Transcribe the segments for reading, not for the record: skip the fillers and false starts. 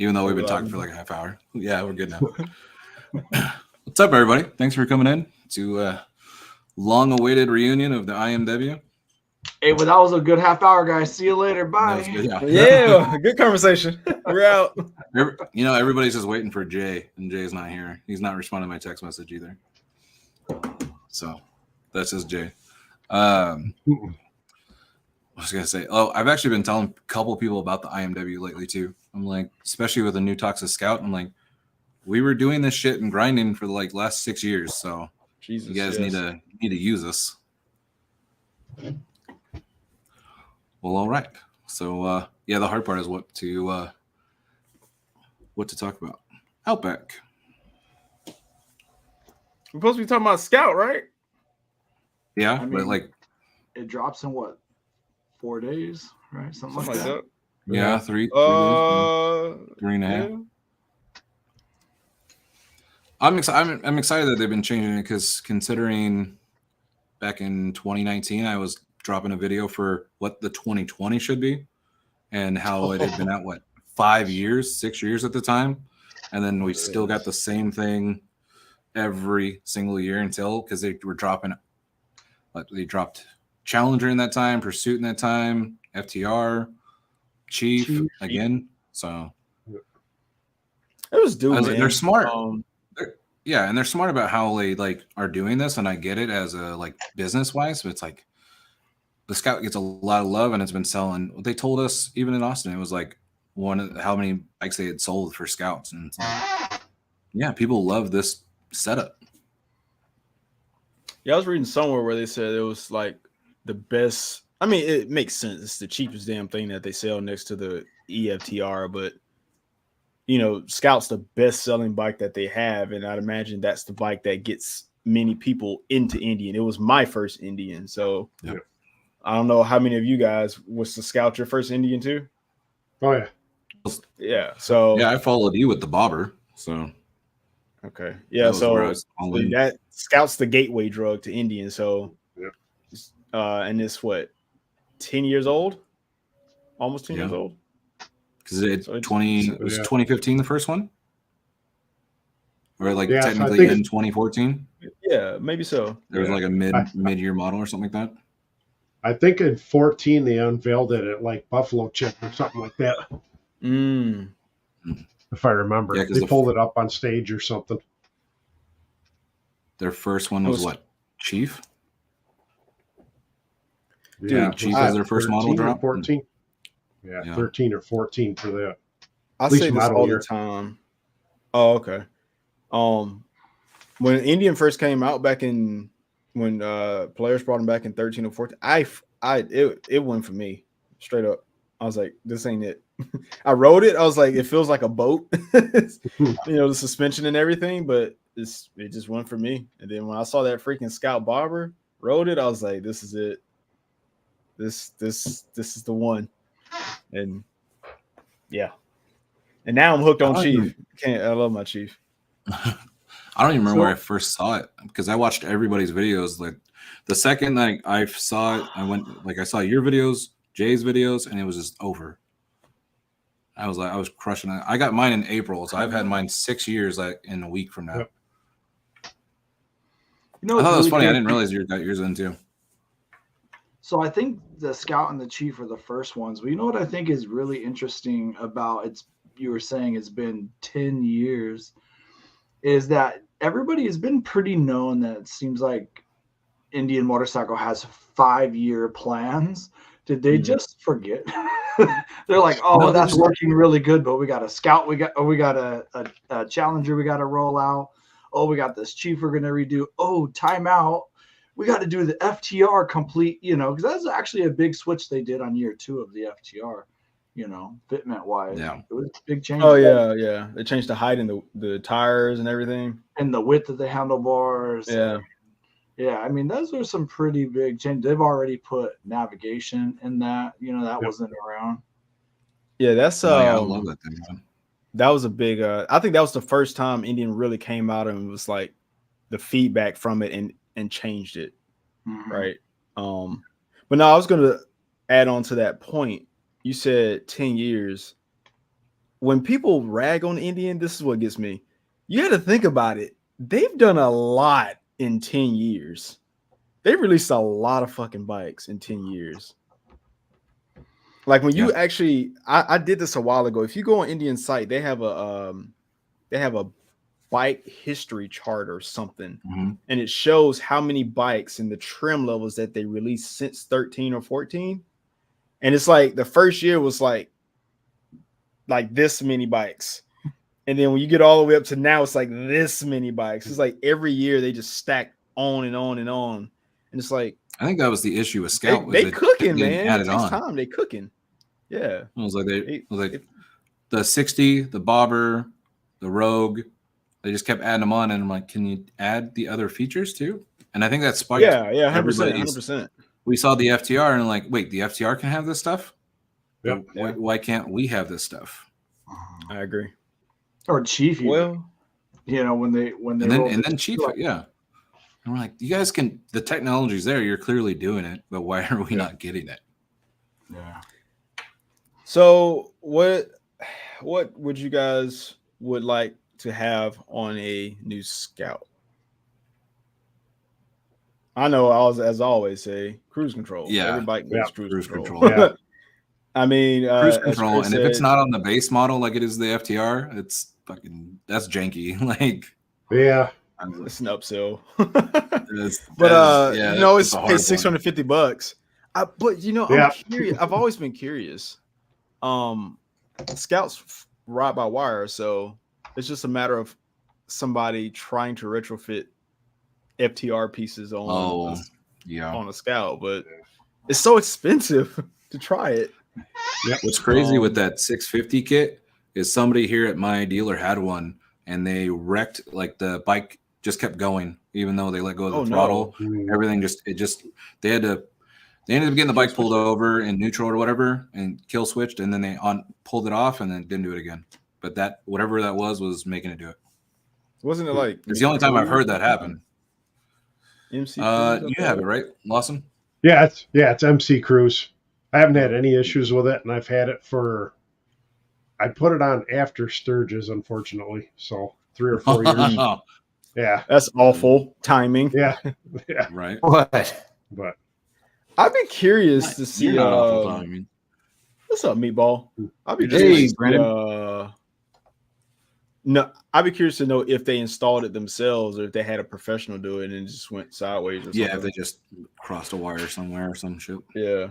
Even though we've been talking for like a half hour. Yeah, we're good now. What's up, everybody? Thanks for coming in to a long-awaited reunion of the IMW. Hey, well, that was a good half hour, guys. See you later. Bye. That was good, Yeah, good conversation. We're out. You know, everybody's just waiting for Jay, and Jay's not here. He's not responding to my text message either. So that's just Jay. I was gonna say, I've actually been telling a couple people about the IMW lately too. I'm like, especially with the new Toxic Scout, I'm like, we were doing this shit and grinding for like last 6 years, so Jesus, you guys need to use us. Well, all right. So yeah, the hard part is what to talk about. Outback. We're supposed to be talking about Scout, right? Yeah, I mean, but like it drops in what, 4 days, right? Something like that. Yeah, 3 days, 3.5. Yeah. I'm excited that they've been changing it because considering back in 2019, I was dropping a video for what the 2020 should be and how it had been out, 5 years, 6 years at the time. And then we still got the same thing every single year until because they were dropping, they dropped Challenger in that time, Pursuit in that time, FTR, Chief again. So it was doing. They're smart. Yeah, and they're smart about how they are doing this, and I get it as a business wise, but it's like the Scout gets a lot of love, and it's been selling. They told us even in Austin, it was how many bikes they had sold for Scouts, and it's yeah, people love this setup. Yeah, I was reading somewhere where they said it was the best. I mean, it makes sense. It's the cheapest damn thing that they sell next to the EFTR, but you know, Scout's the best selling bike that they have. And I'd imagine that's the bike that gets many people into Indian. It was my first Indian. So I don't know how many of you guys was the Scout your first Indian too? Oh yeah. Yeah. So yeah, I followed you with the bobber. So okay. Yeah. So that Scout's the gateway drug to Indian. So and it's 10 years old? Almost 10 years old? Because it was 2015 the first one? Or technically in 2014? Yeah, maybe so. There was a mid-year model or something like that. I think in 14 they unveiled it at Buffalo Chick or something like that. If I remember. Yeah, they pulled it up on stage or something. Their first one was what? Chief? Yeah, Chief was their first model drop? 14? Yeah, 13 or 14 for that. I say this all the time. Oh, okay. When Indian first came out back in when players brought him back in 13 or 14, it went for me straight up. I was like, this ain't it. I rode it. I was like, it feels like a boat, the suspension and everything, but it just went for me. And then when I saw that freaking Scout Bobber rode it, I was like, this is it. This is the one. And yeah. And now I'm hooked on Chief. I love my Chief. I don't even remember where I first saw it because I watched everybody's videos. The second I saw it, I went I saw your videos, Jay's videos, and it was just over. I was crushing it. I got mine in April, so I've had mine 6 years in a week from now. Yep. I thought it was funny. I didn't realize you got yours in too. So I think the Scout and the Chief are the first ones. But you know what I think is really interesting about you were saying it's been 10 years, is that everybody has been pretty known that it seems like Indian Motorcycle has 5-year plans. Did they just forget? They're like, oh, that's working really good, but we got a Scout, we got a Challenger we got to roll out. Oh, we got this Chief we're going to redo. Oh, timeout. We got to do the FTR complete, because that's actually a big switch they did on year 2 of the FTR, fitment wise. Yeah. It was a big change. Oh, yeah. They changed the height and the tires and everything. And the width of the handlebars. Yeah. Yeah, I mean, those are some pretty big changes. They've already put navigation in that, that wasn't around. Yeah, that's I love that thing, man. That was a big I think that was the first time Indian really came out and was the feedback from it and changed it. Mm-hmm. Right. But no, I was gonna add on to that point. You said 10 years. when people rag on Indian, this is what gets me. You got to think about it. They've done a lot in 10 years. They released a lot of fucking bikes in 10 years. Like when you actually, I did this a while ago. If you go on Indian site, they have a bike history chart or something, and it shows how many bikes and the trim levels that they released since 13 or 14. And it's like the first year was like this many bikes. And then when you get all the way up to now, it's like this many bikes. It's like every year they just stack on and on and on. And it's like, I think that was the issue with Scout. They cooking, man. Added it takes on. Time. They cooking. Yeah. It was like the 60, the Bobber, the Rogue. They just kept adding them on, and I'm like, can you add the other features too? And I think that spiked. Yeah, 100%. We saw the FTR and like, wait, the FTR can have this stuff? Yep. Why can't we have this stuff? I agree. Or Chief, well, when they and then Chief, yeah. And we're like, you guys can. The technology's there. You're clearly doing it, but why are we not getting it? Yeah. So what would you guys would like to have on a new Scout? I know as always say cruise control. Yeah. Every bike needs cruise control. Yeah. I mean, cruise control, and if it's not on the base model like it is the FTR, it's fucking that's janky. Like, yeah, it's an upsell. It's paid $650. I'm curious. I've always been curious. Scouts ride by wire, so it's just a matter of somebody trying to retrofit FTR pieces on a Scout, but it's so expensive to try it. Yep. What's crazy with that 650 kit is somebody here at my dealer had one, and they wrecked. Like the bike just kept going, even though they let go of the throttle. No. Everything they ended up getting the bike pulled over in neutral or whatever, and kill switched, and then they pulled it off, and then didn't do it again. But that whatever that was making it do it. Wasn't it like? It's the only time I've heard that happen. MC. You have it right, Lawson? Yeah, it's MC Cruise. I haven't had any issues with it, and I've had it I put it on after Sturgis, unfortunately, so 3 or 4 years. Yeah, that's awful timing. Yeah, right. What? But I'd be curious to see. What's up, Meatball? I'd be curious. No, I'd be curious to know if they installed it themselves or if they had a professional do it and it just went sideways or something. Yeah, if they just crossed a wire somewhere or some shit. Yeah.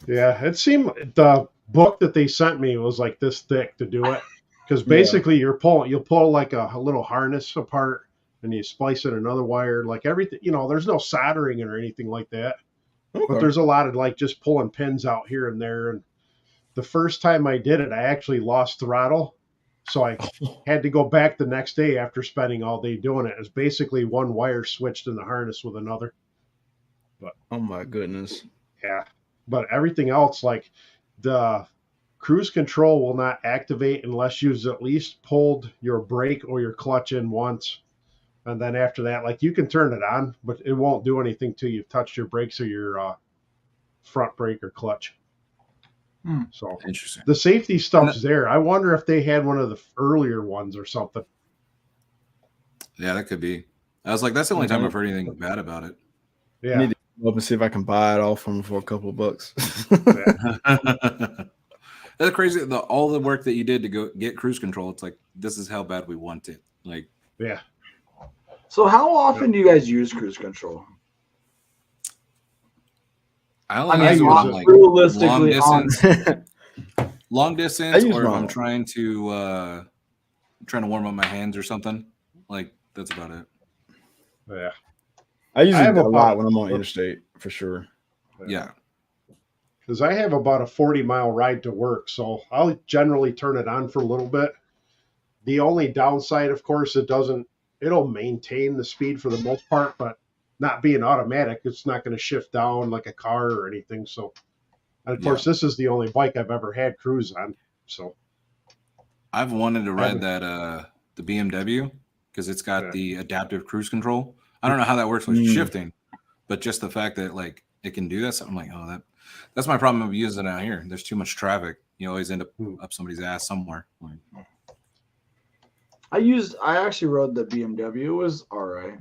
Yeah, it seemed the book that they sent me was like this thick to do it. Because basically you'll pull like a little harness apart and you splice in another wire, like everything, there's no soldering or anything like that. Okay. But there's a lot of like just pulling pins out here and there. And the first time I did it, I actually lost throttle. So I had to go back the next day after spending all day doing it. It's basically one wire switched in the harness with another. But oh my goodness. Yeah. But everything else, like the cruise control will not activate unless you've at least pulled your brake or your clutch in once. And then after that, like you can turn it on, but it won't do anything till you've touched your brakes or your front brake or clutch. So interesting. The safety stuff's there. I wonder if they had one of the earlier ones or something. Yeah, that could be. I was like, that's the only time I've heard anything bad about it. Yeah. I need to go up and see if I can buy it off them for a couple of bucks. That's crazy. All the work that you did to go get cruise control. It's like, this is how bad we want it. Like, yeah. So how often do you guys use cruise control? I only use it when like long distance, or if I'm trying to warm up my hands or something. Like that's about it. Yeah, I use it a lot when I'm on interstate for sure. Yeah, because I have about a 40-mile ride to work, so I'll generally turn it on for a little bit. The only downside, of course, it'll maintain the speed for the most part, but not being automatic, it's not going to shift down like a car or anything. So, and of course, this is the only bike I've ever had cruise on. So, I've wanted to ride that the BMW because it's got the adaptive cruise control. I don't know how that works with shifting, but just the fact that like it can do that, so I'm like, oh, that's my problem of using it out here. There's too much traffic. You always end up somebody's ass somewhere. I actually rode the BMW. It was all right.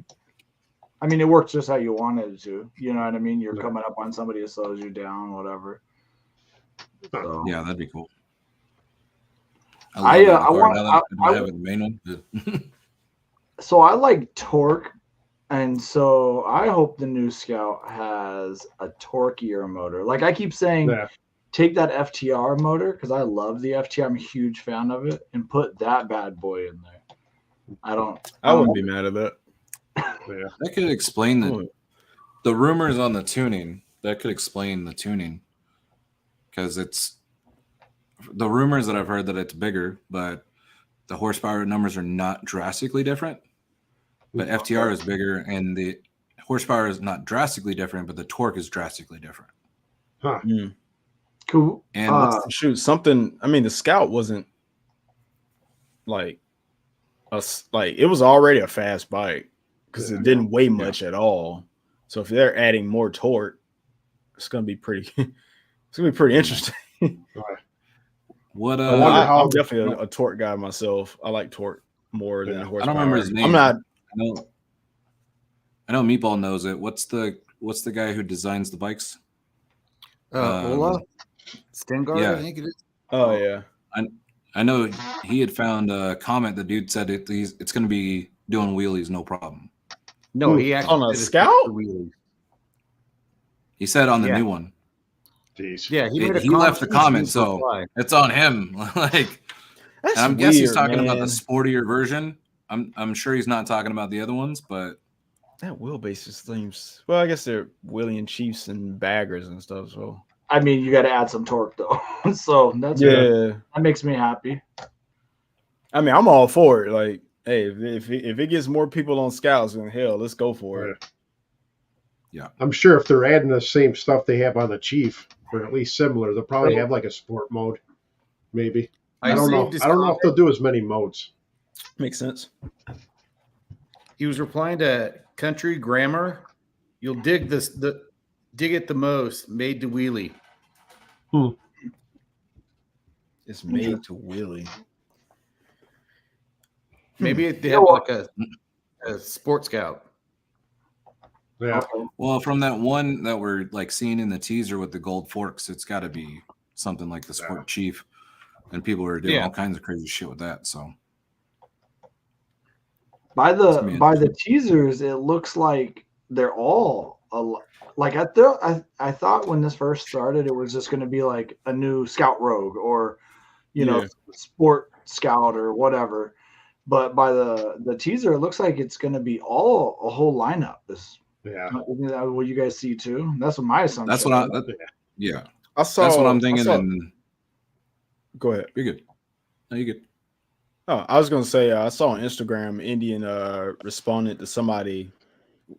I mean, it worked just how you wanted it to. You know what I mean? You're coming up on somebody that slows you down, whatever. So. Yeah, that'd be cool. I have the main one. So I like torque, and so I hope the new Scout has a torquier motor. Like I keep saying, take that FTR motor because I love the FTR. I'm a huge fan of it, and put that bad boy in there. I wouldn't be mad at that. Yeah. That could explain the rumors on the tuning. That could explain the tuning because it's the rumors that I've heard that it's bigger, but the horsepower numbers are not drastically different. But FTR is bigger, and the horsepower is not drastically different, but the torque is drastically different. Huh. Cool. And the Scout wasn't like it was already a fast bike because it didn't weigh much at all. So if they're adding more torque, it's gonna be pretty. It's gonna be pretty interesting. What? I'm definitely a torque guy myself. I like torque more than horsepower. I don't remember his name. I'm not. I know Meatball knows it. What's the guy who designs the bikes? Ola Stengard, yeah. I think it is. Oh yeah. I know he had found a comment. The dude said it's going to be doing wheelies, no problem. No, he actually on a Scout. He said on the new one. Jeez. Yeah, he left the comment, so it's on him. Like, That's I'm guessing he's weird, talking man. about the sportier version. I'm sure he's not talking about the other ones, but that wheelbase just seems. Well, I guess they're wheeling Chiefs and baggers and stuff. So I mean, you got to add some torque though. So that's that makes me happy. I mean, I'm all for it. Like, hey, if it gets more people on Scouts, then hell, let's go for it. Yeah, I'm sure if they're adding the same stuff they have on the Chief, or at least similar, they'll probably have like a sport mode. Maybe I don't know. I don't know if they'll do as many modes. Makes sense. He was replying to Country Grammar. You'll dig this. Dig it the most. Made to wheelie. It's made to wheelie. Maybe they have like a sports Scout. Yeah. Well, from that one that we're like seeing in the teaser with the gold forks, it's got to be something like the Sport Chief, and people are doing all kinds of crazy shit with that. So by the teasers, it looks like they're all like I thought when this first started, it was just going to be like a new Scout Rogue or Sport Scout or whatever. But by the teaser, it looks like it's going to be a whole lineup. Isn't that what you guys see too? That's what my assumption. That's what I saw. That's what I'm thinking. Go ahead. You're good. No, you're good. Oh, I was gonna say I saw on Instagram Indian responded to somebody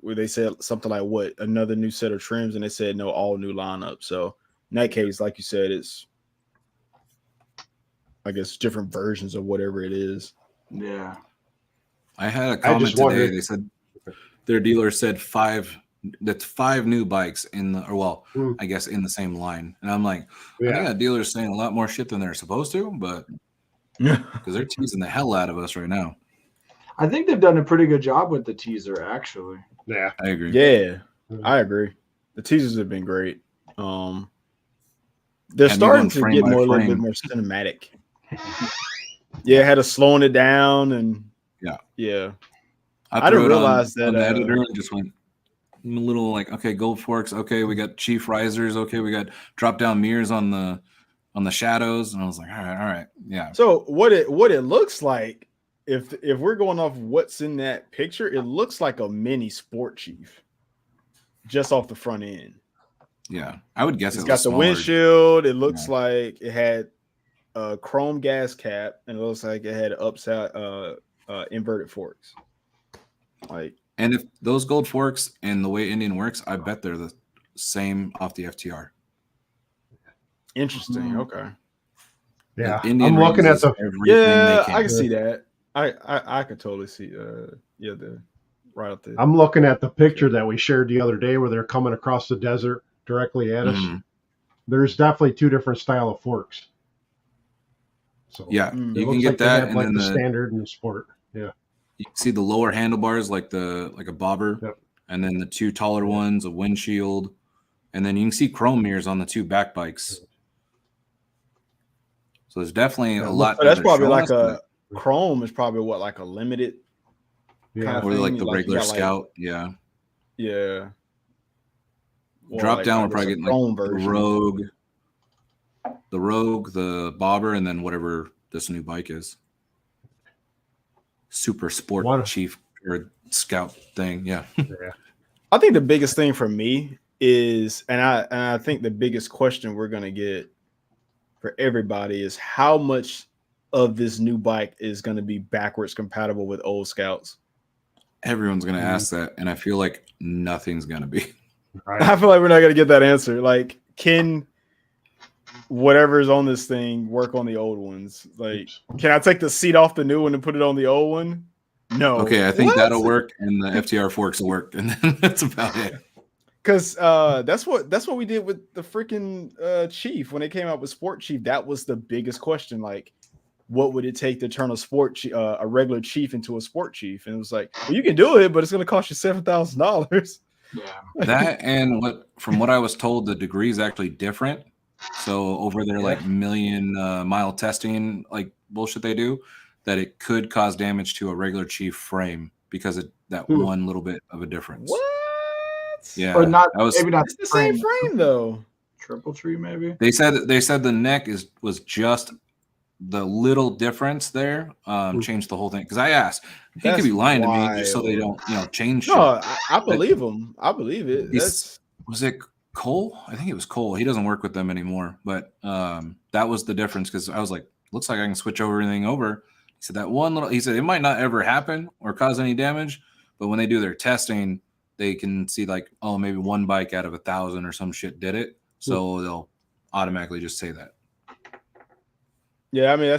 where they said something like, "What, another new set of trims?" And they said no, all new lineup. So in that case, like you said, it's I guess different versions of whatever it is. Yeah. I had a comment today. They said their dealer said 5 new bikes I guess in the same line. And I'm like, I think that dealer's saying a lot more shit than they're supposed to, but because they're teasing the hell out of us right now. I think they've done a pretty good job with the teaser, actually. Yeah, I agree. Yeah, I agree. The teasers have been great. They're starting to get a little bit more cinematic. Had us slowing it down and yeah. I didn't realize that the editor just went a little like, okay, gold forks. Okay, we got Chief risers. Okay, we got drop down mirrors on the shadows, and I was like, all right, yeah. So what it looks like, if we're going off what's in that picture, it looks like a mini Sport Chief, just off the front end. Yeah, I would guess it's got the windshield. It looks like it had a chrome gas cap, and it looks like it had upside inverted forks. And if those gold forks and the way Indian works, I bet they're the same off the FTR. Interesting. Okay. Yeah, I'm looking at the. Yeah, I can see that. I could totally see. The right up there. I'm looking at the picture that we shared the other day where they're coming across the desert directly at us. There's definitely 2 different style of forks. So Yeah, it you can looks get like they that, have and like then the standard in the sport. Yeah. you can see the lower handlebars like a bobber, Yep. and then the two taller ones, a windshield, and then you can see chrome mirrors on the two back bikes. So there's definitely a lot So that that's they're probably showing like us, a Chrome is probably what, like a limited kind Yeah. of or thing. like the Like you regular got like, Scout. Yeah, yeah. Or drop like, down I we're guess probably a getting like Chrome the version. Rogue, the bobber, and then whatever this new bike is. Super Sport One- Chief or Scout thing. Yeah. Yeah. I think the biggest thing for me is, and I think the biggest question we're gonna get for everybody is how much of this new bike is gonna be backwards compatible with old Scouts. Everyone's gonna Mhm. ask that, and I feel like nothing's gonna be. Right. I feel like we're not gonna get that answer. Like, can whatever's on this thing work on the old ones? Like, Oops. can I take the seat off the new one and put it on the old one? No. Okay, I think What? that'll work, and the FTR forks will work, and then that's about it. Because that's what we did with the freaking Chief when they came out with Sport Chief. That was the biggest question. Like, what would it take to turn a regular Chief into a Sport Chief? And it was like, well, you can do it, but it's going to cost you $7,000. Yeah. That and from what I was told, the degree is actually different. So over their like million mile testing, like bullshit they do, that it could cause damage to a regular Chief frame because of that one little bit of a difference. What? Yeah, Or not, that was. maybe not It's the same frame though. Triple tree, maybe. They said the neck was just the little difference there. Changed the whole thing because I asked. He could That's be lying to me just so they wild. don't change shit. No, I believe him. I believe it. Was it Cole? I think it was Cole. He doesn't work with them anymore, but that was the difference because I was like, looks like I can switch everything over. He said that one little. He said it might not ever happen or cause any damage, but when they do their testing, they can see like, oh, maybe one bike out of 1,000 or some shit did it, so they'll automatically just say that. Yeah, I mean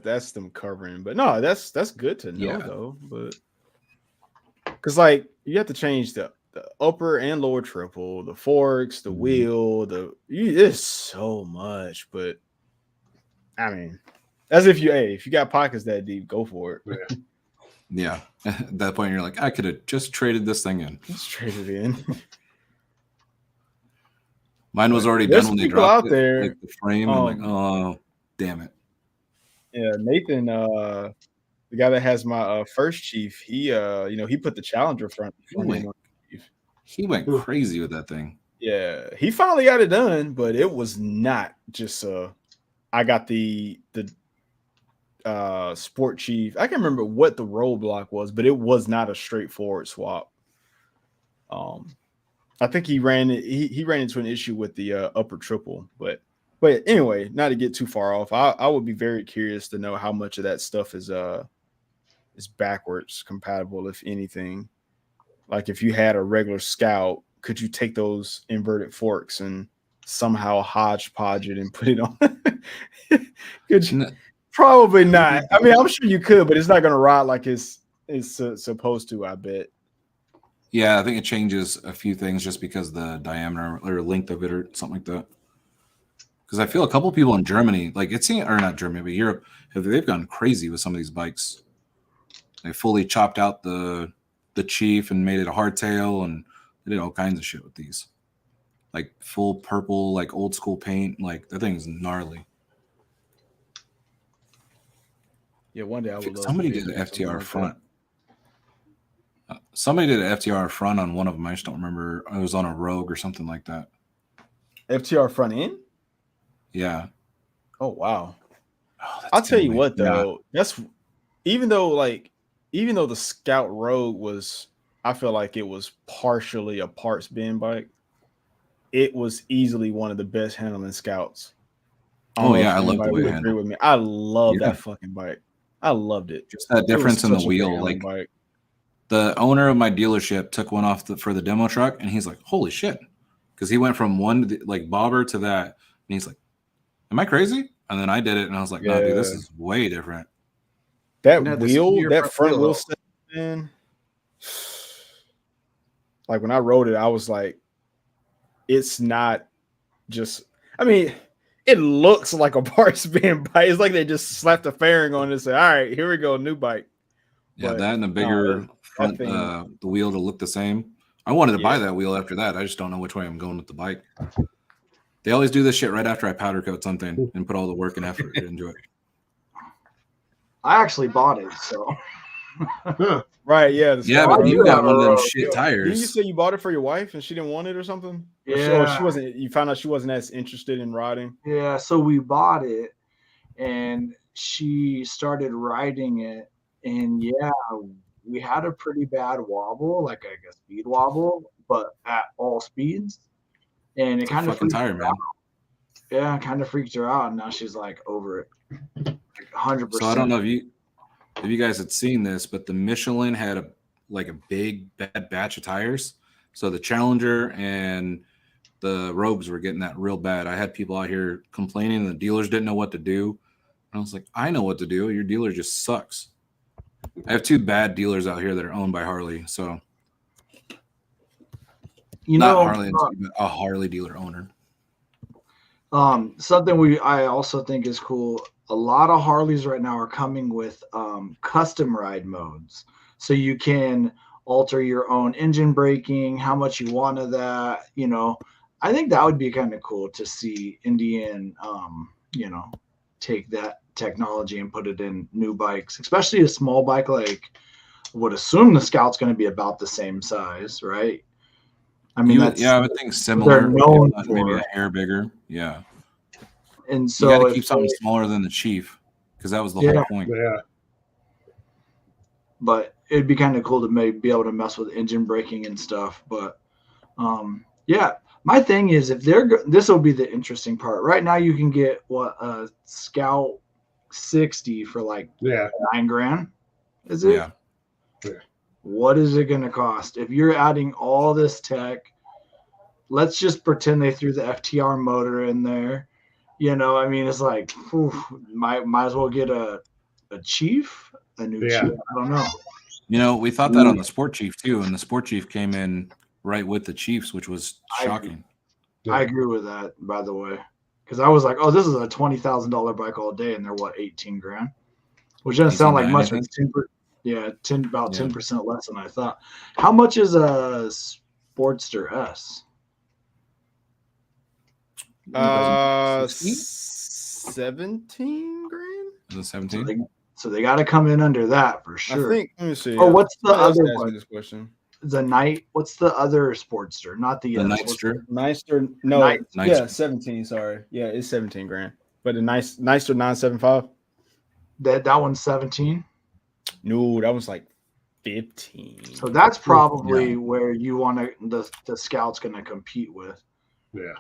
that's them covering, but no, that's good to know though. But because like you have to change the upper and lower triple, the forks, the wheel, it's so much. But I mean, as if you got pockets that deep, go for it. Yeah, at that point you're like, I could have just traded this thing in. Just trade it in. Mine was already There's done when they people dropped out there, like the frame. And I'm like, oh, damn it. Yeah, Nathan, the guy that has my first Chief, he put the Challenger front end on Chief. He went crazy with that thing. Yeah, he finally got it done, but it was not just I got the Sport Chief. I can't remember what the roadblock was, but it was not a straightforward swap. I think he ran into an issue with the upper triple, but anyway, not to get too far off, I would be very curious to know how much of that stuff is backwards compatible, if anything. Like if you had a regular Scout, could you take those inverted forks and somehow hodgepodge it and put it on? Could you? Probably not. I mean, I'm sure you could, but it's not going to ride like it's supposed to, I bet. Yeah, I think it changes a few things just because the diameter or length of it or something like that. Because I feel a couple people in Germany, like or not Germany, but Europe, they've gone crazy with some of these bikes. They fully chopped out the Chief and made it a hardtail, and they did all kinds of shit with these. Like full purple, like old school paint. Like that thing is gnarly. Yeah, one day I would love somebody did an FTR front. Somebody did an FTR front on one of them. I just don't remember. It was on a Rogue or something like that. FTR front end? Yeah. Oh wow. I'll tell you what though. That's even though the Scout Rogue was, I feel like it was partially a parts bin bike. It was easily one of the best handling Scouts. Oh yeah, I love the way it handled. With me. I love that fucking bike. I loved it. Just that difference in the wheel. Like bike. The owner of my dealership took one off for the demo truck, and he's like, "Holy shit!" Because he went from one to like bobber to that, and he's like, "Am I crazy?" And then I did it, and I was like, "No, dude, this is way different." That wheel, that front wheel set, man. Like when I rode it, I was like, "It's not just." I mean, it looks like a parts bin bike. It's like they just slapped a fairing on it and said, "All right, here we go, new bike." Yeah, But, that and the no, bigger that front, thing- the wheel to look the same. I wanted to buy Yeah. that wheel after that. I just don't know which way I'm going with the bike. They always do this shit right after I powder coat something and put all the work and effort into it. I actually bought it, so Huh. Right? Yeah. The Yeah, Scout but I you do Road. got have one of a them road. shit Didn't you tires. say you bought it for your wife and she didn't want it or something? Or she Yeah. wasn't. You found out she wasn't as interested in riding. Yeah, so we bought it and she started riding it, and yeah, we had a pretty bad wobble, like a speed wobble, but at all speeds. And it It's a kind of fucking freaked tire, her man. out. Yeah, it kind of freaked her out, and now she's like over it. Like 100%. So I don't know if you guys had seen this, but the Michelin had a big bad batch of tires. So the Challenger and the Robes were getting that real bad. I had people out here complaining, and the dealers didn't know what to do. And I was like, I know what to do. Your dealer just sucks. I have 2 bad dealers out here that are owned by Harley. So You not know, Harley, but a Harley dealer owner. something I also think is cool. A lot of Harleys right now are coming with custom ride modes, so you can alter your own engine braking, how much you want of that. You know, I think that would be kind of cool to see Indian, you know, take that technology and put it in new bikes, especially a small bike like. I would assume the Scout's going to be about the same size, right? I mean, that's I would think similar. they're known if not maybe for. a hair bigger. Yeah. And You so got to if keep something they- smaller than the Chief because that was the Yeah. whole point. Yeah. but it'd be kind of cool to maybe be able to mess with engine braking and stuff. But yeah, my thing is if this will be the interesting part. Right now, you can get a Scout 60 for like Yeah. $9,000. Is it? Yeah. What is it going to cost if you're adding all this tech? Let's just pretend they threw the FTR motor in there. You know, I mean, it's like, might as well get a Chief, a new Yeah. Chief. I don't know. You know, we thought that on the Sport Chief too, and the Sport Chief came in right with the Chiefs, which was shocking. I agree with that, by the way, because I was like, oh, this is a $20,000 bike all day, and they're what, $18,000, which doesn't sound like 18,900, much. I But think. 10% less than I thought. How much is a Sportster S? 17 grand. Is it So 17? they got to come in under that for I sure. think. Let me see. Oh, what's the Somebody else other asked me one? this question. The Night. What's the other Sportster? Not the The Sportster. Nightster? Nightster. No, Night- yeah, Nightster. 17. Sorry, yeah, it's 17 grand. But the Nightster 975. That one's 17. No, that was like 15. So that's probably where you want to. The Scout's going to compete with. Yeah.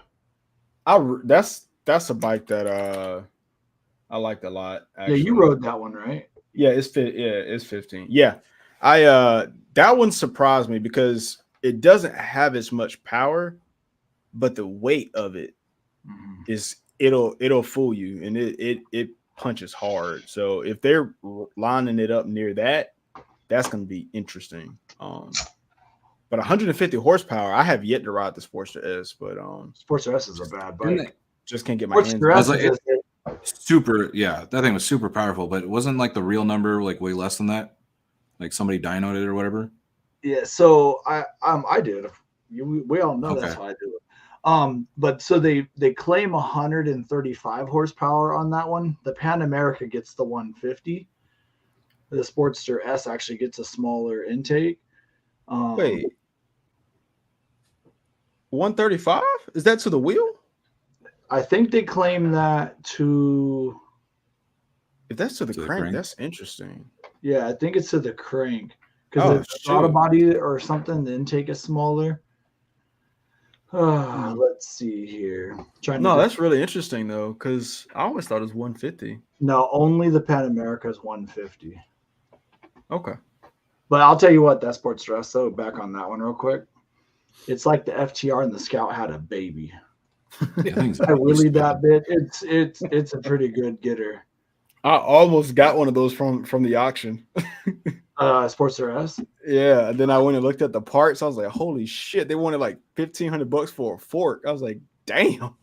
That's a bike that I liked a lot. Actually. Yeah, you rode that one, right? Yeah, it's 15. Yeah. That one surprised me because it doesn't have as much power, but the weight of it is it'll fool you, and it punches hard. So if they're lining it up near that, that's going to be interesting. But 150 horsepower, I have yet to ride the Sportster S, but Sportster S is a bad Didn't bike. it- just can't get my hands. Sportster I S was is like, super, yeah, that thing was super powerful, but it wasn't like the real number, like way less than that. Like somebody dynoed it or whatever. yeah. So I did. We all know that's Okay. how I do it. But so they claim 135 horsepower on that one. The Pan America gets the 150. The Sportster S actually gets a smaller intake. Wait, 135? Is that to the wheel? I think they claim that to. If that's to the To the crank, crank. that's interesting. Yeah, I think it's to the crank Oh, because the shoot. auto body or something, the intake is smaller. Let's see here. No, that's really interesting though, because I always thought it was 150. no, only the Pan America is 150. Okay. But I'll tell you what, that Sportster S, so back on that one real quick. It's like the FTR and the Scout had a baby. Yeah, things I really that bit. It's a pretty good getter. I almost got one of those from the auction. Sportster S. Yeah, and then I went and looked at the parts. I was like, holy shit, they wanted like $1,500 for a fork. I was like, damn.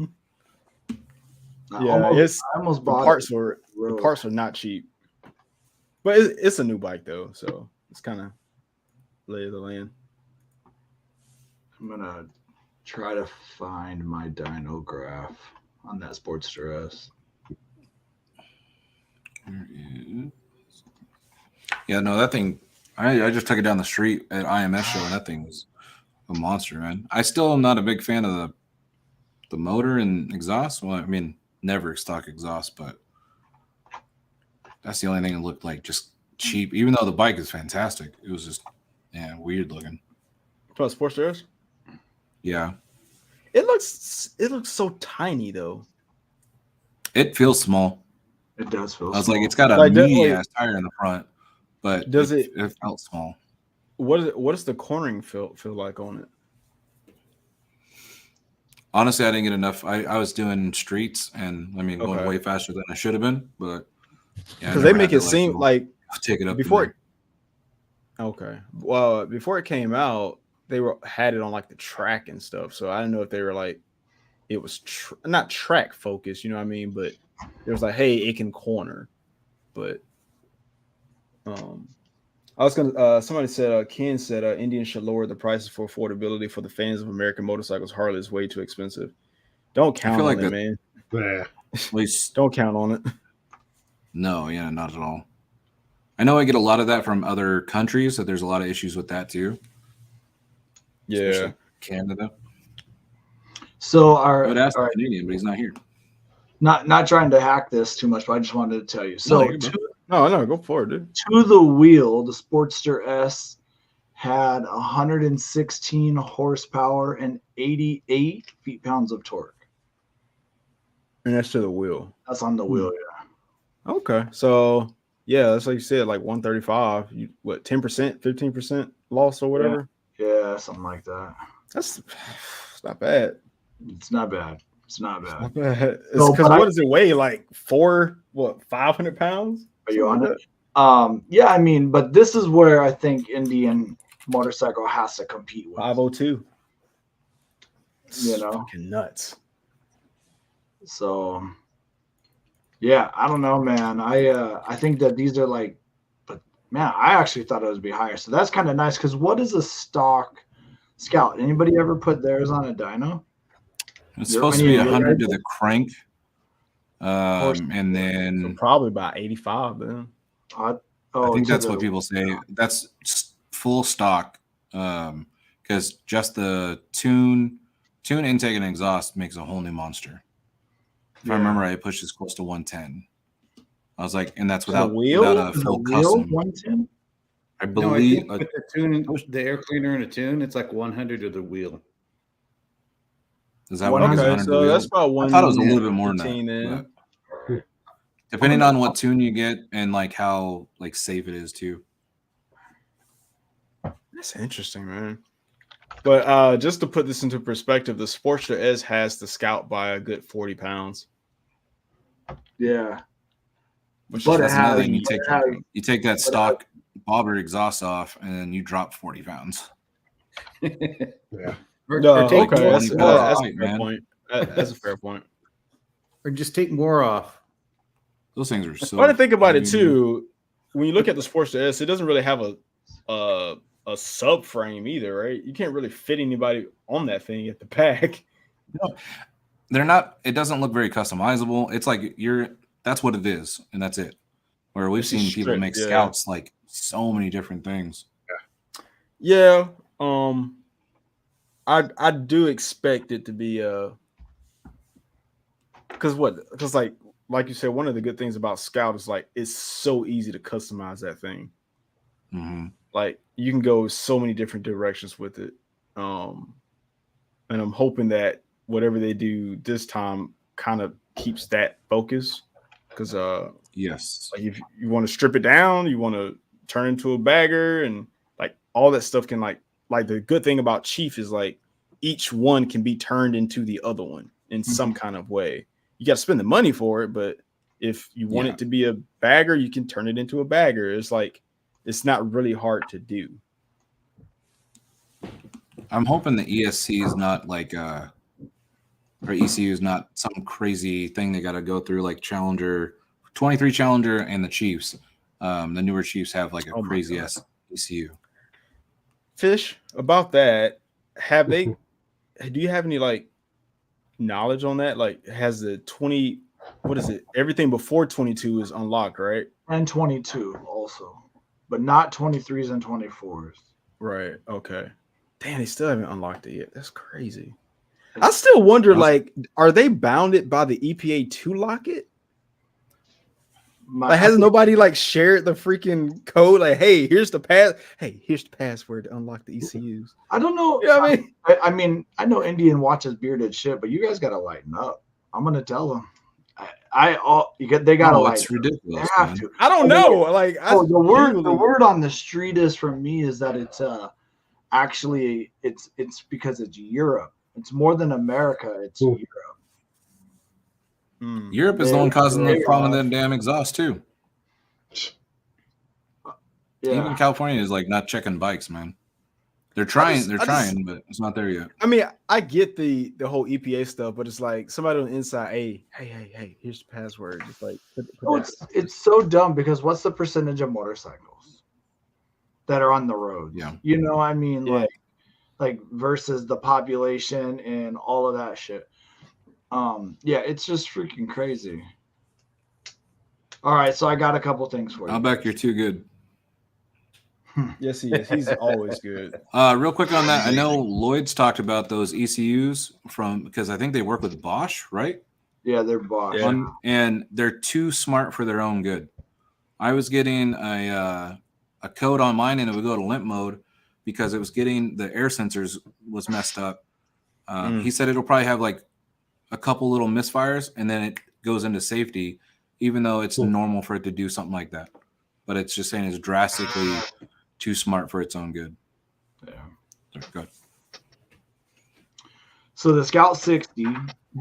Yeah, I almost the bought parts it. were the Road. parts are not cheap, but it's a new bike though, so it's kind of lay of the land. I'm gonna try to find my dyno graph on that Sportster S. Yeah, no, that thing. I just took it down the street at IMS show, and that thing was a monster, man. I still am not a big fan of the motor and exhaust. Well, I mean, never stock exhaust, but that's the only thing that looked like just cheap. Even though the bike is fantastic, it was just weird looking. Plus Sportster S? Yeah, It looks so tiny though. it feels small. It does feel. I was small. like, it's got a Like, meaty ass tire in the front, but Does it felt small. What does the cornering feel like on it? Honestly, I didn't get enough. I was doing streets, and I mean, going Okay. way faster than I should have been. But yeah, Because they make it seem like take it up before. Okay, well, before it came out, they had it on like the track and stuff. So I don't know if they were like, it was not track focused, you know what I mean? But it was like, hey, it can corner. But I was gonna. Somebody said, Ken said, Indians should lower the prices for affordability for the fans of American motorcycles. Harley is way too expensive. Don't count on it, man. Yeah. At least Don't count on it. no, yeah, not at all. I know I get a lot of that from other countries, so there's a lot of issues with that too. Yeah, especially Canada. So I would ask the Canadian, but he's not here. not trying to hack this too much, but I just wanted to tell you. So no, go for it, dude. to the wheel, the Sportster S had 116 horsepower and 88 feet-pounds of torque. And that's to the wheel. That's on the wheel, yeah. Okay, so yeah, that's like you said, like 135. You what, 10%, 15% loss or whatever? Yeah, something like that. That's not bad. It's not bad. It's not bad. Not bad. It's No, because but what does it weigh? Like 500 pounds? Are you on Something it? Yeah, I mean, but this is where I think Indian motorcycle has to compete with. 502. You know? Fucking nuts. So yeah, I don't know, man. I think that these are like, but man, I actually thought it would be higher. So that's kind of nice because what is a stock Scout? Anybody ever put theirs on a dyno? It's supposed to be 100 to the crank, and then So probably about 85 then. I think that's what people say. That's full stock, because just the tune intake and exhaust makes a whole new monster. If I remember right, it pushes close to 110. I was like, and that's without a full custom. 110. I believe with the tune, the air cleaner and a tune, it's like 100 to the wheel. Is that what it is? Okay, so that's about one. I thought it was a little bit more than that. But depending on what tune you get and like how like safe it is too. That's interesting, man. But just to put this into perspective, the Sportster S has the Scout by a good 40 pounds. Yeah. Which But is another thing. it You take that stock bobber exhaust off and then you drop 40 pounds. Yeah. Or take okay, more, that's a right, fair man. point. That's a fair point. or just take more off. Those things are so. But to think about it too, when you look at the Sportster S, it doesn't really have a subframe either, right? You can't really fit anybody on that thing at the back. No, they're not. It doesn't look very customizable. It's like that's what it is, and that's it. Where we've seen people make Scouts like so many different things. Yeah. I do expect it to be because like you said, one of the good things about Scout is like it's so easy to customize that thing. Mm-hmm. Like you can go so many different directions with it. And I'm hoping that whatever they do this time kind of keeps that focus. Because yes, like if you want to strip it down, you want to turn into a bagger, and like all that stuff can like the good thing about Chief is like each one can be turned into the other one in some kind of way. You got to spend the money for it, but if you want it to be a bagger, you can turn it into a bagger. It's like it's not really hard to do. I'm hoping the ESC is not like or ECU is not some crazy thing they got to go through like Challenger, 23 Challenger, and the Chiefs. The newer Chiefs have like a crazy ass ECU. Fish, about that, have they? Do you have any like knowledge on that? Like, has the 20? What is it? Everything before 22 is unlocked, right? And 22 also, but not 23s and 24s. Right. Okay. Damn, they still haven't unlocked it yet. That's crazy. I still wonder, like, are they bounded by the EPA to lock it? Like, has nobody like shared the freaking code? Like, hey, here's the password to unlock the ECUs. I don't know. You know what I mean? I mean, I know Indian watches bearded shit, but you guys gotta lighten up. I'm gonna tell them. They gotta lighten. It's ridiculous. They have to. I don't know. Like, the word on the street is from me is that it's actually it's because it's Europe. It's more than America. It's Europe. Europe is the one causing the problem with that damn exhaust too. Yeah. Even California is like not checking bikes, man. They're trying, but it's not there yet. I mean, I get the whole EPA stuff, but it's like somebody on the inside, hey, here's the password. Just like it's so dumb because what's the percentage of motorcycles that are on the road? Yeah. You know, I mean, like versus the population and all of that shit. Yeah, it's just freaking crazy. All right, so I got a couple things for you. I'll back you're too good. Yes, he is. He's always good. Real quick on that, I know Lloyd's talked about those ECUs because I think they work with Bosch, right? Yeah, they're Bosch. And they're too smart for their own good. I was getting a code on mine and it would go to limp mode because it was getting the air sensors was messed up. He said it'll probably have like a couple little misfires and then it goes into safety, even though it's normal for it to do something like that. But it's just saying it's drastically too smart for its own good. Yeah. Good. So the Scout 60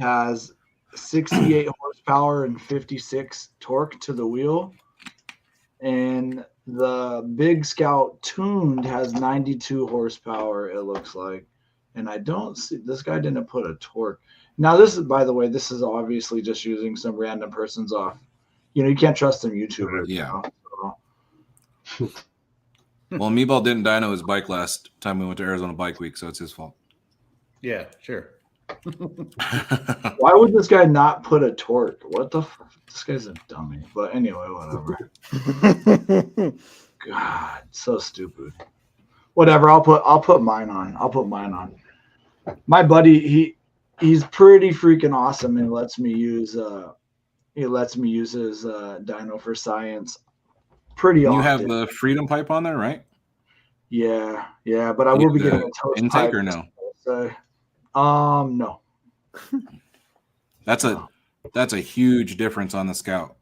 has 68 horsepower and 56 torque to the wheel. And the Big Scout tuned has 92 horsepower, it looks like. And I don't see, this guy didn't put a torque. Now, this is, by the way, this is obviously just using some random person's off. You know, you can't trust them YouTubers. Yeah. Well, Meatball didn't dyno his bike last time we went to Arizona Bike Week, so it's his fault. Yeah, sure. Why would this guy not put a torque? What the fuck? This guy's a dummy. But anyway, whatever. God, so stupid. Whatever. I'll put mine on. My buddy, he's pretty freaking awesome and lets me use his dyno for science. Pretty awesome. You have the Freedom pipe on there, right? Yeah, but I will be getting a toast intake pipe or no? No. That's a huge difference on the Scout.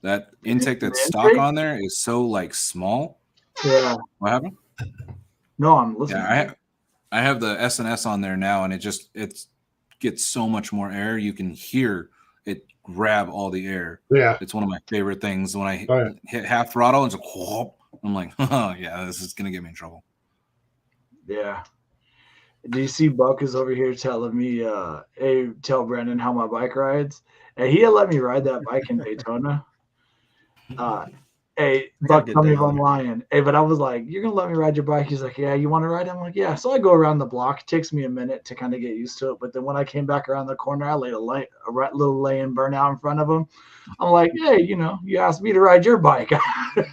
That intake that's stock on there is so like small. Yeah. What happened? No, I'm listening. Yeah, I have the S&S on there now, and it gets so much more air. You can hear it grab all the air. Yeah, it's one of my favorite things. When I hit half throttle, it's like, whoop, I'm like, oh yeah, this is gonna get me in trouble. Yeah. DC Buck is over here telling me, hey, tell Brandon how my bike rides. And he had let me ride that bike in Daytona. Hey, Buck, tell me if I'm lying. Hey, but I was like, you're going to let me ride your bike? He's like, yeah, you want to ride? I'm like, yeah. So I go around the block. It takes me a minute to kind of get used to it. But then when I came back around the corner, I laid a little lay-in burnout in front of him. I'm like, hey, you asked me to ride your bike.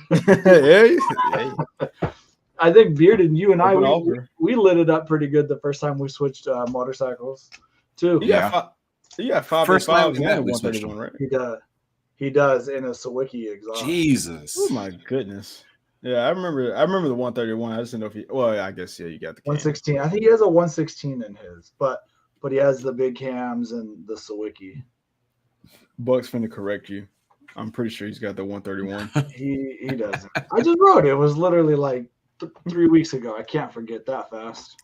Hey. I think Bearded, you and I, we lit it up pretty good the first time we switched motorcycles, too. Yeah. Five first time we had 131, right? He does in a Sawicki exhaust. Jesus. Oh my goodness. Yeah, I remember the 131. I just didn't know if I guess you got the 116. I think he has a 116 in his, but he has the big cams and the Sawicki. Buck's finna correct you. I'm pretty sure he's got the 131. He doesn't. I just rode it. It was literally like 3 weeks ago. I can't forget that fast.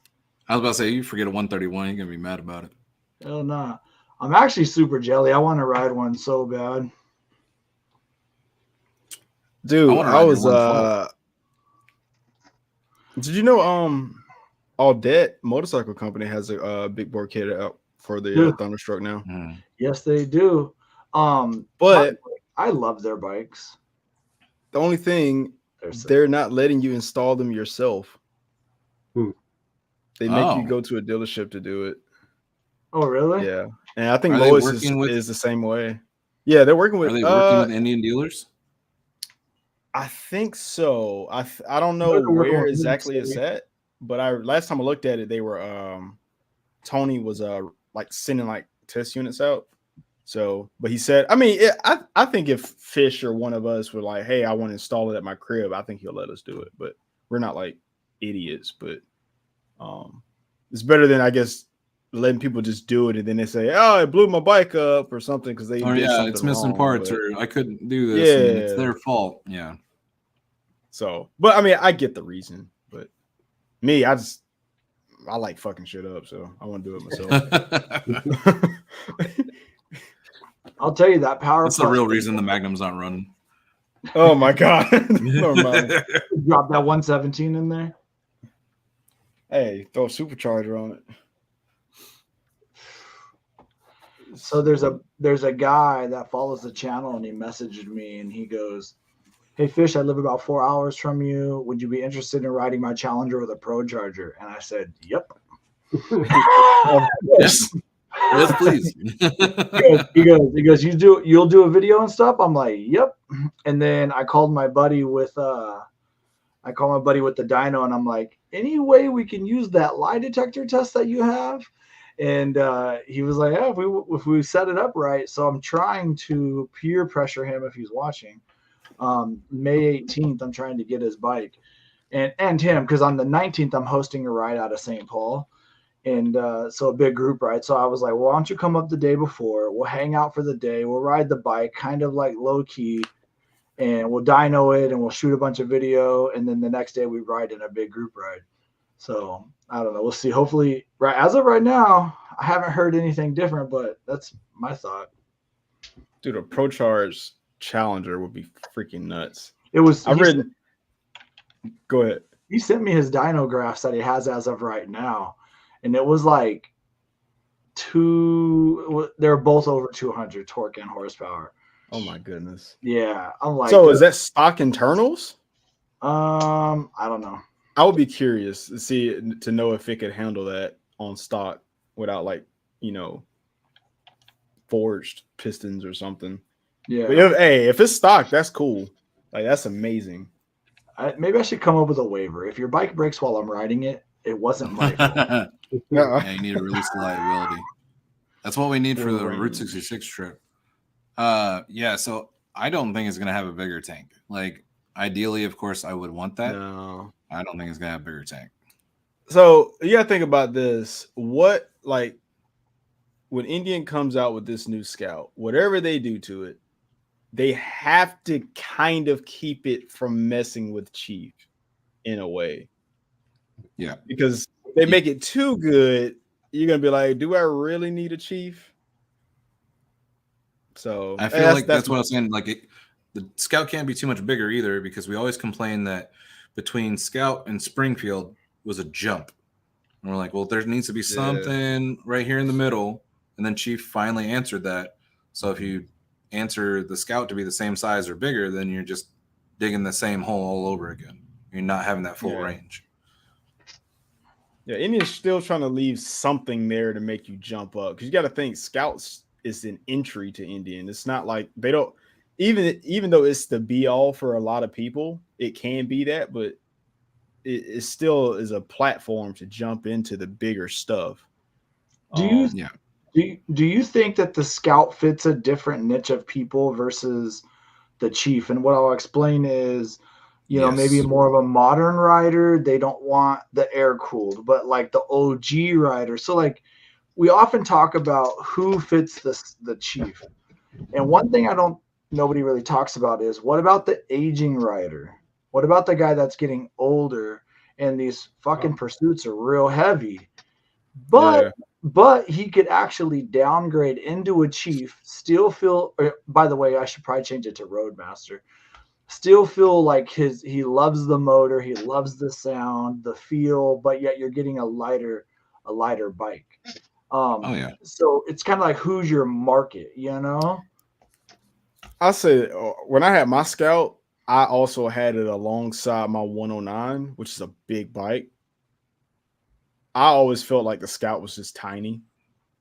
I was about to say, you forget a 131, you're gonna be mad about it. Hell nah. I'm actually super jelly. I want to ride one so bad. Dude, I was did you know Audette Motorcycle Company has a big board kit out for the Yeah. Thunderstroke now. Mm. Yes, they do. But I love their bikes. the only thing, they're not letting you install them yourself. They make you go to a dealership to do it. Oh, really? Yeah, and I think Are they Lois working with- is the same way. Yeah, they're working with. Are they working with Indian dealers? I think so. I don't know where exactly it's at, but last time I looked at it, they were Tony was like sending like test units out. So, but he said, I mean, I think if Fish or one of us were like, hey, I want to install it at my crib, I think he'll let us do it. But we're not like idiots. But it's better than, I guess, letting people just do it and then they say, oh, I blew my bike up or something because they did something it's missing wrong, parts, but, or I couldn't do this. And it's their fault. Yeah. So, but I mean, I get the reason. But me, I like fucking shit up, so I want to do it myself. I'll tell you that power. That's the real reason the Magnum's not running. Oh my god! Drop that 117 in there. Hey, throw a supercharger on it. So there's a guy that follows the channel and he messaged me and he goes, "Hey Fish, I live about 4 hours from you. Would you be interested in riding my Challenger with a Pro Charger?" And I said, "Yep." Yes. Yes, please. he goes, you'll do a video and stuff? I'm like, yep. And then I called my buddy with the dyno and I'm like, any way we can use that lie detector test that you have? And he was like, yeah, if we set it up right. So I'm trying to peer pressure him if he's watching. May 18th, I'm trying to get his bike and him, because on the 19th I'm hosting a ride out of St. Paul. And so a big group ride. So I was like, well, why don't you come up the day before? We'll hang out for the day. We'll ride the bike kind of like low key and we'll dyno it and we'll shoot a bunch of video. And then the next day we ride in a big group ride. So I don't know. We'll see. Hopefully, right as of right now, I haven't heard anything different, but that's my thought. Dude, a Pro Charge Challenger would be freaking nuts. Go ahead. He sent me his dyno graphs that he has as of right now. And it was like they're both over 200 torque and horsepower. Oh my goodness. Yeah. I'm like, so is that stock internals? I don't know. I would be curious to know if it could handle that on stock without forged pistons or something. Yeah. But if it's stock, that's cool. Like, that's amazing. Maybe I should come up with a waiver. If your bike breaks while I'm riding it, it wasn't my fault. Yeah, you need to release the liability. That's what we need for the Route 66 trip. Yeah, so I don't think it's going to have a bigger tank. Like, ideally, of course, I would want that. No. I don't think it's going to have a bigger tank. So you got to think about this. When Indian comes out with this new Scout, whatever they do to it, they have to kind of keep it from messing with Chief in a way. Yeah. Because they make it too good, you're going to be like, do I really need a Chief? So I feel like that's what I was saying. Like, the Scout can't be too much bigger either, because we always complain that between Scout and Springfield was a jump. And we're like, well, there needs to be something right here in the middle. And then Chief finally answered that. So if you answer the Scout to be the same size or bigger, then you're just digging the same hole all over again. You're not having that full range. Yeah, Indian's still trying to leave something there to make you jump up. Because you got to think, Scouts is an entry to Indian. It's not like they don't, even though it's the be all for a lot of people, it can be that, but it still is a platform to jump into the bigger stuff. Do you think that the Scout fits a different niche of people versus the Chief? And what I'll explain is, maybe more of a modern rider, they don't want the air cooled, but like the OG rider. So like we often talk about who fits the Chief. And one thing nobody really talks about is, what about the aging rider? What about the guy that's getting older and these fucking pursuits are real heavy? But he could actually downgrade into a Chief, still feel, by the way, I should probably change it to Roadmaster. Still feel like he loves the motor, he loves the sound, the feel, but yet you're getting a lighter bike. Oh yeah. So it's kind of like who's your market, you know? I said when I had my Scout, I also had it alongside my 109, which is a big bike. I always felt like the Scout was just tiny.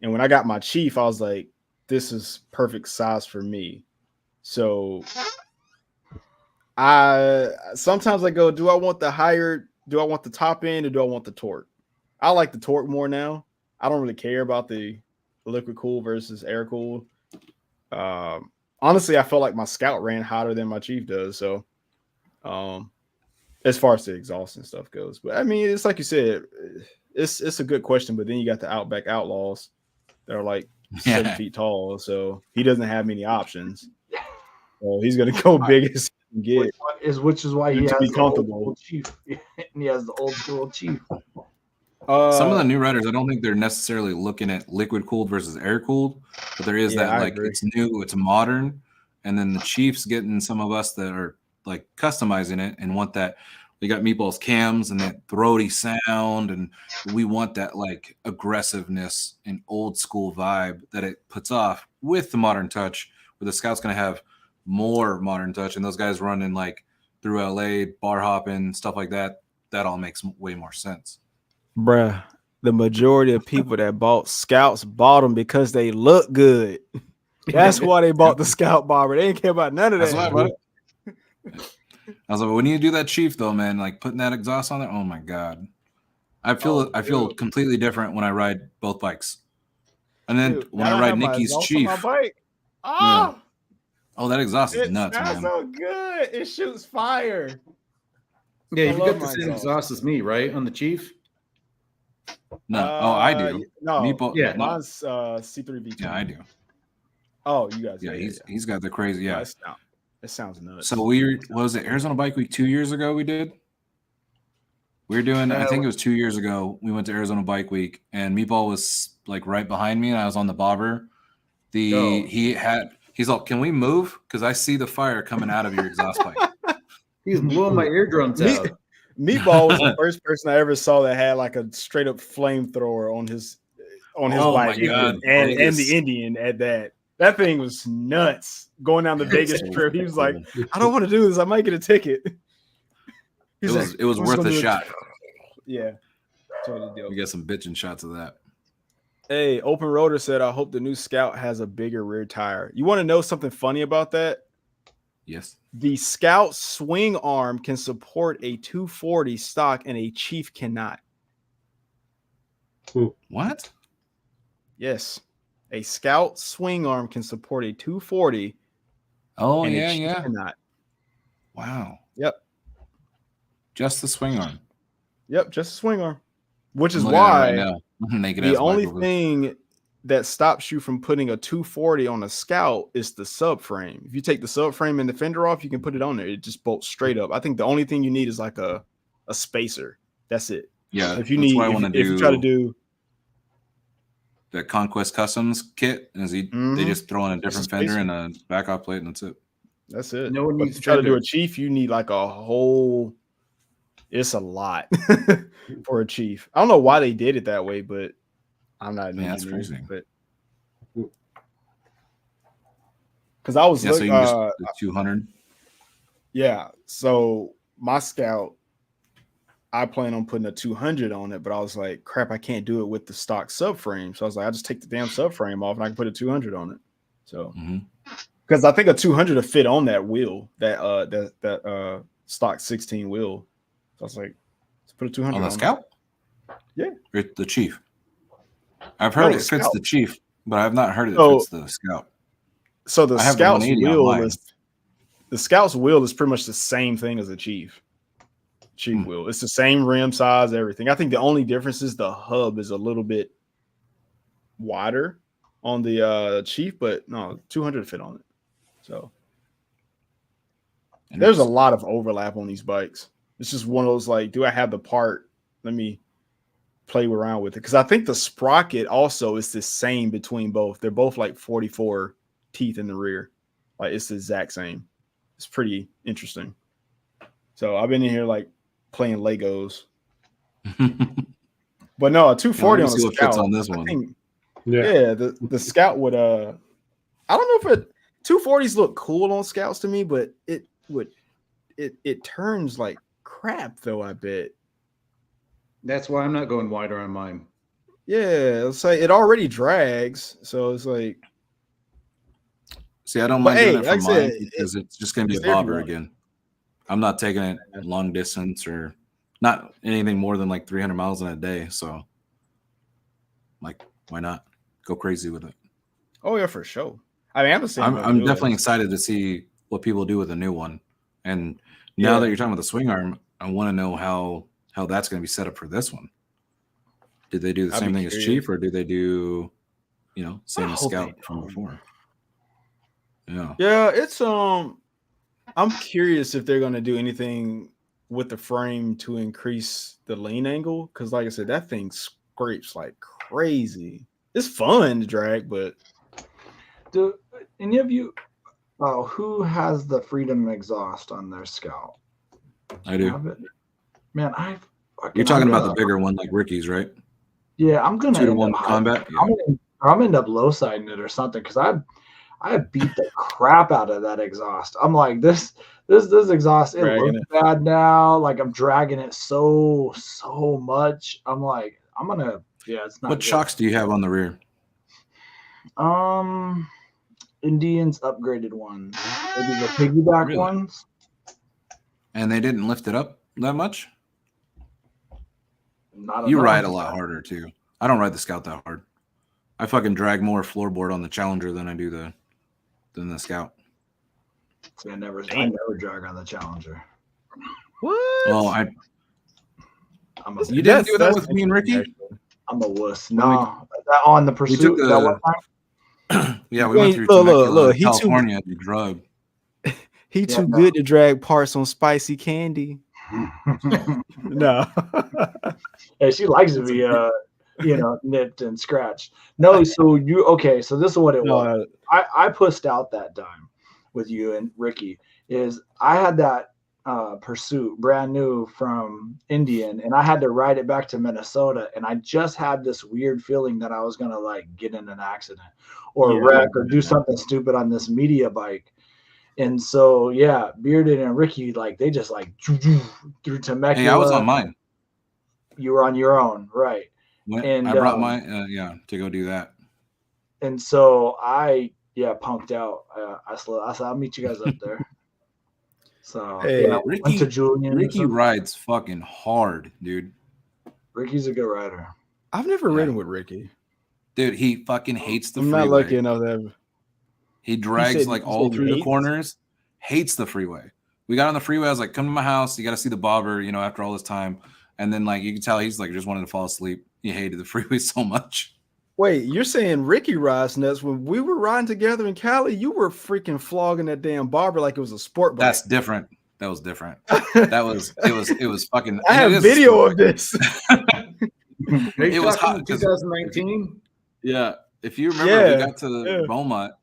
And when I got my Chief, I was like, this is perfect size for me. So sometimes I go, do I want the top end or do I want the torque? I like the torque more now. I don't really care about the liquid cool versus air cooled. Honestly, I felt like my Scout ran hotter than my Chief does. So as far as the exhaust and stuff goes. But I mean, it's like you said, it's a good question, but then you got the Outback Outlaws that are like 7 feet tall, so he doesn't have many options. So he's gonna go big as he can get. Which is why he to has be the comfortable. old Chief. And he has the old school Chief. Some of the new riders, I don't think they're necessarily looking at liquid cooled versus air cooled, but there is that I like agree. it's new, it's modern, and then the Chiefs getting some of us that are like customizing it and want that. We got Meatball's cams and that throaty sound, and we want that like aggressiveness and old school vibe that it puts off with the modern touch. Where the Scout's going to have more modern touch, and those guys running like through LA, bar hopping, stuff like that. That all makes way more sense. Bruh, the majority of people that bought Scouts bought them because they look good. That's why they bought the Scout Barber. They didn't care about none of that. That's why I bought it. I was like, when you do that Chief though, man, like putting that exhaust on there, oh my god, I feel completely different when I ride both bikes. And then when I ride Nikki's Chief, bike. Yeah. Oh, that exhaust is nuts, man. So good. It shoots fire. Yeah, I you love got the my same exhaust as me, right? On the Chief? No, I do. No, Meatball, yeah, mine's C3V2. Yeah, I do. Oh, you guys. Yeah, he's got the crazy. Yeah, it sounds nuts. So what was it Arizona Bike Week 2 years ago? We were doing. I think it was 2 years ago. We went to Arizona Bike Week, and Meatball was like right behind me, and I was on the bobber. He's like, can we move? Because I see the fire coming out of your exhaust pipe. He's blowing my eardrums out. Meatball was the first person I ever saw that had like a straight up flamethrower on his bike. My God. And the Indian at that. That thing was nuts. Going down the Vegas trip, he was like, I don't want to do this. I might get a ticket. It was worth a shot. Yeah. Totally dope. We get some bitching shots of that. Hey, Open Rotor said, I hope the new Scout has a bigger rear tire. You want to know something funny about that? Yes. The Scout swing arm can support a 240 stock and a Chief cannot. What? Yes. A Scout swing arm can support a 240. Oh, and yeah, a Chief yeah. cannot. Wow. Yep. Just the swing arm. Yep, just a swing arm. Which is Right why now. the only thing that stops you from putting a 240 on a Scout is the subframe. If you take the subframe and the fender off, you can put it on there. It just bolts straight up. I think the only thing you need is like a spacer. That's it. Yeah. If you try to do the Conquest Customs kit, they just throw in a different fender and a backup plate, and that's it. That's it. No one but needs to try to do a Chief, you need like a whole. It's a lot for a Chief. I don't know why they did it that way, but I'm not. That's crazy. But because I was so you can just the 200. Yeah. So my Scout, I plan on putting a 200 on it, but I was like, crap, I can't do it with the stock subframe. So I was like, I just take the damn subframe off and I can put a 200 on it. So because I think a 200 will fit on that wheel, that stock 16 wheel. So I was like, let's put a 200 on the Scout. Yeah, or the Chief. I've heard it fits the Chief, but I've not heard it fits the Scout. So the Scout's wheel is pretty much the same thing as the Chief wheel. It's the same rim size, everything. I think the only difference is the hub is a little bit wider on the Chief, but no, 200 fit on it. So there's a lot of overlap on these bikes. It's just one of those like, do I have the part? Let me play around with it. Because I think the sprocket also is the same between both. They're both like 44 teeth in the rear. Like it's the exact same. It's pretty interesting. So I've been in here like playing Legos. But no, a 240 on the Scout. On this one. Yeah. The Scout would I don't know if 240s look cool on Scouts to me, but it turns like crap though, I bet. That's why I'm not going wider on mine. Yeah, let's say it already drags, so it's like. See, I don't But mind hey, doing it for like I mine said, because it's just going to be it's a there if you bobber want it. again. I'm not taking it long distance or not anything more than like 300 miles in a day. So, like, why not go crazy with it? Oh yeah, for sure. I mean, I'm just saying. I'm definitely excited to see what people do with the new one. And now that you're talking about the swing arm, I want to know how that's going to be set up for this one. Did they do the same thing as Chief, or do they do, same as Scout from before? Yeah. Yeah, it's I'm curious if they're gonna do anything with the frame to increase the lean angle, because like I said, that thing scrapes like crazy. It's fun to drag, but Do any of you who has the Freedom exhaust on their Scout? I do. Have it? Man, You're talking about the bigger one like Ricky's, right? Yeah, I'm gonna 2-to-1 combat. Yeah. I'm gonna end up low siding it or something because I beat the crap out of that exhaust. I'm like this exhaust. It looks bad now. Like I'm dragging it so much. I'm like it's not. What shocks do you have on the rear? Indians upgraded ones, maybe the piggyback ones. And they didn't lift it up that much. Not you enough. ride a lot harder too. I don't ride the Scout that hard. I fucking drag more floorboard on the Challenger than I do the Scout. See, I never drag on the Challenger. What? Well, you didn't do that with me and Ricky? I'm a wuss. No, on the Pursuit. That one time? Yeah, we went through California to drug. He too good to drag parts on spicy candy. No. Hey, she likes to be nipped and scratched. No, so so this is what it was. I pushed out that time with you and Ricky is I had that Pursuit brand new from Indian and I had to ride it back to Minnesota and I just had this weird feeling that I was gonna like get in an accident or wreck or do something stupid on this media bike. And so Bearded and Ricky like they just like through Temecula. Hey, I was on mine. You were on your own, right? And I brought mine to go do that. And so I punked out. I said I'll meet you guys up there. So Ricky rides fucking hard, dude. Ricky's a good rider. I've never ridden with Ricky. Dude, he fucking hates the freeway. I'm not lucky enough to He drags all through the corners, hates the freeway. We got on the freeway. I was like, come to my house. You got to see the bobber, after all this time. And then you can tell he's like, just wanted to fall asleep. He hated the freeway so much. Wait, you're saying Ricky rides nuts? When we were riding together in Cali, you were freaking flogging that damn bobber like it was a sport bike. That's different. That was different. It was fucking. I have video of this. It was hot. 2019. Yeah. If you remember, we got to Beaumont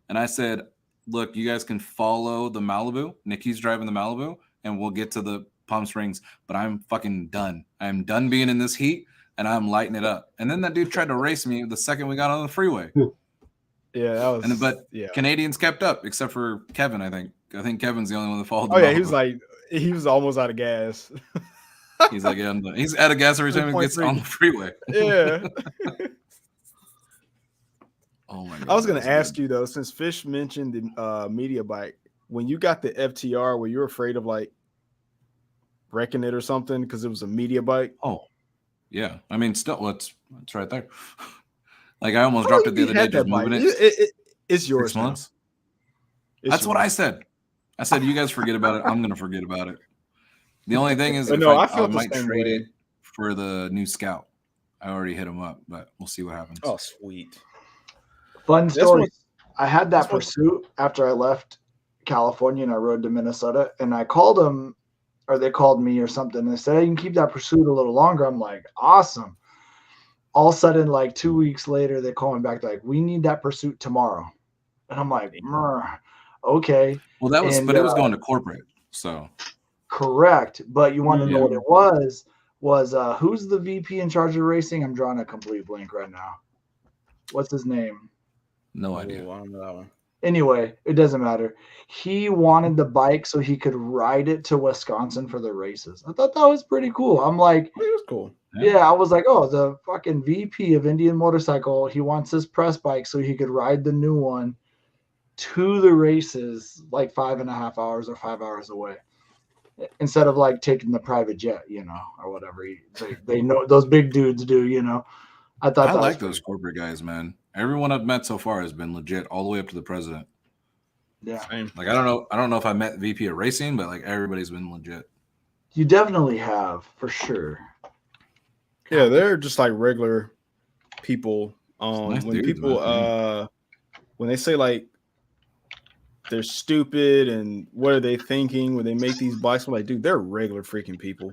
and I said, look, you guys can follow the Malibu. Nikki's driving the Malibu and we'll get to the Palm Springs, but I'm fucking done. I'm done being in this heat and I'm lighting it up. And then that dude tried to race me the second we got on the freeway. Yeah, that was. But Canadians kept up, except for Kevin. I think Kevin's the only one that followed. Oh yeah, he was almost out of gas. He's like, I'm done. He's out of gas every time he gets on the freeway. Yeah. Oh my god! I was going to ask you though, since Fish mentioned the media bike, when you got the FTR, were you afraid of wrecking it or something because it was a media bike? Oh, yeah. I mean, still, it's right there. I almost dropped it the other day just moving it. It's yours. 6 months. That's what I said. I said, you guys forget about it. I'm going to forget about it. The only thing is, I might trade it for the new Scout. I already hit him up, but we'll see what happens. Oh, sweet. Fun story. I had that Pursuit after I left California and I rode to Minnesota and I called them or they called me or something. And they said, hey, you can keep that Pursuit a little longer. I'm like, awesome. All of a sudden, 2 weeks later, they call me back. They're like, we need that Pursuit tomorrow. And I'm like, okay. Well, that was, but it was going to corporate. So correct. But you want to know what it was who's the VP in charge of racing? I'm drawing a complete blank right now. what's his name? No idea. Ooh, I don't know that one. Anyway, it doesn't matter. He wanted the bike so he could ride it to Wisconsin for the races. I thought that was pretty cool. I'm like, It was cool. yeah, I was like, oh, the fucking VP of Indian Motorcycle, he wants his press bike so he could ride the new one to the races like 5.5 hours or 5 hours away. Instead of like taking the private jet, or whatever they know those big dudes do, I thought I that like was those corporate guys, man. Everyone I've met so far has been legit, all the way up to the president. Yeah. Same. Like I don't know if I met VP of racing, but like everybody's been legit. You definitely have, for sure. Yeah, they're just like regular people. Nice When dudes, people man. when they say like they're stupid and what are they thinking when they make these bikes, I'm like, dude, they're regular freaking people.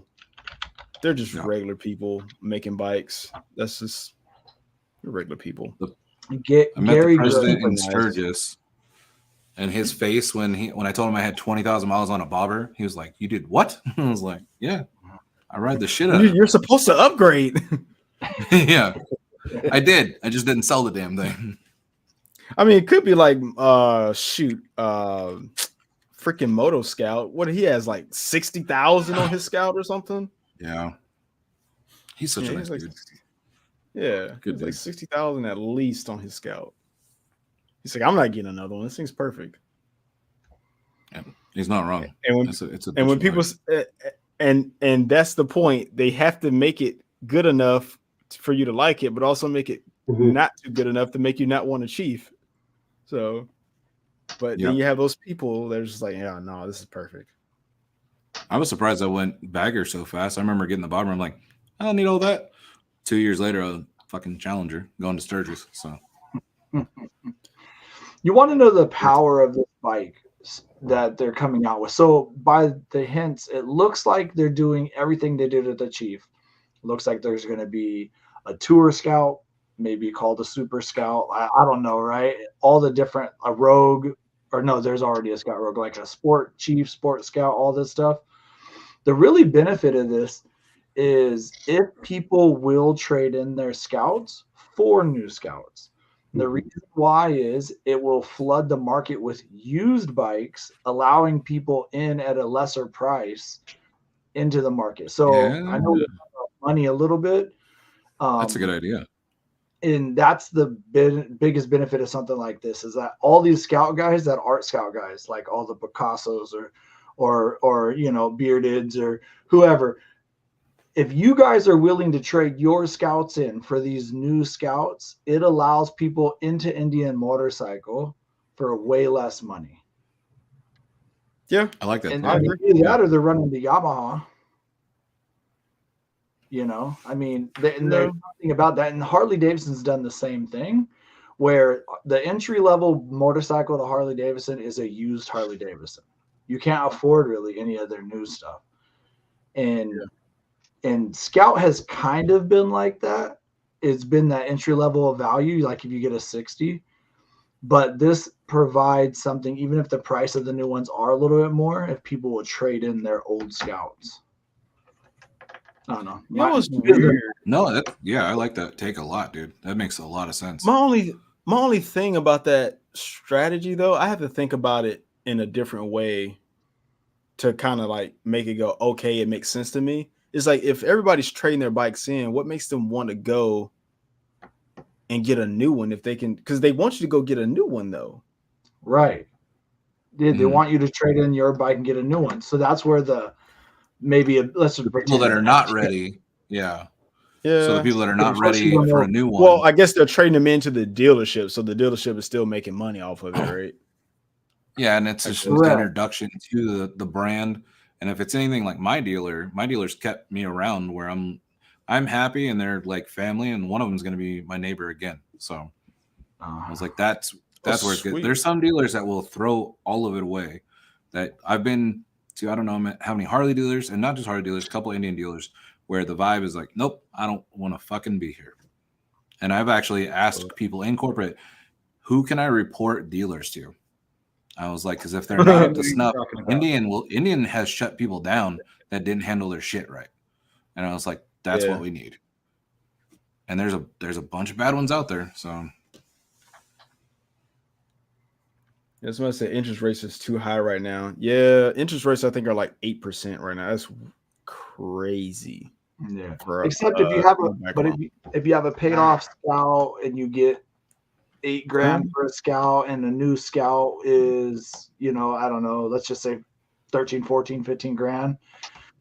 They're just Yeah. regular people making bikes. That's just regular people. I met Gary the president Super in nice. Sturgis, and his face when I told him I had 20,000 miles on a bobber, he was like, "You did what?" I was like, "Yeah, I ride the shit out of it." You're supposed to upgrade. Yeah, I did. I just didn't sell the damn thing. I mean, it could be like freaking Moto Scout. What he has like 60,000 on his Scout or something. Yeah, he's such a nice like, dude. yeah, Good he's like dude. 60,000 at least on his Scout. He's like, I'm not getting another one. This thing's perfect. Yeah, he's not wrong. And when It's a and when bitchin' people bike. and that's the point. They have to make it good enough for you to like it, but also make it Mhm. not too good enough to make you not want to chief. So, but then you have those people that are just like, yeah, no, this is perfect. I was surprised I went bagger so fast. I remember getting the bobber. I'm like, I don't need all that. 2 years later, a fucking Challenger going to Sturgis. So You want to know the power of this bike that they're coming out with. So by the hints, it looks like they're doing everything they did at the Chief. It looks like there's going to be a Tour Scout, maybe called a Super Scout. I don't know, right? All the different, a Rogue, or no, there's already a Scout Rogue, like a Sport Chief, Sport Scout, all this stuff. The really benefit of this is if people will trade in their Scouts for new Scouts. The reason why is it will flood the market with used bikes, allowing people in at a lesser price into the market. So yeah, I know we talk about money a little bit. that's a good idea. And that's the biggest benefit of something like this is that all these scout guys that aren't scout guys, like all the Picassos or Beardeds or whoever, if you guys are willing to trade your scouts in for these new scouts, it allows people into Indian Motorcycle for way less money. Yeah, I like that. And I agree. either that or they're running the Yamaha. I mean, there's nothing about that. And Harley Davidson's done the same thing, where the entry level motorcycle to Harley Davidson is a used Harley Davidson. You can't afford really any of their new stuff. And Scout has kind of been like that. It's been that entry level of value, like if you get a 60. But this provides something, even if the price of the new ones are a little bit more, if people will trade in their old Scouts. I don't know. That was weird. No, I like that take a lot, dude. That makes a lot of sense. My only thing about that strategy, though, I have to think about it in a different way to kind of like make it go, okay, it makes sense to me. It's like if everybody's trading their bikes in, what makes them want to go and get a new one if they can? Because they want you to go get a new one, though. Right. They want you to trade in your bike and get a new one. So that's where let's just People that are not ready. Yeah. Yeah. So the people that are not ready Especially when for a new one. Well, I guess they're trading them into the dealership, so the dealership is still making money off of it, right? Yeah, and it's just an introduction to the brand. And if it's anything like my dealers kept me around where I'm happy and they're like family, and one of them is going to be my neighbor again. So I was like, that's where it's good. There's some dealers that will throw all of it away. That I've been to, I don't know how many Harley dealers, and not just Harley dealers, a couple Indian dealers, where the vibe is like, nope, I don't want to fucking be here. And I've actually asked people in corporate, who can I report dealers to? I was like, because if they're not up to snuff, Indian has shut people down that didn't handle their shit right. And I was like, that's what we need. And there's a bunch of bad ones out there. So Yeah, somebody said interest rates is too high right now. Yeah, interest rates I think are like 8% right now. That's crazy. Yeah. For, Except if you have no back but loan. if you have a paid off scout and you get $8,000 for a scout, and a new scout is, I don't know, let's just say 13, 14, 15 grand.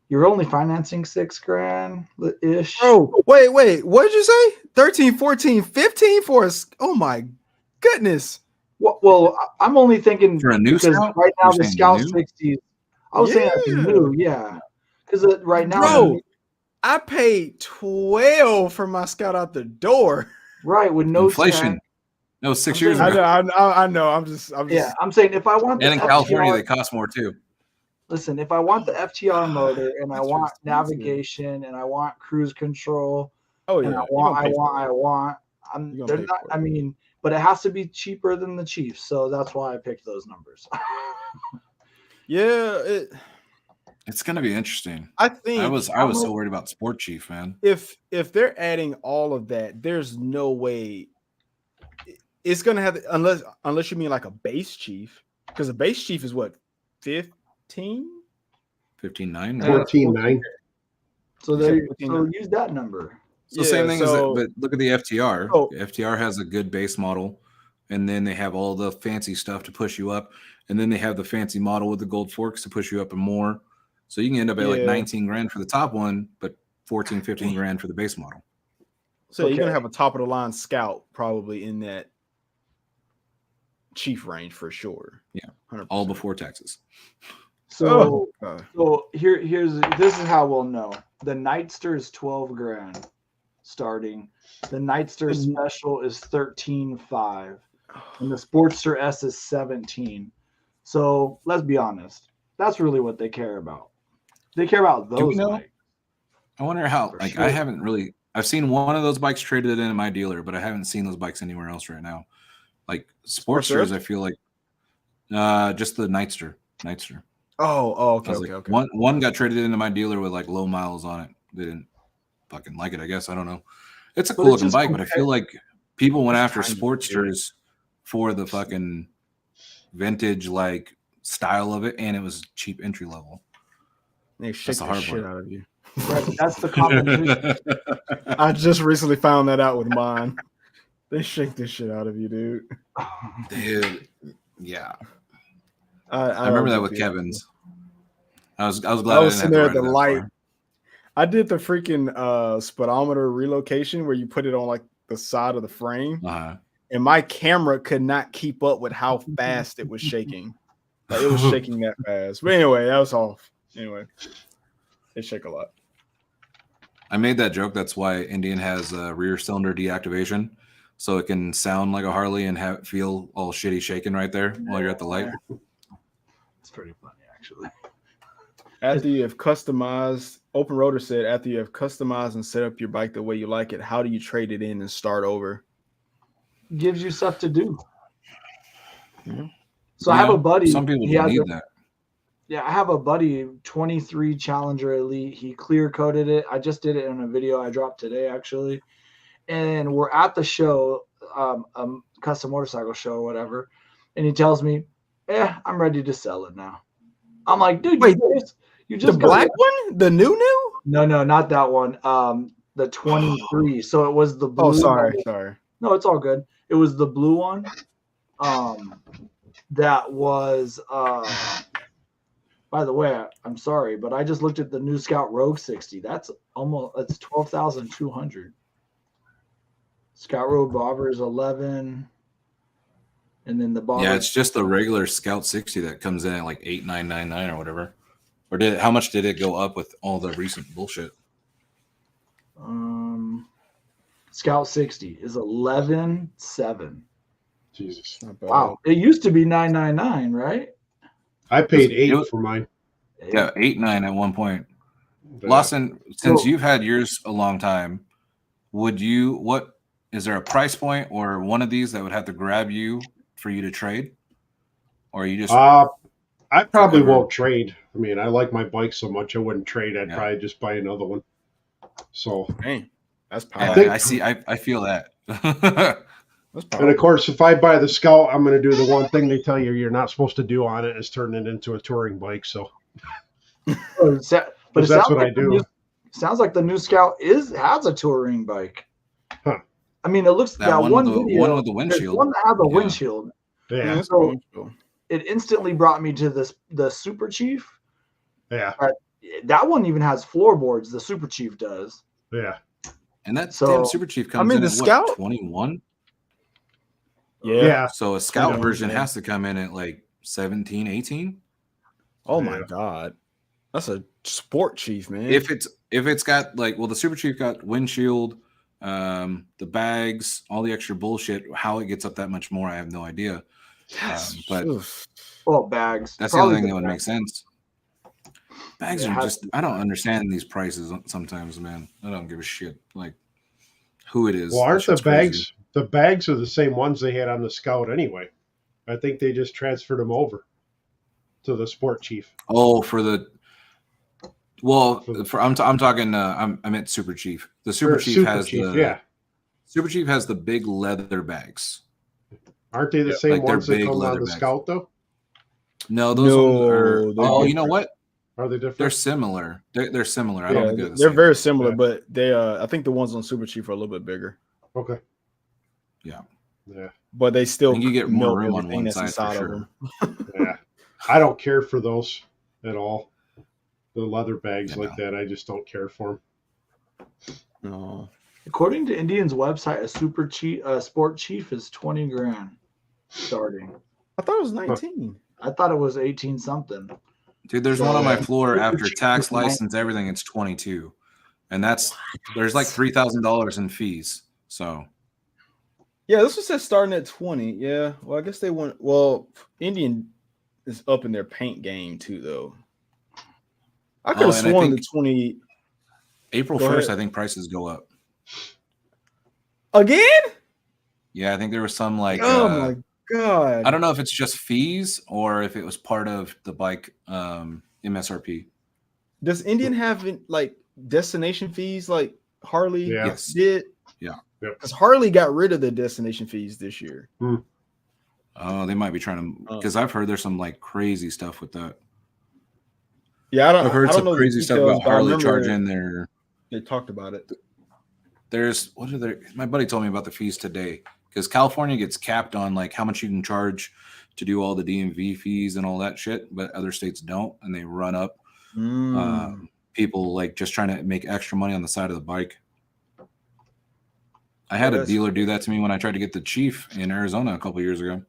You're only financing $6,000 ish. Bro, wait. What did you say? 13, 14, 15 for us? Oh my goodness. Well, I'm only thinking For a new because scout? right now You're the saying Scout new? 60s. I was saying that's new, yeah. Because right now, Bro, I paid 12 for my scout out the door. right, with no Inflation. tech. That was 6 I'm years saying- ago. I know. I'm just. Yeah, I'm saying if I want the And in FTR, California, they cost more too. listen, if I want the FTR motor and I That's want expensive. navigation and I want cruise control, Oh and yeah. I want, You're gonna they're pay not. for it. I mean, but it has to be cheaper than the Chiefs, so that's why I picked those numbers. Yeah, It's gonna be interesting. I think I was so worried about Sport Chief, man. if they're adding all of that, there's no way it's gonna have unless you mean like a base chief, because a base chief is what 15. 15.9. 14.9. So You said there, 14. so use that number. So same thing as that, so- but look at the FTR. Oh. The FTR has a good base model, and then they have all the fancy stuff to push you up, and then they have the fancy model with the gold forks to push you up and more. So you can end up at like Yeah. 19 grand for the top one, but 14, 15 grand for the base model. So you're gonna Okay. have a top of the line scout probably in that chief range for sure. Yeah. 100%. All before taxes. So, God. so this is how we'll know. The Nightster is 12 grand starting. The Nightster Special is 13.5, and the Sportster S is 17. So let's be honest. That's really what they care about. They care about Do we those know? bikes. I wonder how. For Like sure. I haven't really. I've seen one of those bikes traded in my dealer, but I haven't seen those bikes anywhere else right now. Like Sportsters, Sportster? I feel like just the Nightster. Oh, okay, I was okay, like, okay. One got traded into my dealer with like low miles on it. They didn't fucking like it, I guess. I don't know. It's a But cool it's looking just bike, but I feel like people went It's after kind of Sportsters for the fucking vintage like style of it, and it was cheap entry level. They shake the the hard shit part. out of you. Right, that's the competition. I just recently found that out with mine. They shake this shit out of you, dude. Dude, yeah. I I remember that don't with get the- Kevin's. I was glad I was didn't sitting there have at to the ride it that light. far. I did the freaking speedometer relocation where you put it on like the side of the frame, Uh-huh. and my camera could not keep up with how fast it was shaking. Like, it was shaking that fast. But anyway, that was off. Anyway, it shake a lot. I made that joke. That's why Indian has a rear cylinder deactivation, so it can sound like a Harley and feel all shitty shaking right there while you're at the light. It's pretty funny, actually. After you have customized, Open Rotor said, after you have customized and set up your bike the way you like it, how do you trade it in and start over? Gives you stuff to do. Yeah. So I have a buddy. Some people he don't has need a- that. Yeah, I have a buddy, 23 Challenger Elite. He clear coated it. I just did it in a video I dropped today, actually. And we're at the show, custom motorcycle show or whatever. And he tells me, I'm ready to sell it now. I'm like, dude, Wait, you The just got black it. one? The new? No, not that one. The 23. So it was the blue. Oh, sorry. No, it's all good. It was the blue one. That was by the way, I'm sorry, but I just looked at the new Scout Rogue 60. That's 12,200. Scout Rogue Bobber is 11. And then the Bobber. Yeah, it's just the regular Scout 60 that comes in at like 8,999 or whatever. Or how much did it go up with all the recent bullshit? Scout 60 is 11,700. Jesus. Not bad. Wow. It used to be 999, right? I paid It 8 was- for mine. Yeah, 8,900 at one point. But Lawson, since So- you've had yours a long time, is there a price point or one of these that would have to grab you for you to trade? Or you just I probably Forever. won't trade. I mean, I like my bike so much I wouldn't trade. I'd Yeah. probably just buy another one. So Dang, that's I, powerful. I see I feel that. That's And of course, if I buy the Scout, I'm going to do the one thing they tell you you're not supposed to do on it is turn it into a touring bike. So, But it sounds that's what I like do. sounds like the new Scout has a touring bike. Huh. I mean, it looks That one one with the video, one with the there's windshield. one that has a Yeah. windshield. Yeah, that's So- cool. It instantly brought me to the Super Chief. yeah, That one even has floorboards. The Super Chief does. yeah. And that So, damn Super Chief comes mean, in the at Scout- what, 21? Yeah. So a Scout Yeah. version has to come in at like 17, 18. Oh my Yeah. god, that's a sport chief, man. If it's got like, well, the Super Chief got windshield, the bags, all the extra bullshit. How it gets up that much more, I have no idea. But Oof. Well, bags. that's the only Probably thing that the would make bags. sense. Bags It are has just, to be I don't bags. understand these prices sometimes, man. I don't give a shit. Like who it is. Well, That aren't the shit's crazy. bags? The bags are the same ones they had on the Scout anyway. I think they just transferred them over to the Sport Chief. Oh, for the. Well, For the- I'm talking. I meant Super Chief. The Super Or Chief Super has Chief, the yeah. Super Chief has the big leather bags. Aren't they the Yeah, same like they're ones that big come leather on the bags. Scout though? No, those No, ones are. they're Oh, you know different. what? Are they different? They're similar. They're similar. I don't Yeah, think they're the they're same. very similar, Yeah. but they I think the ones on Super Chief are a little bit bigger, Okay. Yeah. Yeah. but they I still think you get more milk room on everything one that's side inside for of sure. them. Yeah. I don't care for those at all. The leather bags Yeah, like that, I just don't care for them. No. According to Indian's website, a Super Chief, Sport Chief is 20 grand starting. I thought it was 19. I thought it was 18 something. Dude, there's one on my Yeah. floor Super after Chief tax, is license, everything. It's 22, and there's like $3,000 in fees. So Yeah, this was said starting at 20. Yeah. Well, I guess they went. Well, Indian is up in their paint game too, though. I could have and I sworn think- the 20 April Go 1st, ahead. I think prices go up. again. Yeah, I think there was some like Oh my god! I don't know if it's just fees or if it was part of the bike MSRP. Does Indian have like destination fees like Harley Yeah. Yes. did? Yeah. Yep. Because Harley got rid of the destination fees this year. Oh, they might be trying to because I've heard there's some like crazy stuff with that. Yeah, I I've heard don't some know the crazy stuff details, about but I Harley remember charging their. They talked about it. There's what are there? My buddy told me about the fees today because California gets capped on like how much you can charge to do all the DMV fees and all that shit, but other states don't, and they run up people like just trying to make extra money on the side of the bike. I had a that's dealer do that to me when I tried to get the Chief in Arizona a couple years ago.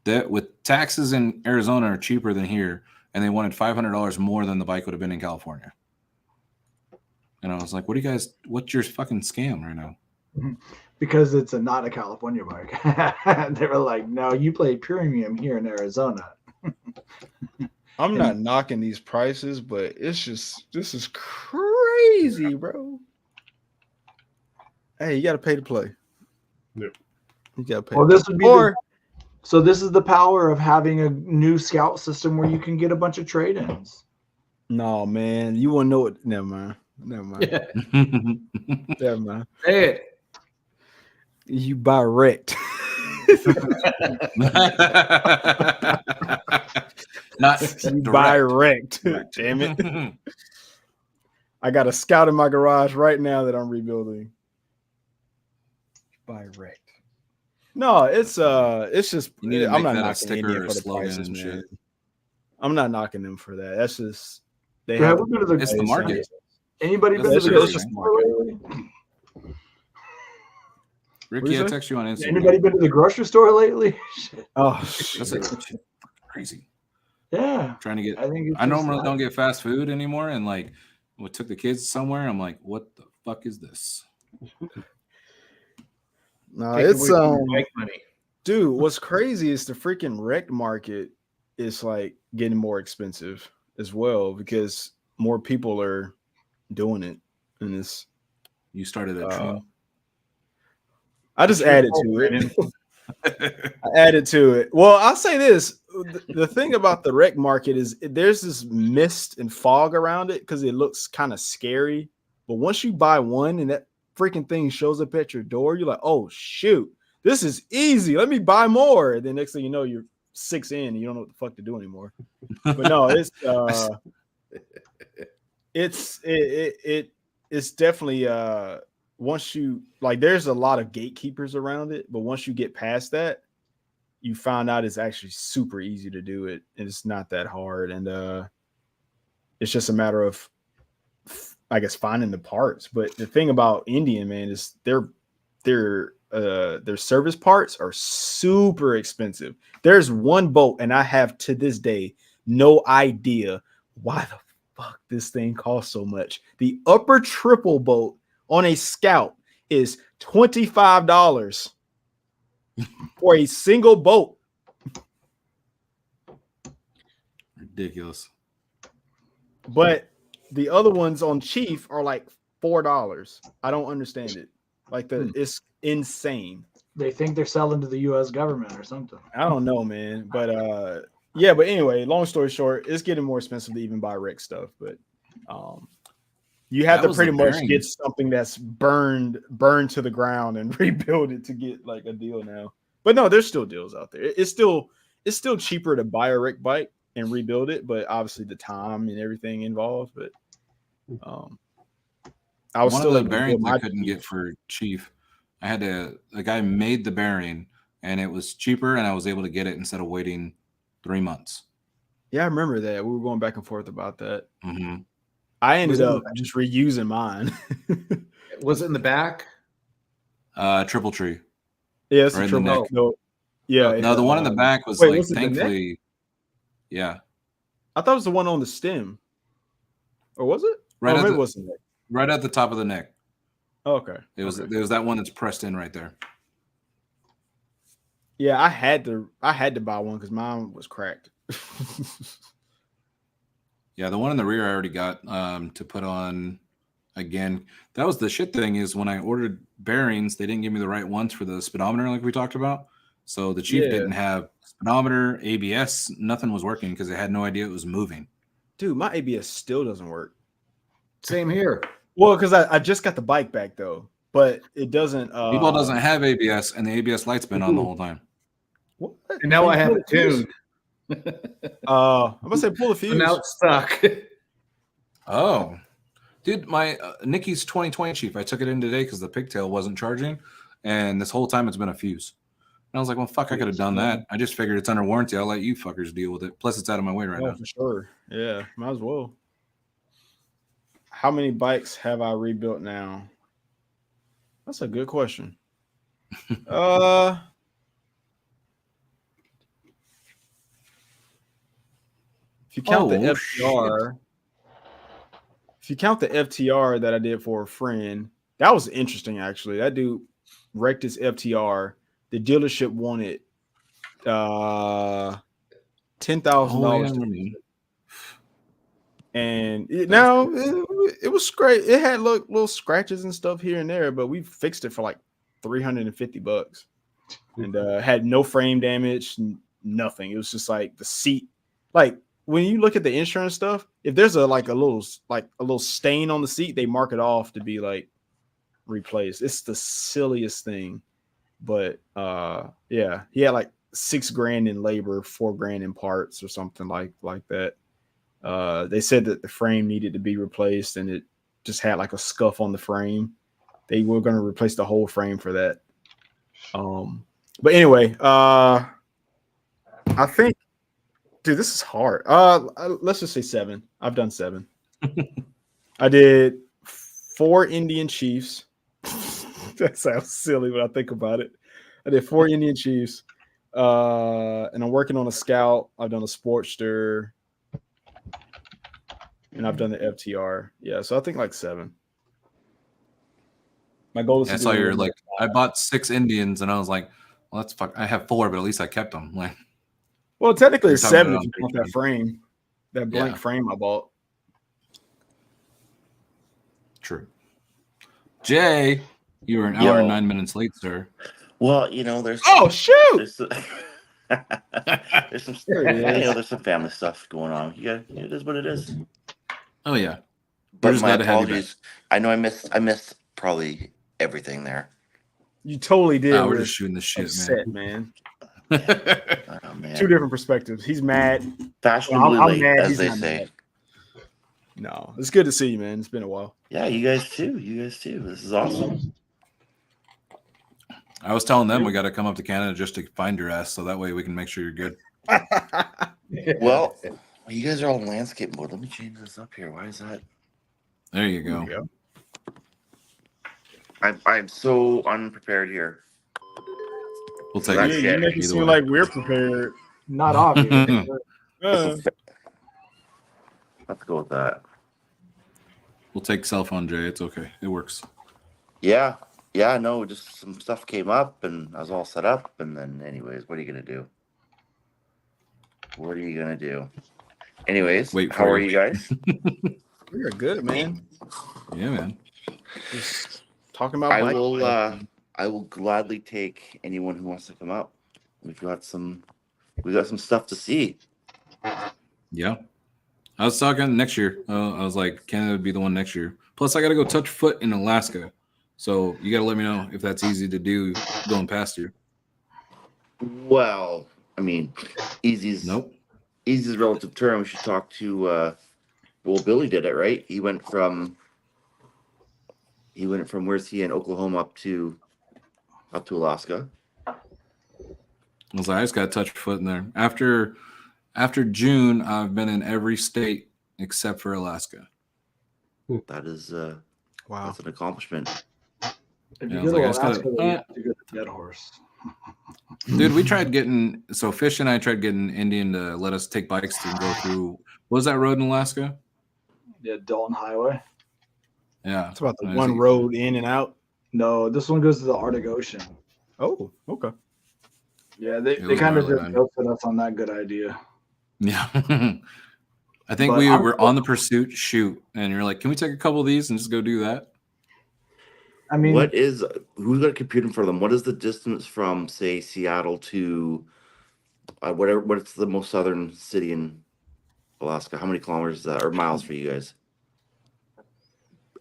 That with taxes in Arizona are cheaper than here, and they wanted $500 more than the bike would have been in California. And I was like, "What do you guys? What's your fucking scam right now?" Because it's not a California bike. They were like, no, you play premium here in Arizona. I'm not knocking these prices, but it's just this is crazy, bro. Hey, you got to pay to play. Yep. You got to pay. Well, this would be or so this is the power of having a new Scout system where you can get a bunch of trade-ins. no, man, you want to know it? Never mind. Never mind. Never mind. Say it. You buy wrecked. Not You buy direct. wrecked. Damn it. I got a Scout in my garage right now that I'm rebuilding. Buy wrecked. No, it's just You need to I'm make not that a knocking sticker Indian or for the slogan prices, and man. shit. I'm not knocking them for that. That's just they Yeah, have we're gonna the- It's the market. Anybody been to That's the just- grocery that's store lately? What'd Ricky, you I say? text you on Instagram. Anybody been to the grocery store lately? Shit. Oh, That's it. Crazy. Yeah, Trying to get. I think it's I just normally like- don't get fast food anymore, and like, we took the kids somewhere. I'm like, what the fuck is this? no, Take it's away from your bike money. dude. What's crazy is the freaking wrecked market is like getting more expensive as well because more people are doing it, and it's. You started a trend. I just added to it. I added to it. Well, I'll say this: the thing about the wreck market is there's this mist and fog around it because it looks kind of scary. But once you buy one and that freaking thing shows up at your door, you're like, "Oh shoot, This is easy. Let me buy more. And then next thing you know, you're 6 in and you don't know what the fuck to do anymore. But no, it's definitely once you like there's a lot of gatekeepers around it, but once you get past that, you find out it's actually super easy to do it, and it's not that hard. And it's just a matter of, I guess, finding the parts. But the thing about Indian, man, is their service parts are super expensive. There's one boat, and I have to this day no idea why the fuck this thing costs so much. The upper triple boat on a Scout is $25 for a single boat. Ridiculous. But the other ones on Chief are like $4. I don't understand it. Like it's insane. They think they're selling to the U.S. government or something. I don't know, man. But yeah. But anyway, long story short, it's getting more expensive to even buy wreck stuff. But you have to pretty much get something that's burned to the ground and rebuild it to get like a deal now. But no, there's still deals out there. It's still cheaper to buy a wreck bike and rebuild it, but obviously the time and everything involved. But I was still the bearings I couldn't get for Chief. I had to. The guy made the bearing, and it was cheaper, and I was able to get it instead of waiting 3 months. Yeah, I remember that. We were going back and forth about that. Mm-hmm. I ended up just reusing mine. Was it in the back? Triple tree. Yeah, it's a triple. No, yeah. No, the one in the back was like, thankfully. Yeah. I thought it was the one on the stem. Or was it? Right, right at the top of the neck. Oh, okay. It was that one that's pressed in right there. Yeah, I had to buy one because mine was cracked. Yeah, the one in the rear I already got to put on again. That was the shit thing is when I ordered bearings, they didn't give me the right ones for the speedometer like we talked about. So the Chief didn't have speedometer, ABS, nothing was working because they had no idea it was moving. Dude, my ABS still doesn't work. Same here. Well, because I just got the bike back though, but it doesn't. People doesn't have ABS, and the ABS light's been on the whole time. What? And now I have it tuned. I'm gonna say pull the fuse. So now it's stuck. Oh, dude, my Nikki's 2020 Chief. I took it in today because the pigtail wasn't charging, and this whole time it's been a fuse. And I was like, well, fuck, I could have done that. I just figured it's under warranty. I'll let you fuckers deal with it. Plus, it's out of my way right now. For sure. Yeah, might as well. How many bikes have I rebuilt now? That's a good question. If you count the FTR, that I did for a friend, that was interesting actually. That dude wrecked his FTR. The dealership wanted $10,000. And it was great. It had little scratches and stuff here and there, but we fixed it for like $350 and had no frame damage, nothing. It was just like the seat. Like when you look at the insurance stuff, if there's a little stain on the seat, they mark it off to be like replaced. It's the silliest thing. But yeah, he had like $6,000 in labor, $4,000 in parts or something like that. They said that the frame needed to be replaced and it just had like a scuff on the frame. They were going to replace the whole frame for that. But anyway, I think, dude, this is hard. Let's just say 7. I've done 7. I did 4 Indian Chiefs. That sounds silly when I think about it. I did 4 Indian Chiefs. And I'm working on a Scout. I've done a Sportster. And I've done the FTR. Yeah, so I think like 7. My goal is I saw you're like, I bought 6 Indians, and I was like, well, that's fuck. I have 4, but at least I kept them. Like, well, technically it's 7 if you want that frame, that blank frame I bought. True. Jay, you were an hour and 9 minutes late, sir. Well, there's shoot. There's some there's some family stuff going on. It is what it is. Oh yeah. But my apologies. I know I missed probably everything there. You totally did. We're with just shooting the shit, upset, man. man. Oh, man. Two different perspectives. He's mad. Fashionably I'm late, mad. as He's they not say. mad. No, it's good to see you, man. It's been a while. Yeah, you guys too. You guys too. This is awesome. I was telling them we got to come up to Canada just to find your ass, so that way we can make sure you're good. Well, you guys are all in landscape mode. Let me change this up here. Why is that? There you go. There you I'm so unprepared here. We'll take That's it. you make it Either seem way. like we're prepared. Not obvious. Let's go with that. We'll take cell phone, Jay. It's okay. It works. Yeah. Yeah, no, just some stuff came up and I was all set up. And then, anyways, what are you going to do? What are you going to do? Anyways, Wait how for are you. you guys? We are good, man. Yeah, man. Just talking about I will gladly take anyone who wants to come up. We got some stuff to see. Yeah. I was talking next year. I was like, Canada would be the one next year. Plus, I got to go touch foot in Alaska. So you got to let me know if that's easy to do going past you. Well, I mean, easy's Nope. easy's a relative term. We should talk to well, Billy did it, right? He went from where's he in Oklahoma up to Alaska. I was like, I just got to touch foot in there. After June, I've been in every state except for Alaska. That is wow. that's an accomplishment. If Yeah, I you was go to like, I just Alaska, gotta- you have to go to Dead Horse. Dude, we tried getting Fish and I tried getting Indian to let us take bikes to go through. What was that road in Alaska? Yeah, Dalton Highway. Yeah, It's about the I one see. road in and out. No, this one goes to the Arctic Ocean. Oh, okay. Yeah, they It was kind of gnarly, just man. ghosted us on that good idea. Yeah. I think But we I'm were still- on the pursuit shoot, and you're like, "Can we take a couple of these and just go do that?" I mean, Who's got a computer in front of them? What is the distance from, say, Seattle to what's the most southern city in Alaska? How many kilometers is that, or miles for you guys?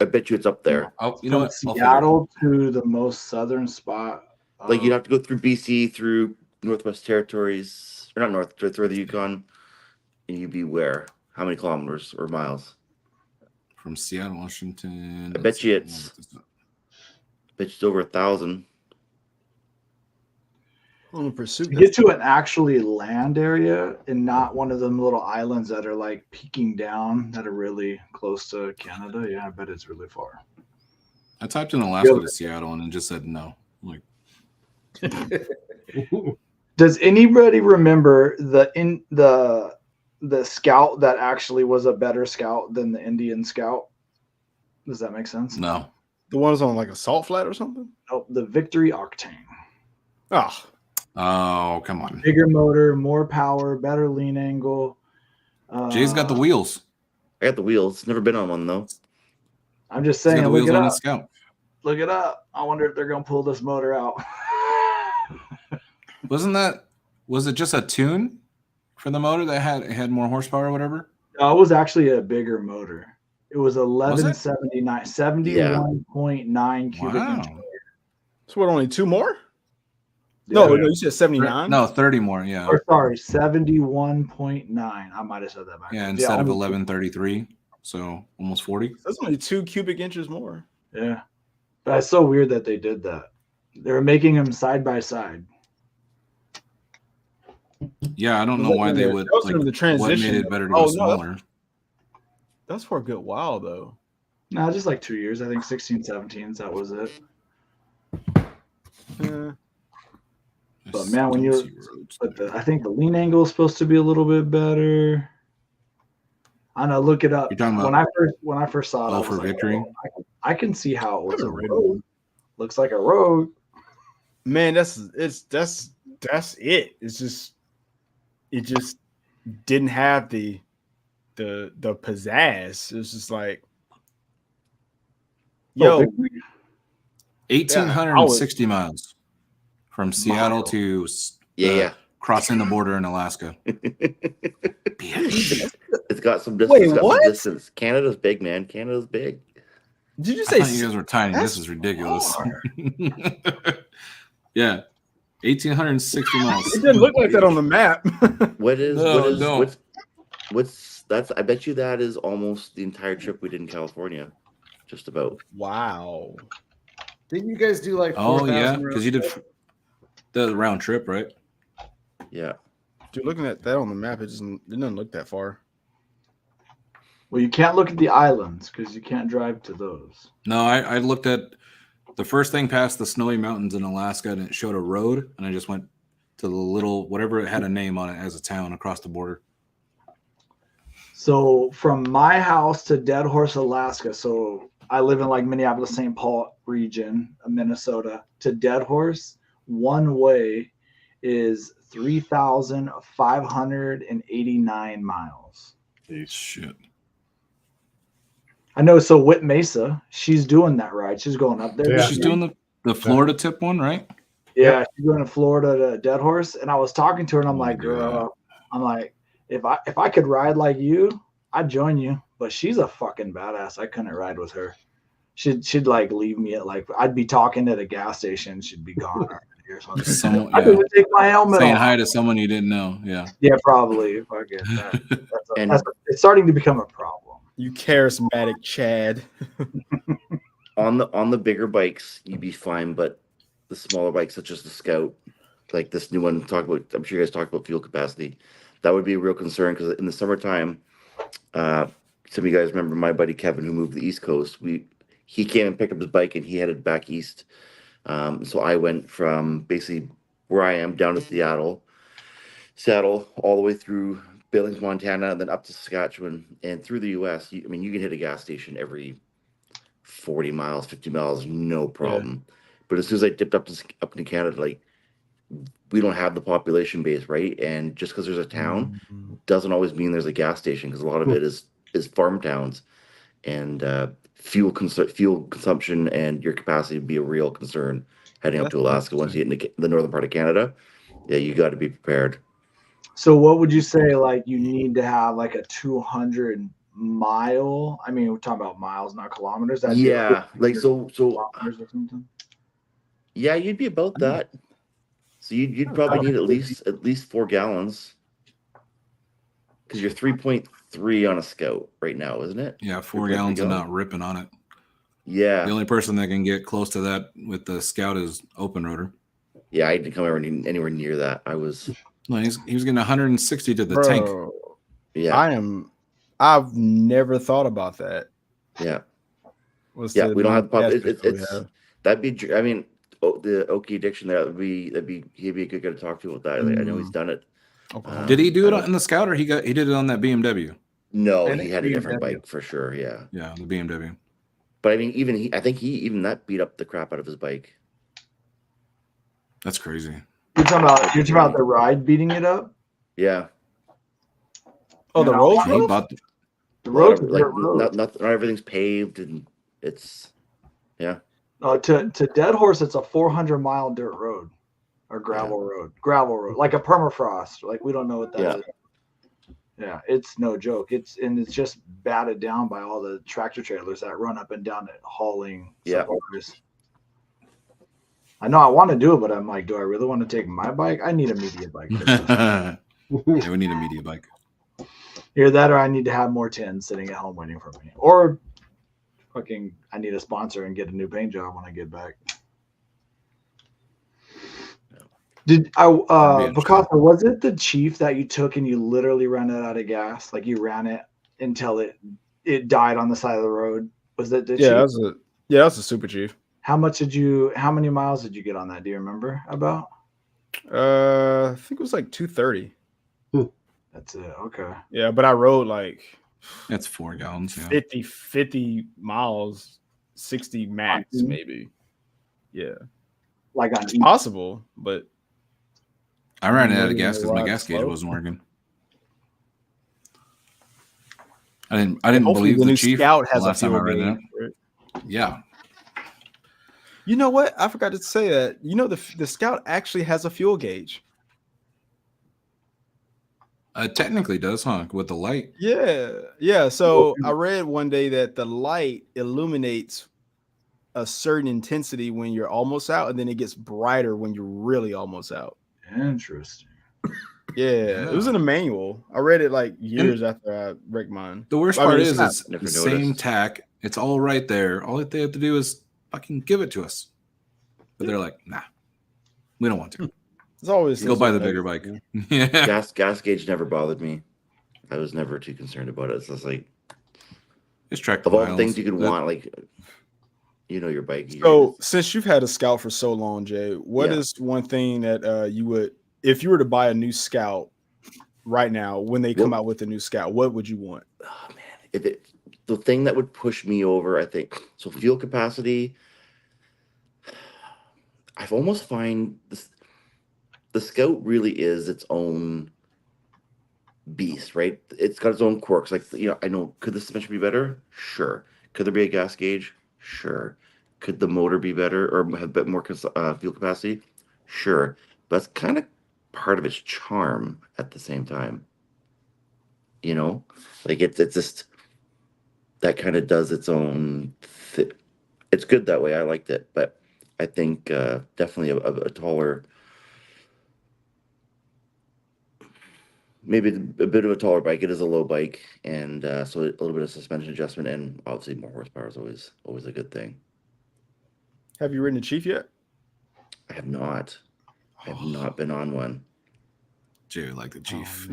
I bet you it's up there. Oh, you know from what? I'll figure it. Seattle to the most southern spot. Like you'd have to go through BC, through Northwest Territories, or not North, through the Yukon, and you'd be where? How many kilometers or miles? From Seattle, Washington. I bet you it's over 1,000. On the pursuit. to get to an actually land area and not one of them little islands that are like peeking down that are really close to Canada. Yeah, I bet it's really far. I typed in Alaska to Seattle, and it just said no. I'm like, Does anybody remember the scout that actually was a better scout than the Indian scout? Does that make sense? no. The one's on like a salt flat or something? Nope, the Victory Octane. Oh, Oh, come on. Bigger motor, more power, better lean angle. Jay's got the wheels. I got the wheels. Never been on one though. I'm just He's saying, got the look wheels it on up. the Scout. Look it up. I wonder if they're gonna pull this motor out. Was it just a tune for the motor that had more horsepower or whatever? No, it was actually a bigger motor. It was it? 1179, 71.9 cubic inch. Wow. so what? Only two more? Yeah. No, you said 79. No, 30 more. Yeah. Or sorry, 71.9. I might have said that back. Yeah, instead of only 1133. So almost 40. That's only 2 cubic inches more. two. Yeah. But it's so weird that they did that. They were making them side by side. Yeah, I don't know why they would. That was Like, the what made transition. it better to Oh, go no, smaller? That's for a good while though. No, just like 2 years. I think 16, 17. That was it. Yeah. But man, when Don't you- see roads But there. I think the lean angle is supposed to be a little bit better. I don't know. Look it up. You're talking about When I first saw it, I was for like, Victory? oh, I can see how it was a Never read road. Looks like a road. Man, that's it. It just didn't have the pizzazz. It was just like, Oh, yo, Victory? 1,860 miles from Seattle Miles. to Yeah. crossing the border in Alaska. Bitch. It's got some distance. Wait, It's got what? some distance. Canada's big, man. Canada's big. Did you I say thought you guys were tiny. that's This is ridiculous. far. Yeah, 1,860 miles. It didn't look like that on the map. No. What's that's? I bet you that is almost the entire trip we did in California, just about. Wow. Didn't you guys do like 4,000? Oh yeah, because you did the round trip, right? Yeah. Dude, looking at that on the map, it doesn't look that far. Well, you can't look at the islands because you can't drive to those. No, I looked at the first thing past the snowy mountains in Alaska, and it showed a road, and I just went to the little whatever it had a name on it as a town across the border. So from my house to Dead Horse, Alaska. So I live in like Minneapolis, St. Paul region of Minnesota to Dead Horse. One way is 3,589 miles. Shit. I know. So Whit Mesa, she's doing that ride. She's going up there. Yeah. She's doing the Florida tip one, right? Yeah, she's going to Florida to Dead Horse. And I was talking to her, and I'm I wanna like, do that. girl, I'm like, if I could ride like you, I'd join you. But she's a fucking badass. I couldn't ride with her. She'd like leave me at like I'd be talking at a gas station. She'd be gone or something. Someone, I couldn't take my helmet saying off. hi to someone you didn't know. Yeah. Yeah, probably. Fucking And- it's starting to become a problem. You charismatic Chad. On the bigger bikes, you'd be fine, but the smaller bikes, such as the Scout, like this new one, I'm sure you guys talked about fuel capacity. That would be a real concern because in the summertime, some of you guys remember my buddy Kevin who moved to the East Coast. He came and picked up his bike and he headed back east. So I went from basically where I am down to Seattle, all the way through Billings, Montana, and then up to Saskatchewan and through the U.S. You can hit a gas station every 40 miles, 50 miles, no problem. Yeah. But as soon as I dipped up into Canada, like we don't have the population base, right? And just because there's a town doesn't always mean there's a gas station because a lot of it is farm towns, and fuel consumption and your capacity would be a real concern heading up to Alaska once you get into the northern part of Canada. Yeah, you got to be prepared. So what would you say, like, you need to have like a 200 mile? I mean, we're talking about miles, not kilometers. Yeah, like so kilometers or something. Yeah, you'd be about that. So you'd probably need at least 4 gallons because you're 3.3 on a Scout right now, isn't it? Yeah, 4 gallons and not ripping on it. Yeah. The only person that can get close to that with the Scout is open rotor. Yeah, I didn't come anywhere near that. I was. No, he was getting 160 to the tank. Yeah, I've never thought about that. Yeah. We don't have the that'd be. I mean, the Okie addiction there. He'd be a good guy to talk to about that. I know he's done it. Okay. Did he do it on the Scout or he did it on that BMW? No, he had a different bike for sure. Yeah. Yeah, the BMW. But I mean, I think that beat up the crap out of his bike. That's crazy. You're talking about the ride beating it up? Yeah. Oh, the road? The road, like not everything's paved, and it's to Dead Horse, it's a 400-mile dirt road or gravel road, like a permafrost. Like we don't know what that is. Yeah, it's no joke. It's just batted down by all the tractor trailers that run up and down it hauling supplies. I know I want to do it, but I'm like, do I really want to take my bike? I need a media bike. Yeah, we need a media bike. Either that or I need to have more tins sitting at home waiting for me. Or fucking I need a sponsor and get a new paint job when I get back. Picasso, was it the Chief that you took and you literally ran it out of gas? Like you ran it until it died on the side of the road? Was that the Chief? That's a Super Chief. How many miles did you get on that? Do you remember about? I think it was like 230. That's it. Okay. Yeah, but I rode like that's 4 gallons. Yeah. 50 miles, 60 max, maybe. Yeah. Like on possible, but I ran it out of gas because my gas gauge wasn't working. I didn't believe the Chief Scout has last time I read that. Right? Yeah. You know what? I forgot to say that. You know, the Scout actually has a fuel gauge. Technically does, huh? With the light. Yeah. So I read one day that the light illuminates a certain intensity when you're almost out, and then it gets brighter when you're really almost out. Interesting. Yeah, it was in a manual. I read it like years after I wrecked mine. The worst part is not- it's the same tack. It's all right there. All they have to do is fucking give it to us. But they're like, nah, we don't want to. It's always go buy the bigger bike. Yeah. Gas gauge never bothered me. I was never too concerned about it. It's just like it's track of all the things you could want, like your bike. So since you've had a Scout for so long, Jay, what is one thing that you would, if you were to buy a new Scout right now, when they come out with a new Scout, what would you want? Oh man, the thing that would push me over, I think, so fuel capacity. I've almost find the Scout really is its own beast, right? It's got its own quirks. Like, I know, could the suspension be better? Sure. Could there be a gas gauge? Sure. Could the motor be better or have a bit more fuel capacity? Sure. But that's kind of part of its charm at the same time. Like it's just that kind of does its own it's good that way. I liked it, but I think definitely a taller, maybe a bit of a taller bike. It is a low bike, and so a little bit of suspension adjustment, and obviously more horsepower is always a good thing. Have you ridden a Chief yet? I have not. I have not been on one. Jay, like the Chief.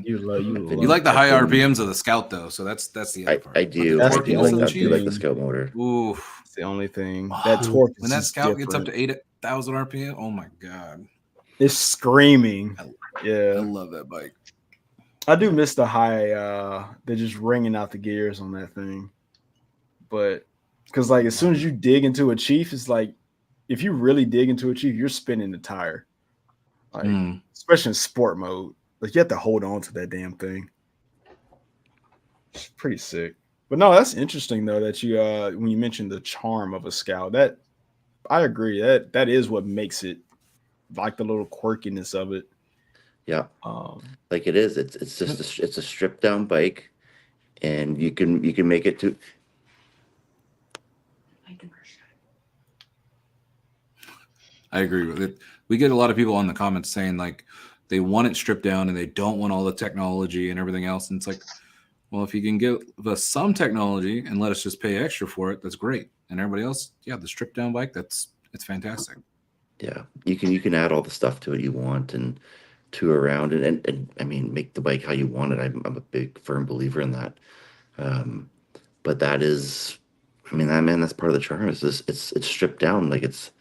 You like the high RPMs of the Scout, though. So that's the other part. I do. That's I do like the Scout motor. Ooh, it's the only thing. That torque. When that Scout gets up to 8,000 RPM, oh my god, it's screaming. I love that bike. I do miss the high. They're just ringing out the gears on that thing, but because like as soon as you dig into a Chief, it's like if you really dig into a Chief, you're spinning the tire. Like, especially in sport mode, like you have to hold on to that damn thing. It's pretty sick. But no, that's interesting though that you when you mentioned the charm of a Scout, that I agree that is what makes it, like the little quirkiness of it. Yeah, like it is. It's just it's a stripped down bike, and you can make it to. I agree with it. We get a lot of people on the comments saying like they want it stripped down and they don't want all the technology and everything else. And it's like, well, if you can give us some technology and let us just pay extra for it, that's great. And everybody else, the stripped down bike, it's fantastic. Yeah, you can add all the stuff to it you want and to around and I mean make the bike how you want it. I'm a big firm believer in that. But that is, I mean, that's part of the charm. Is this it's stripped down, like it's.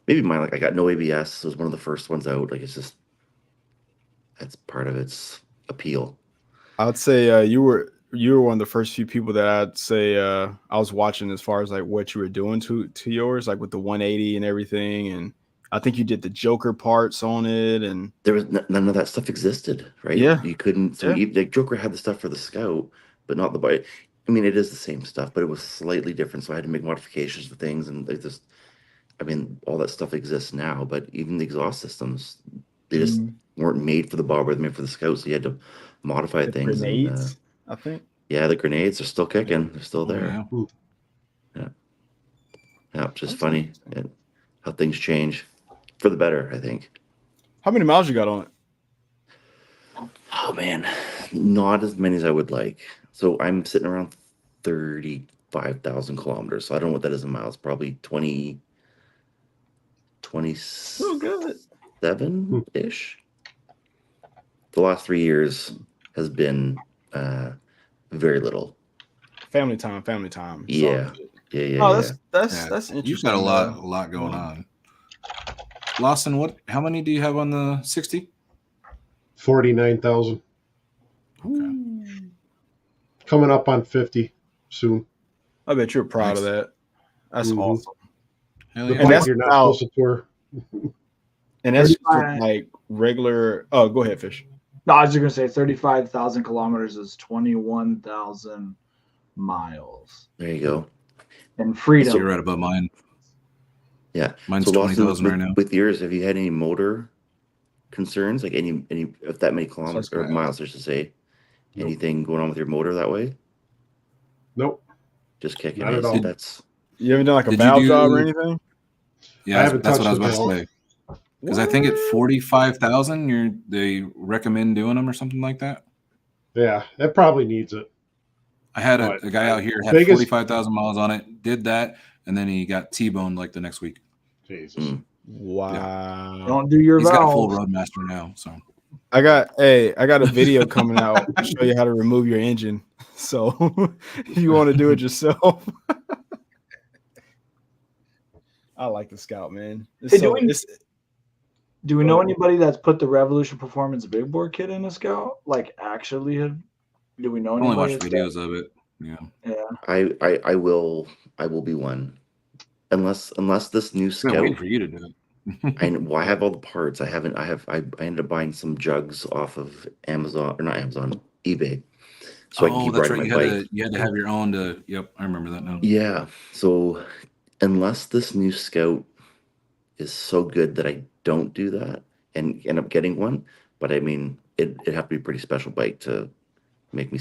Maybe mine, like I got no ABS. It was one of the first ones out. Like it's just, that's part of its appeal. I would say you were one of the first few people that I'd say I was watching as far as like what you were doing to yours, like with the 180 and everything. And I think you did the Joker parts on it, and there was none of that stuff existed, right? Yeah, you couldn't. So like Joker had the stuff for the Scout, but not the bike. I mean, it is the same stuff, but it was slightly different. So I had to make modifications to things, and like just. I mean, all that stuff exists now, but even the exhaust systems, they just weren't made for the Bobber, they're made for the Scout, so you had to modify things. Grenades, I think. Yeah, the grenades are still kicking. They're still there. Yeah, just funny how things change for the better, I think. How many miles you got on it? Oh, man, not as many as I would like. So I'm sitting around 35,000 kilometers, so I don't know what that is in miles, probably 27-ish. The last 3 years has been very little. Family time. Yeah. Oh, that's interesting. You've got a lot going on. Lawson, how many do you have on the 60? 49,000. Okay. Coming up on 50 soon. I bet you're proud of that. That's awesome. And that's you're not supposed to tour. And that's like regular. Oh, go ahead, Fish. No, I was just gonna say 35,000 kilometers is 21,000 miles. There you go. And freedom. So you're right above mine. Yeah, mine's 20,000 right now. With yours, have you had any motor concerns? Like any if that many kilometers or miles, I should say, Nope. anything going on with your motor that way? Nope. Just kicking Not it. at all. That's You ever done like a Did you valve do- job or anything? Yeah, I haven't that's what I was touched about the to say. Because I think at 45,000, they recommend doing them or something like that. Yeah, it probably needs it. I had But a guy out here had biggest- 45,000 miles on it, did that, and then he got T-boned like the next week. Jesus. Wow. Don't do your He's got a full valves. Roadmaster now, so I got a video coming out to show you how to remove your engine. So if you want to do it yourself. I like the Scout, man. Hey, do we know anybody that's put the Revolution Performance big bore kit in a Scout? Like actually have? Do we know I only anybody? watched videos of it. Yeah. Yeah. I will be one. Unless this new I'm Scout, waiting for you to do it. I have all the parts. I ended up buying some jugs off of Amazon, or not Amazon, eBay. So I can keep that's riding right. my bike. You had to have your own to. Yep, I remember that now. Yeah. So unless this new Scout is so good that I don't do that and end up getting one, but I mean, it'd have to be a pretty special bike to make me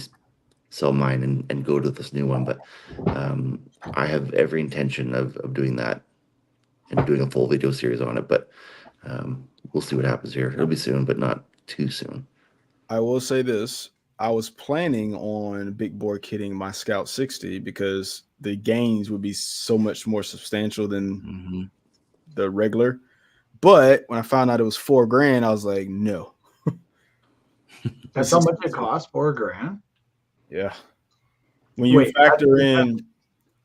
sell mine and go to this new one. But I have every intention of doing that and doing a full video series on it. But we'll see what happens here. It'll be soon, but not too soon. I will say this. I was planning on big bore kitting my Scout 60 because the gains would be so much more substantial than the regular. But when I found out it was $4,000, I was like, no. That's how much it costs, $4,000. Yeah. When you factor in,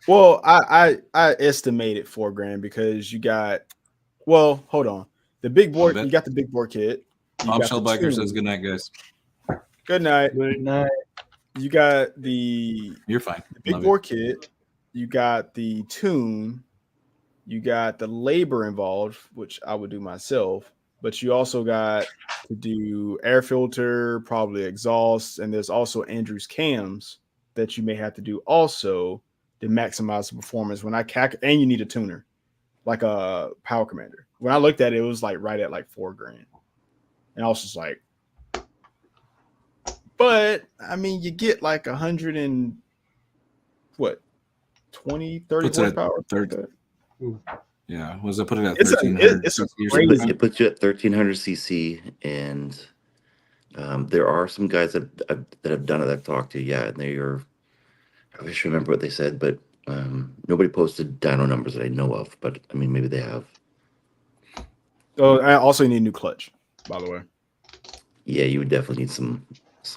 well, I estimated $4,000 because you got, well, hold on. The big bore, you got the big bore kit. Bombshell Biker says good night, guys. Good night. Good night. You got the You're fine. the big bore kit. You got the tune. You got the labor involved, which I would do myself. But you also got to do air filter, probably exhaust, and there's also Andrew's cams that you may have to do also to maximize the performance. And you need a tuner, like a Power Commander. When I looked at it, it was like right at like $4,000, and I was just like, but I mean, you get like 100 and what, 20, 30 horsepower. Yeah, was it put it at It's 1,300? it's It puts you at 1,300 cc, and there are some guys that have done it. I've talked to, and they are. I wish I remember what they said, but nobody posted dyno numbers that I know of. But I mean, maybe they have. Oh, I also need a new clutch, by the way. Yeah, you would definitely need some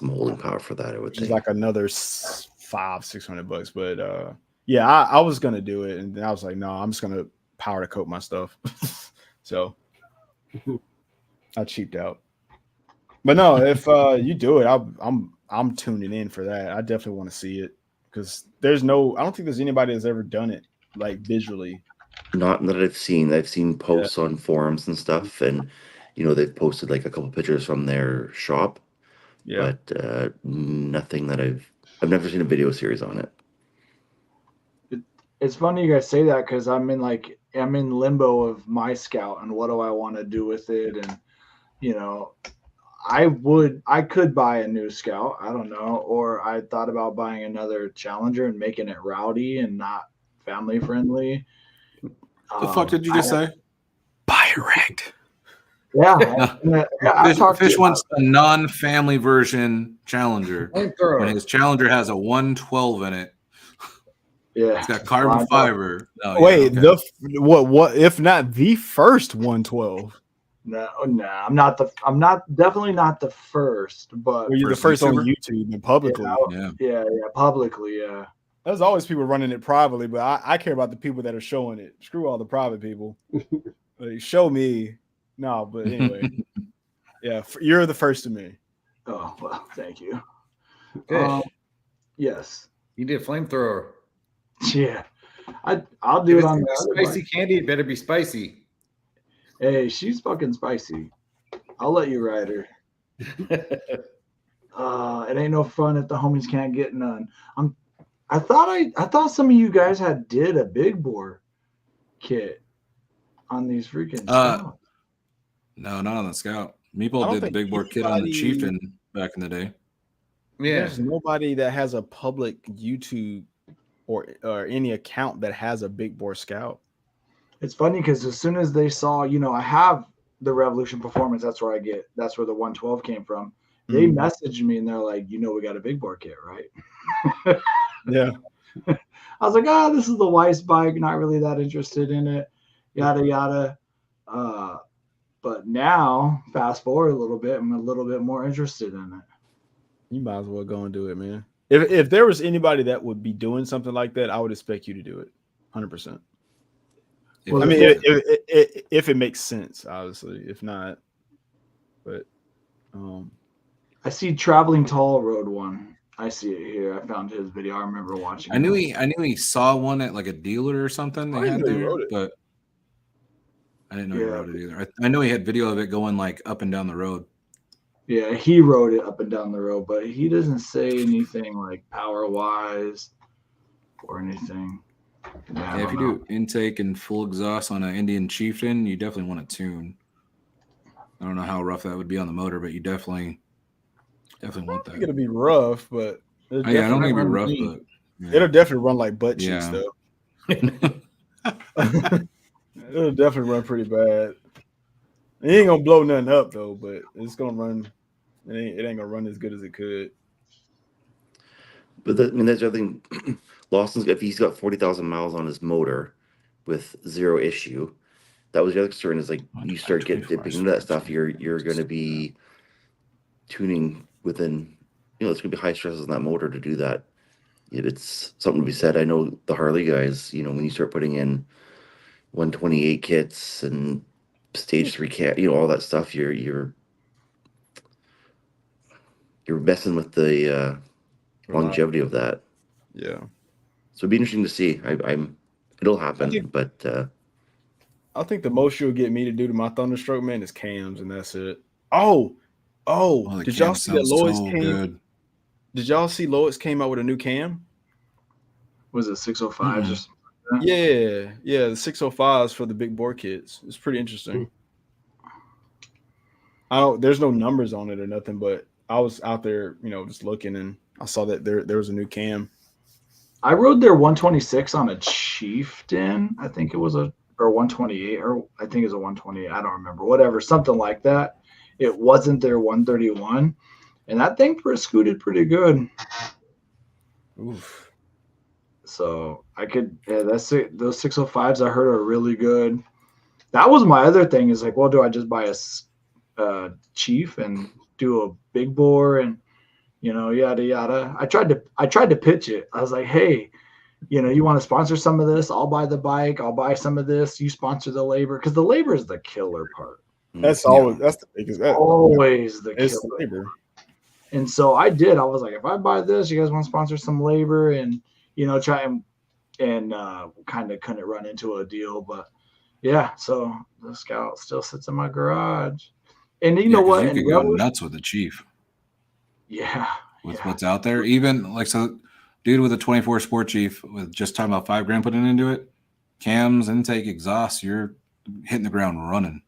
holding power for that. I would think. Like another $500-600, but yeah, I was gonna do it, and then I was like, no, I'm just gonna power to coat my stuff. So I cheaped out. But no, if you do it, I'm tuning in for that. I definitely want to see it because I don't think there's anybody that's ever done it like visually. Not that I've seen. I've seen posts on forums and stuff, and they've posted like a couple pictures from their shop. Yeah, but nothing that I've never seen a video series on it. It's funny you guys say that because I'm in limbo of my Scout and what do I want to do with it, and I could buy a new Scout, I don't know, or I thought about buying another Challenger and making it rowdy and not family friendly. The fuck did you just say? Buy it wrecked. Yeah, Fish wants a non-family version Challenger. When his Challenger has a 112 in it. Yeah, it's got carbon fiber. Oh, wait, yeah, okay. What if not the first 112? No, I'm definitely not the first, but you're the first on YouTube and publicly. Yeah, publicly, yeah. There's always people running it privately, but I care about the people that are showing it. Screw all the private people. Like, show me. No, but anyway, yeah, you're the first to me. Oh well, thank you. Yes, you did a flamethrower. Yeah, I'll do it on the spicy candy. It better be spicy. Hey, she's fucking spicy. I'll let you ride her. It ain't no fun if the homies can't get none. I thought some of you guys did a big bore kit on these freaking Scouts. No, not on the Scout. Meeple did the think big board kit on the anybody- Chieftain back in the day. Yeah. There's nobody that has a public YouTube or any account that has a big bore scout. It's funny because as soon as they saw, I have the Revolution Performance. That's where the 112 came from. They messaged me and they're like, we got a big bore kit, right? Yeah. I was like, this is the Weiss bike. Not really that interested in it. Yada, yada. But now, fast forward a little bit, I'm a little bit more interested in it. You might as well go and do it, man. If there was anybody that would be doing something like that, I would expect you to do it. 100%. Well, I mean, if it makes sense, obviously. If not, but I see Traveling Tall rode one. I see it here. I found his video. I remember watching. I knew he saw one at like a dealer or something they had there, but I didn't know he rode it either. I know he had video of it going like up and down the road. Yeah, he rode it up and down the road, but he doesn't say anything like power wise or anything. Yeah, if you do intake and full exhaust on an Indian Chieftain, you definitely want to tune. I don't know how rough that would be on the motor, but you definitely want that. It'll be rough, but I don't think it'll be rough, but it'll definitely run like butt cheeks, Yeah. though. It'll definitely run pretty bad. It ain't gonna blow nothing up though, but it's gonna run. It ain't gonna run as good as it could. But that's the other thing. Lawson's, if he's got 40,000 miles on his motor with zero issue, that was the other concern. Is like you start dipping into that stuff, you're going to be tuning within. It's going to be high stresses on that motor to do that. It's something to be said. I know the Harley guys. When you start putting in 128 kits and stage 3 cat, all that stuff, you're messing with the longevity of that. Yeah. So it'd be interesting to see. It'll happen, but I think the most you'll get me to do to my Thunderstroke, man, is cams, and that's it. Oh, did y'all see that Lloyd's came? Good. Did y'all see Lloyd's came out with a new cam? Was it 605s or something? Yeah, the 605s for the big bore kits. It's pretty interesting. There's no numbers on it or nothing, but I was out there, just looking, and I saw that there was a new cam. I rode their 126 on a Chieftain. I think it was or 128, or I think it was a 128. I don't remember. Whatever, something like that. It wasn't their 131, and that thing scooted pretty good. Oof. So I could. Yeah, that's it. Those 605s I heard are really good. That was my other thing. Is like, well, do I just buy a Chief and do a big bore and yada yada. I tried to pitch it. I was like, hey, you want to sponsor some of this? I'll buy the bike. I'll buy some of this. You sponsor the labor, because the labor is the killer part. That's always that's the biggest. Always the It's killer. labor. And so I did. I was like, if I buy this, you guys want to sponsor some labor and try and kind of couldn't run into a deal, but yeah. So the Scout still sits in my garage, and you know what? You could go nuts with the Chief. Yeah. With what's out there, even like dude with a 24 Sport Chief with just talking about $5,000 putting into it, cams, intake, exhaust, you're hitting the ground running.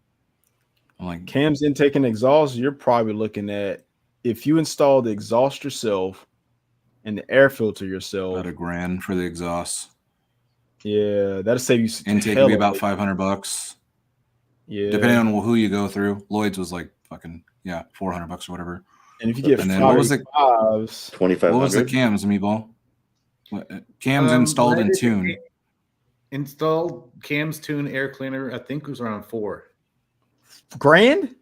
I'm like, cams, intake, and exhaust, you're probably looking at, if you install the exhaust yourself and the air filter yourself, about $1,000 for the exhaust. Yeah, that'll save you. Intake would be about $500. Yeah, depending on who you go through. Lloyd's was like fucking $400 or whatever. And if you get what was it? 2,500. What was the cams, Meatball? Cams installed and tuned. Installed cams, tune, air cleaner. I think it was around $4,000.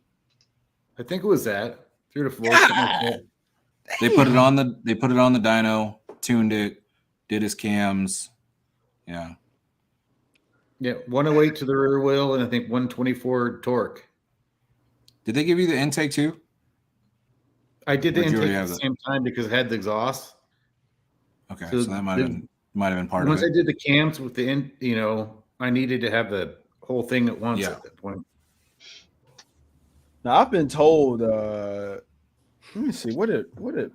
I think it was that 3 to 4. Something like that. They put it on the dyno, tuned it, did his cams. Yeah. Yeah, 108 to the rear wheel, and I think 124 torque. Did they give you the intake too? I did the Or did you intake already at have the that? same time because it had the exhaust. Okay, So so that might have been part of Once it. I did the cams with the I needed to have the whole thing at once at that point. Now I've been told. Let me see. What did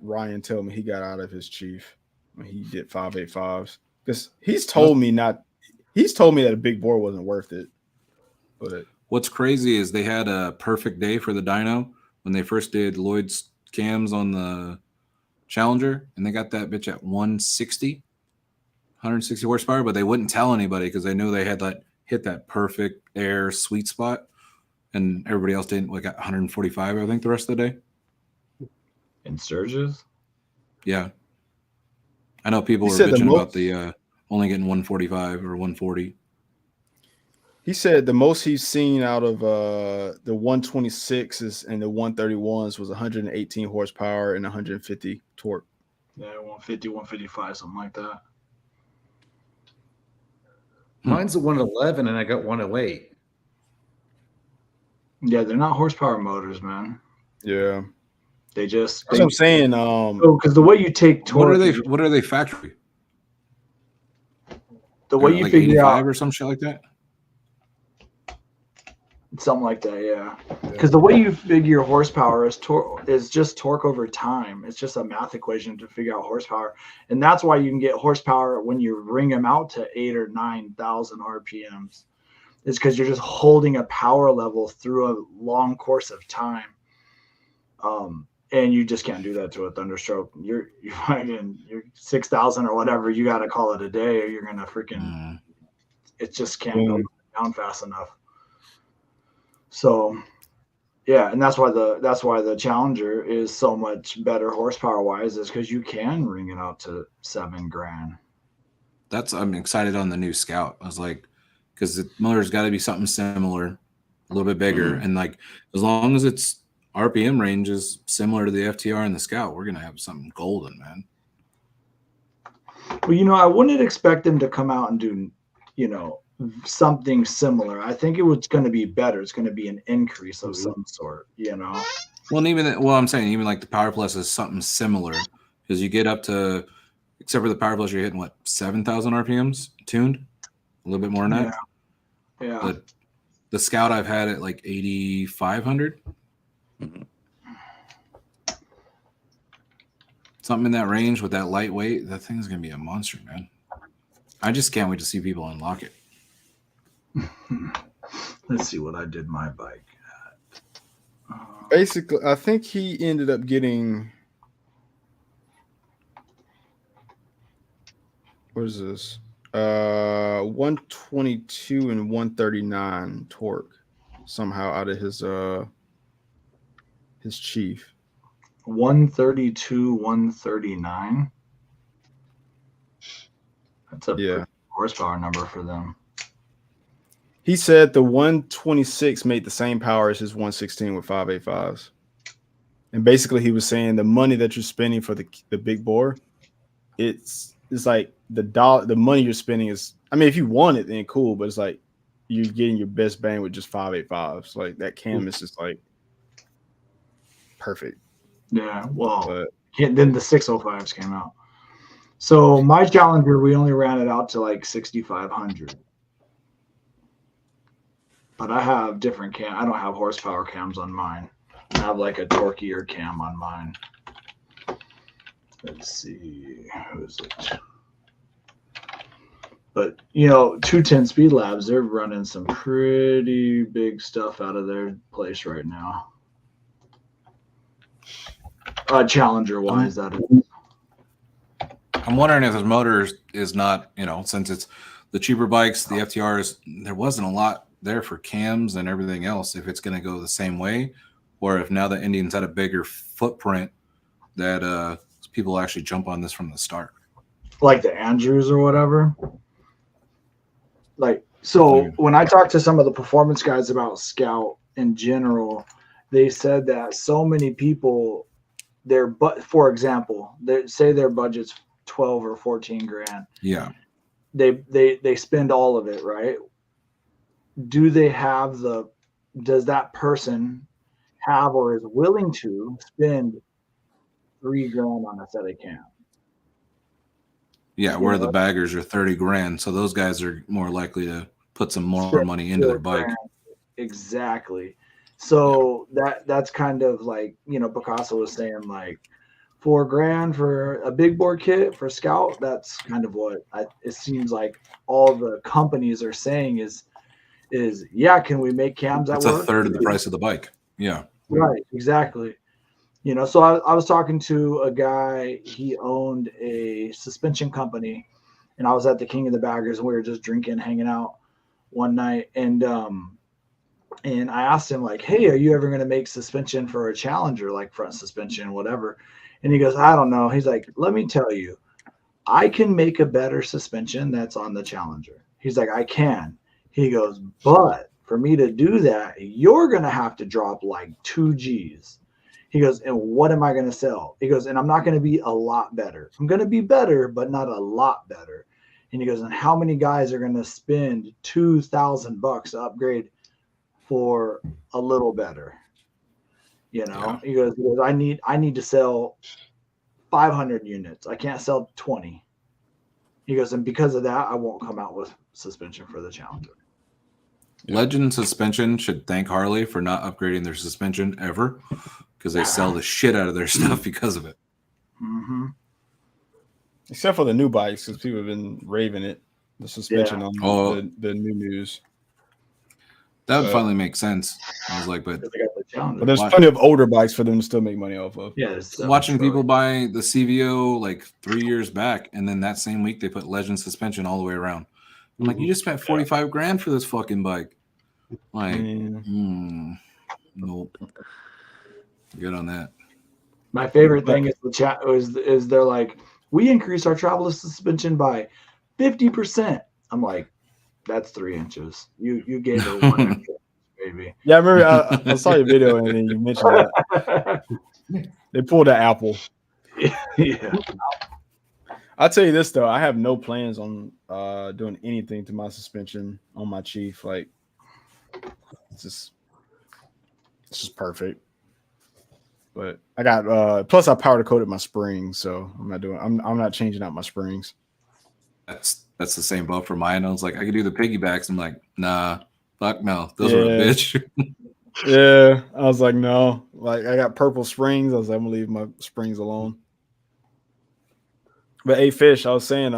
Ryan tell me he got out of his Chief when he did 585s? Because he's told me that a big bore wasn't worth it. But what's crazy is they had a perfect day for the dyno when they first did Lloyd's cams on the Challenger, and they got that bitch at 160 horsepower, but they wouldn't tell anybody because they knew they had that hit that perfect air sweet spot, and everybody else didn't. Like at 145, I think, the rest of the day. In surges? Yeah, I know people He were said the bitching about most- the only getting 145 or 140. He said the most he's seen out of the 126s and the 131s was 118 horsepower and 150 torque. Yeah, 150, 155, something like that. Mine's a 111 and I got 108. Yeah, they're not horsepower motors, man. Yeah, They just that's what I'm saying. because the way you take torque, What are they factory? the way you like figure 85 out or some shit like that. something like that, yeah. Because the way you figure horsepower is just torque over time. It's just a math equation to figure out horsepower, and that's why you can get horsepower when you ring them out to 8,000 or 9,000 RPMs. It's because you're just holding a power level through a long course of time. And you just can't do that to a Thunderstroke. You're 6,000 or whatever. You got to call it a day, or you're gonna freaking. It just can't go down fast enough. So, yeah, and that's why the Challenger is so much better horsepower wise, is because you can ring it out to $7,000. I'm excited on the new Scout. I was like, because the motor's got to be something similar, a little bit bigger, and like as long as its RPM range is similar to the FTR and the Scout, we're gonna have something golden, man. Well, I wouldn't expect them to come out and do, something similar. I think it was going to be better. It's going to be an increase of some sort, Well, and I'm saying even like the Power Plus is something similar because you get up to, except for the Power Plus, you're hitting what 7,000 RPMs tuned, a little bit more than that. Yeah. But the Scout I've had at like 8,500. Something in that range with that lightweight. That thing's gonna be a monster, man. I just can't wait to see people unlock it. Let's see what I did my bike at. Basically, I think he ended up getting. What is this? 122 and 139 torque somehow out of his Chief. 132, 139. That's a pretty horsepower number for them. He said the 126 made the same power as his 116 with 585s. And basically he was saying the money that you're spending for the big bore, it's like the money you're spending is, I mean, if you want it, then cool, but it's like you're getting your best bang with just 585s. Like that cam is just like perfect. Yeah, well, then the 605s came out. So my Challenger, we only ran it out to like 6,500. But I have different cam. I don't have horsepower cams on mine. I have like a torqueier cam on mine. Let's see, who is it? But 210 Speed Labs, they're running some pretty big stuff out of their place right now. Challenger wise, that is. I'm wondering if this motor is not, since it's the cheaper bikes, the FTRs, there wasn't a lot there for cams and everything else, if it's going to go the same way, or if now the Indians had a bigger footprint that people actually jump on this from the start. Like the Andrews or whatever. So when I talked to some of the performance guys about Scout in general, they said that so many people, for example, they say their budget's 12 or 14 grand. Yeah. They spend all of it, right? Does that person have or is willing to spend $3 grand on a set of cam? Yeah, where the baggers are 30 grand. So those guys are more likely to put some more money into their bike. Exactly. So that's kind of like, Picasso was saying, like $4 grand for a big bore kit for Scout. That's kind of what it seems like all the companies are saying is is, yeah, can we make cams that It's a work? third of the price of the bike. Yeah. Right, exactly. You know, so I was talking to a guy, he owned a suspension company, and I was at the King of the Baggers, and we were just drinking, hanging out one night, and I asked him, like, hey, are you ever going to make suspension for a Challenger, like front suspension, whatever? And he goes, I don't know. He's like, let me tell you, I can make a better suspension that's on the Challenger. He's like, I can. He goes, but for me to do that, you're going to have to drop like 2 G's. He goes, and what am I going to sell? He goes, and I'm not going to be a lot better. I'm going to be better, but not a lot better. And he goes, and how many guys are going to spend $2,000 to upgrade for a little better? You know, he goes, I need to sell 500 units. I can't sell 20. He goes, and because of that, I won't come out with suspension for the Challenger. Legend Suspension should thank Harley for not upgrading their suspension ever, because they sell the shit out of their stuff because of it. Mm-hmm. Except for the new bikes, because people have been raving it. The suspension on the new news. That would finally make sense. I was like, but there's plenty of older bikes for them to still make money off of. Yeah, watching people buy the CVO like 3 years back, and then that same week they put Legend suspension all the way around. I'm like, you just spent 45 grand for this fucking bike. Like, nope. Good on that. My favorite thing is the chat is they're like, we increased our travel suspension by 50%. I'm like, that's 3 inches. You gave her 1 inch, baby. Yeah, I remember I saw your video and then you mentioned that. They pulled an Apple. Yeah. I'll tell you this though, I have no plans on doing anything to my suspension on my Chief. Like, it's just perfect. But I got plus I powder coated my springs, so I'm not changing out my springs. That's the same boat for mine. I was like, I could do the piggybacks. I'm like, nah, fuck no, those are a bitch. Yeah, I was like, no. Like, I got purple springs. I was like, I'm gonna leave my springs alone. But Fish, I was saying,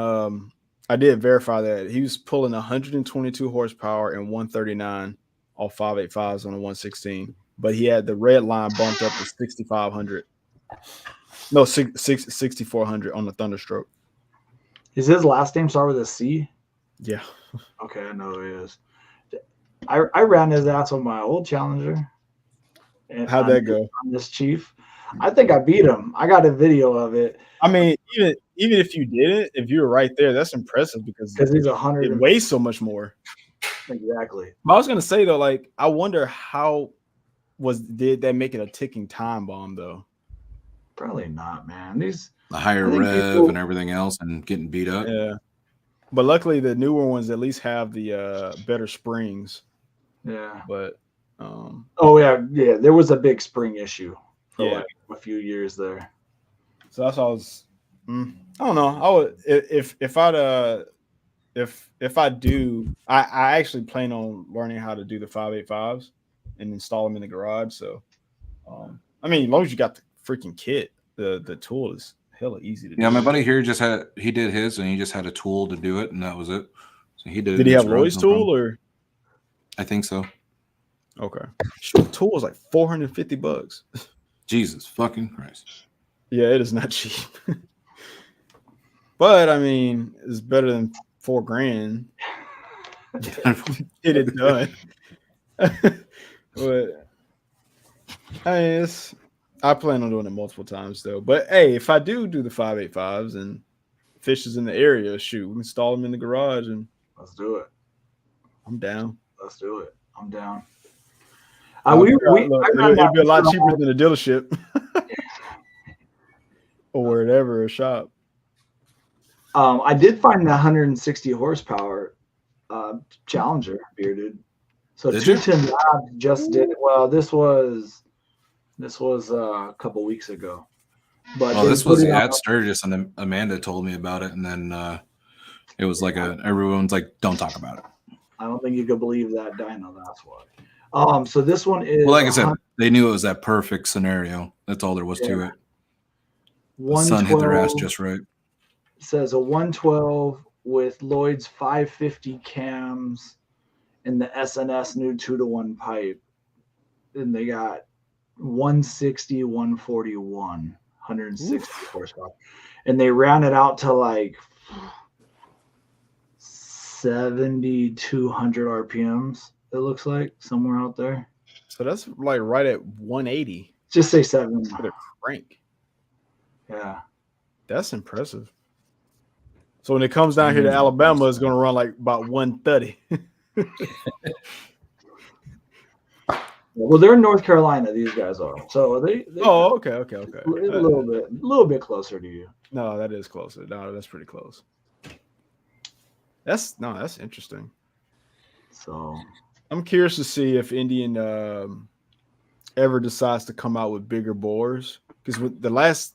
I did verify that he was pulling 122 horsepower and 139 off 585s on a 116, but he had the red line bumped up to 6,500. No, 6,400 on the Thunderstroke. Is his last name start with a C? Yeah. Okay, I know who he is. I ran his ass on my old Challenger. And How'd that go? On this Chief, I think I beat him. I got a video of it. I mean, even if you did it, if you were right there, that's impressive because he's 100. It weighs so much more. Exactly. But I was gonna say though, like, I wonder how did that make it a ticking time bomb though? Probably not, man. The higher rev and everything else and getting beat up. Yeah. But luckily the newer ones at least have the better springs. Yeah. But oh yeah, there was a big spring issue for like a few years there. So that's all I was I don't know. I would if I do, I actually plan on learning how to do the 585s and install them in the garage. So I mean, as long as you got the freaking kit, the tool is hella easy to do. Yeah, my buddy here he did his and he just had a tool to do it and that was it. So he did. Did he have Roy's tool or? I think so. Okay. The tool was like $450. Jesus fucking Christ. Yeah, it is not cheap. But I mean, it's better than $4,000. Get it done. But I mean, I plan on doing it multiple times though. But hey, if I do the 585s and Fish is in the area, shoot, we can install them in the garage and let's do it. I'm down. Let's do it. I'm down. It'll be a lot cheaper than a dealership or wherever, a shop. I did find the 160 horsepower Challenger bearded. So 210 Labs just did it. Well, this was a couple weeks ago. But this was at Sturgis, and Amanda told me about it, and then it was like everyone's like, "Don't talk about it." I don't think you could believe that dyno. That's why. So this one is. Well, like I said, they knew it was that perfect scenario. That's all there was to it. The sun hit their ass just right. Says a 112 with Lloyd's 550 cams and the SNS new 2-to-1 pipe, and they got 160, 141, 160 horsepower, and they ran it out to like 7,200 RPMs. It looks like somewhere out there. So that's like right at 180. Just say 7. For the crank. Yeah. That's impressive. So when it comes down here to Alabama, it's going to run like about 130. Well, they're in North Carolina. These guys are. So they Oh, okay. a little bit closer to you. No, that is closer. No, that's pretty close. That's interesting. So I'm curious to see if Indian ever decides to come out with bigger bores, because the last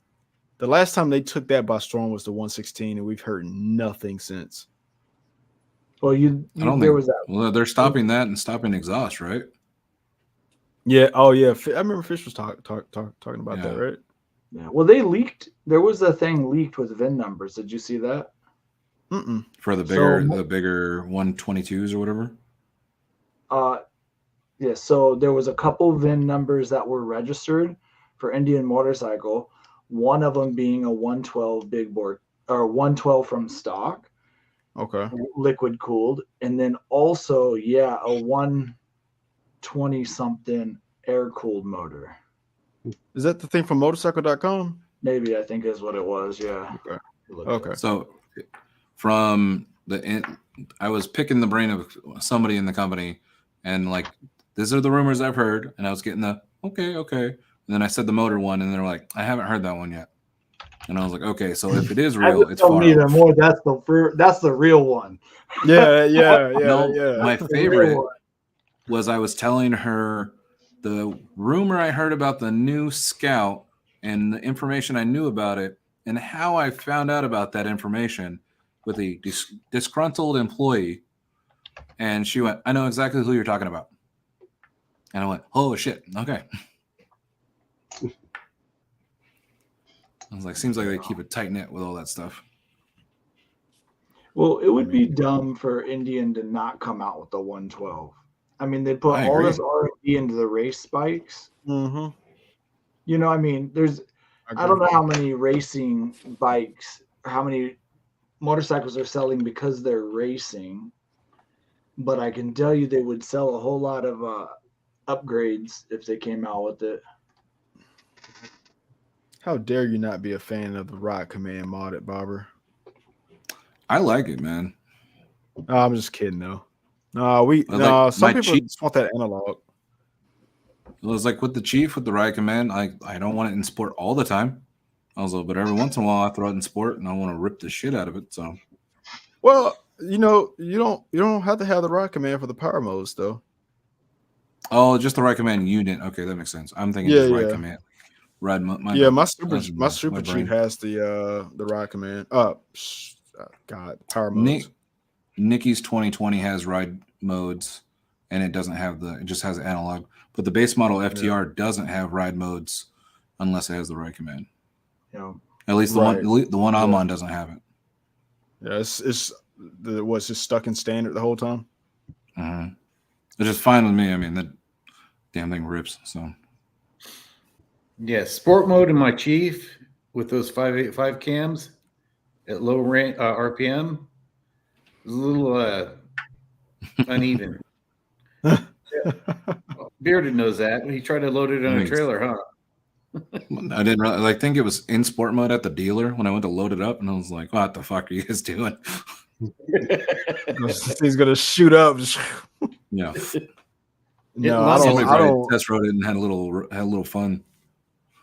time they took that by storm was the 116, and we've heard nothing since. Well, was that. Well, they're stopping that and stopping exhaust, right? Yeah. Oh, yeah. I remember Fish was talking about that, right? Yeah. Well, they leaked. There was a thing leaked with VIN numbers. Did you see that? Mm-mm. For the bigger 122s or whatever. Yeah. So there was a couple VIN numbers that were registered for Indian motorcycle. One of them being a 112 big bore, or 112 from stock. Okay. Liquid cooled, and then also a 120 something air cooled motor. Is that the thing from motorcycle.com? Maybe, I think is what it was. Yeah. Okay. So I was picking the brain of somebody in the company, and like, these are the rumors I've heard, and I was getting the okay. And then I said the motor one, and they're like, I haven't heard that one yet. And I was like, okay, so if it is real, it's far off. More. That's the real one. Yeah. My favorite was I was telling her the rumor I heard about the new Scout and the information I knew about it and how I found out about that information with a disgruntled employee. And she went, I know exactly who you're talking about. And I went, oh, shit. Okay. I was like, seems like they keep it tight knit with all that stuff. Well, it would be dumb for Indian to not come out with the 112. I mean, they put all this R&D into the race spikes. Mm-hmm. You know, I mean, I don't know how many racing bikes or how many motorcycles are selling because they're racing, but I can tell you they would sell a whole lot of upgrades if they came out with it. How dare you not be a fan of the Ride Command modded, Bobber? I like it, man. Oh, I'm just kidding, though. Some people just want that analog. It was like with the Chief, with the Ride Command, I don't want it in sport all the time. But every once in a while I throw it in sport and I want to rip the shit out of it. So, well, you don't have to have the Ride Command for the power modes, though. Oh, just the Ride Command unit. Okay, that makes sense. I'm thinking just Ride Command. My Super Chief has the Ride Command. Power modes. Nikki's 2020 has ride modes, and it doesn't have it just has analog. But the base model FTR doesn't have ride modes unless it has the Ride Command. Yeah. At least the one I'm on doesn't have it. Yeah, it's just stuck in standard the whole time. Mm-hmm. It's just fine with me. I mean, that damn thing rips. So. Yeah, sport mode in my Chief with those 585 cams at low RPM is a little uneven. Bearded knows that. He tried to load it on a trailer, huh? I didn't really, I think it was in sport mode at the dealer when I went to load it up, and I was like, what the fuck are you guys doing? He's gonna shoot up. Yeah. No, I don't test rode it and had a little fun.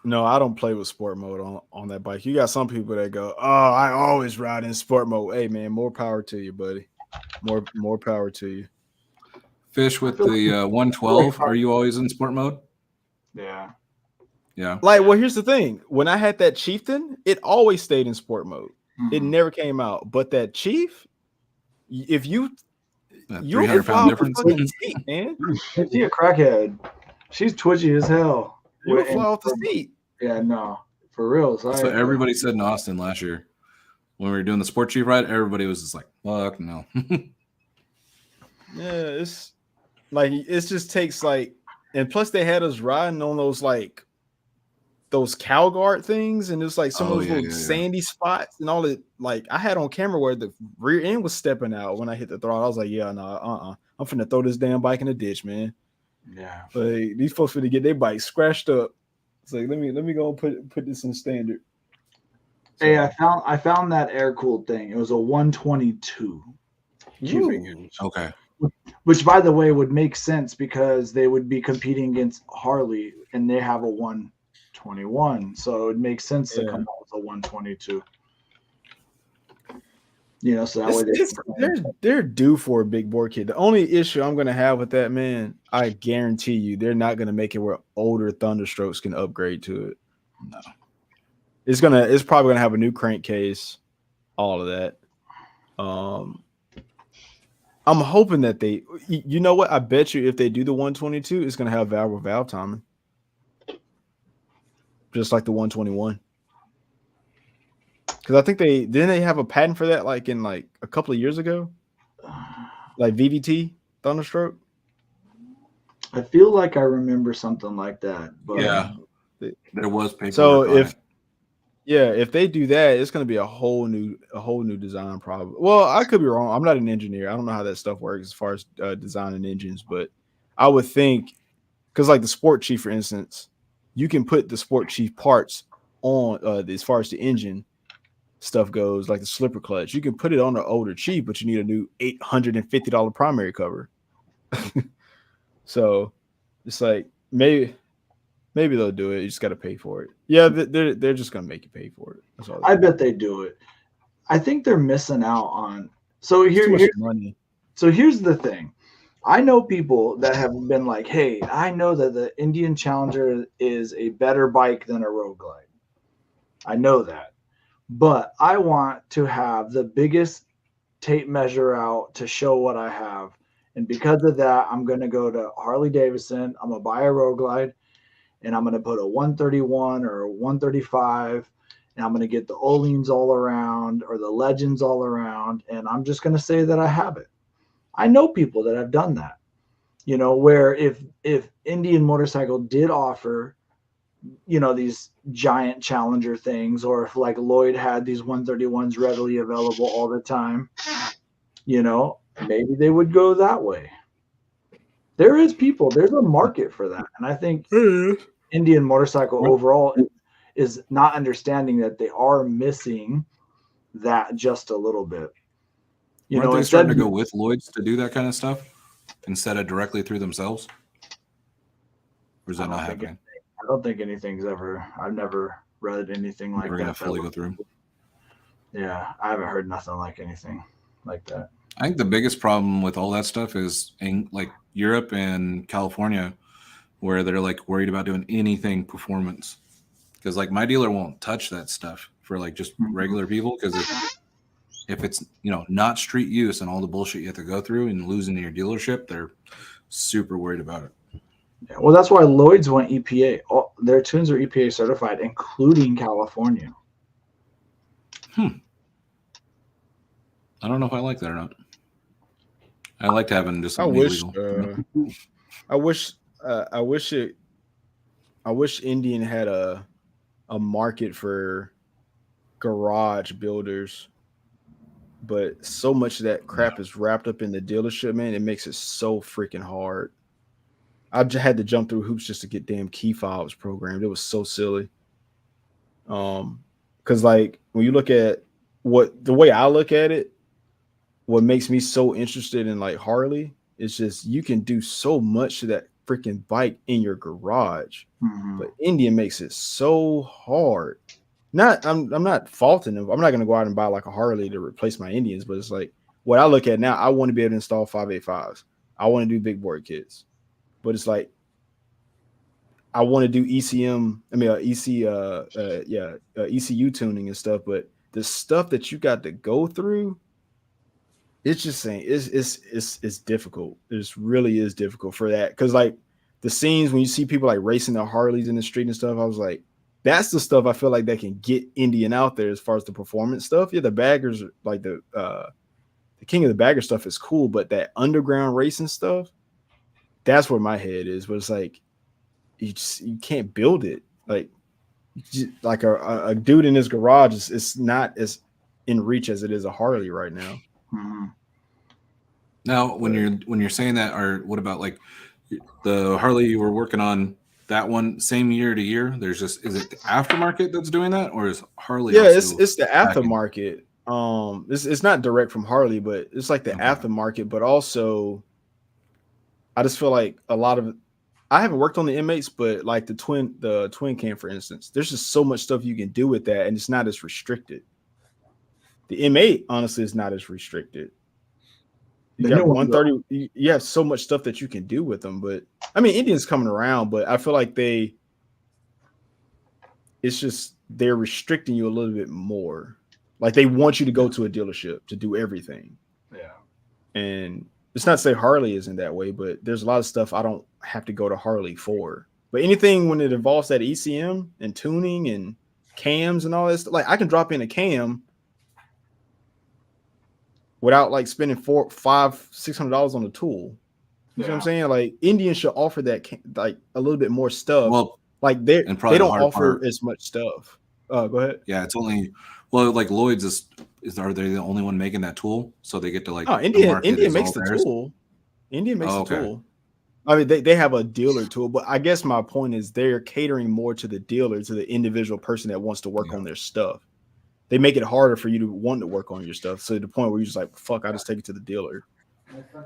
No, I don't play with sport mode on that bike. You got some people that go, "Oh, I always ride in sport mode." Hey, man, more power to you, buddy. More power to you. Fish with the 112. Are you always in sport mode? Yeah. Yeah. Like, well, here's the thing. When I had that Chieftain, it always stayed in sport mode. Mm-hmm. It never came out. But that Chief, if you 300-pound difference, seat, man. If you a crackhead, she's twitchy as hell. You would fly off the seat. Yeah, no, for real. So everybody said in Austin last year when we were doing the Sport Chief ride, everybody was just like, "Fuck no." Yeah, Like it just takes like, and plus they had us riding on those like those cow guard things, and it's like some of those little sandy spots and all that. Like I had on camera where the rear end was stepping out when I hit the throttle. I was like, yeah, no, I'm finna throw this damn bike in the ditch, man. Yeah. Like these folks finna get their bike scratched up. It's like let me go and put this in standard. So, hey, I found that air cooled thing. It was a 122 cubic inch. Okay. Which, by the way, would make sense because they would be competing against Harley, and they have a 121. So it would make sense to come out with a 122. You know, so that way they're due for a big board kit. The only issue I'm going to have with that, man, I guarantee you, they're not going to make it where older Thunderstrokes can upgrade to it. No, it's probably going to have a new crankcase, all of that. I'm hoping that you know what? I bet you if they do the 122, it's going to have valve timing, just like the 121. Because I think they have a patent for that, like in like a couple of years ago, like VVT Thunderstroke. I feel like I remember something like that. But yeah, there was paperwork. So if they do that, it's going to be a whole new design problem. Well, I could be wrong. I'm not an engineer. I don't know how that stuff works as far as designing engines, but I would think because like the Sport Chief, for instance, you can put the Sport Chief parts on as far as the engine stuff goes, like the slipper clutch. You can put it on the older Chief, but you need a new $850 primary cover. So it's like maybe they'll do it. You just got to pay for it. Yeah, they're just gonna make you pay for it. That's all. I bet they do it. I think they're missing out on. So here's money. So here's the thing. I know people that have been like, "Hey, I know that the Indian Challenger is a better bike than a Road Glide. I know that, but I want to have the biggest tape measure out to show what I have, and because of that, I'm going to go to Harley Davidson. I'm gonna buy a Road Glide, and I'm going to put a 131 or a 135, and I'm going to get the Oleans all around or the Legends all around, and I'm just going to say that I have it." I know people that have done that, you know, where if Indian Motorcycle did offer, you know, these giant Challenger things, or if like Lloyd had these 131s readily available all the time, you know, maybe they would go that way. There's a market for that. And I think Indian Motorcycle overall is not understanding that they are missing that just a little bit. You know, they're starting to go with Lloyd's to do that kind of stuff instead of directly through themselves? Or is that not happening? I don't think anything's I've never read anything like that. We're going to fully go through. Yeah, I haven't heard nothing like anything like that. I think the biggest problem with all that stuff is in like Europe and California, where they're like worried about doing anything performance. Because like my dealer won't touch that stuff for like just regular people, because if it's, you know, not street use and all the bullshit you have to go through and losing your dealership, they're super worried about it. Yeah, well, that's why Lloyd's went EPA. Their tunes are EPA certified, including California. I don't know if I like that or not. I liked having just something illegal. I wish Indian had a market for garage builders, but so much of that crap is wrapped up in the dealership, man. It makes it so freaking hard. I just had to jump through hoops just to get damn key fobs programmed. It was so silly. Because like when you look at the way I look at it, what makes me so interested in like Harley is just you can do so much to that freaking bike in your garage, but Indian makes it so hard. I'm not faulting them. I'm not going to go out and buy like a Harley to replace my Indians, but it's like what I look at now. I want to be able to install 585s. I want to do big board kits, but it's like I want to do ECM. I mean, ECU tuning and stuff. But the stuff that you got to go through, it's just saying it's difficult. It really is difficult for that, because like the scenes when you see people like racing their Harleys in the street and stuff, I was like, that's the stuff I feel like that can get Indian out there as far as the performance stuff. Yeah, the baggers, like the king of the bagger stuff is cool, but that underground racing stuff, that's where my head is. But it's like you can't build it. Like a dude in his garage is not as in reach as it is a Harley right now. Mm-hmm. Now, when you're saying that, or what about like the Harley you were working on, that one same year to year? There's just, is it the aftermarket that's doing that, or is Harley? Yeah, also it's the packing? aftermarket. It's not direct from Harley, but it's like the aftermarket. But also, I just feel like a lot of I haven't worked on the inmates, but like the twin cam, for instance, there's just so much stuff you can do with that, and it's not as restricted. The M8 honestly is not as restricted. You got 130. You have so much stuff that you can do with them, but I mean, Indian's coming around, but I feel like it's just they're restricting you a little bit more. Like they want you to go to a dealership to do everything. Yeah. And it's not to say Harley isn't that way, but there's a lot of stuff I don't have to go to Harley for. But anything when it involves that ECM and tuning and cams and all this, like I can drop in a cam without like spending $500-$600 on a tool. You know what I'm saying? Like Indian should offer that like a little bit more stuff. Well, like they don't offer as much stuff. Go ahead. Yeah, it's only like Lloyd's is are they the only one making that tool? So they get to like Indian makes the tool. Indian makes the tool. I mean, they have a dealer tool, but I guess my point is they're catering more to the dealer, to the individual person that wants to work on their stuff. They make it harder for you to want to work on your stuff. So to the point where you're just like, fuck, I just take it to the dealer.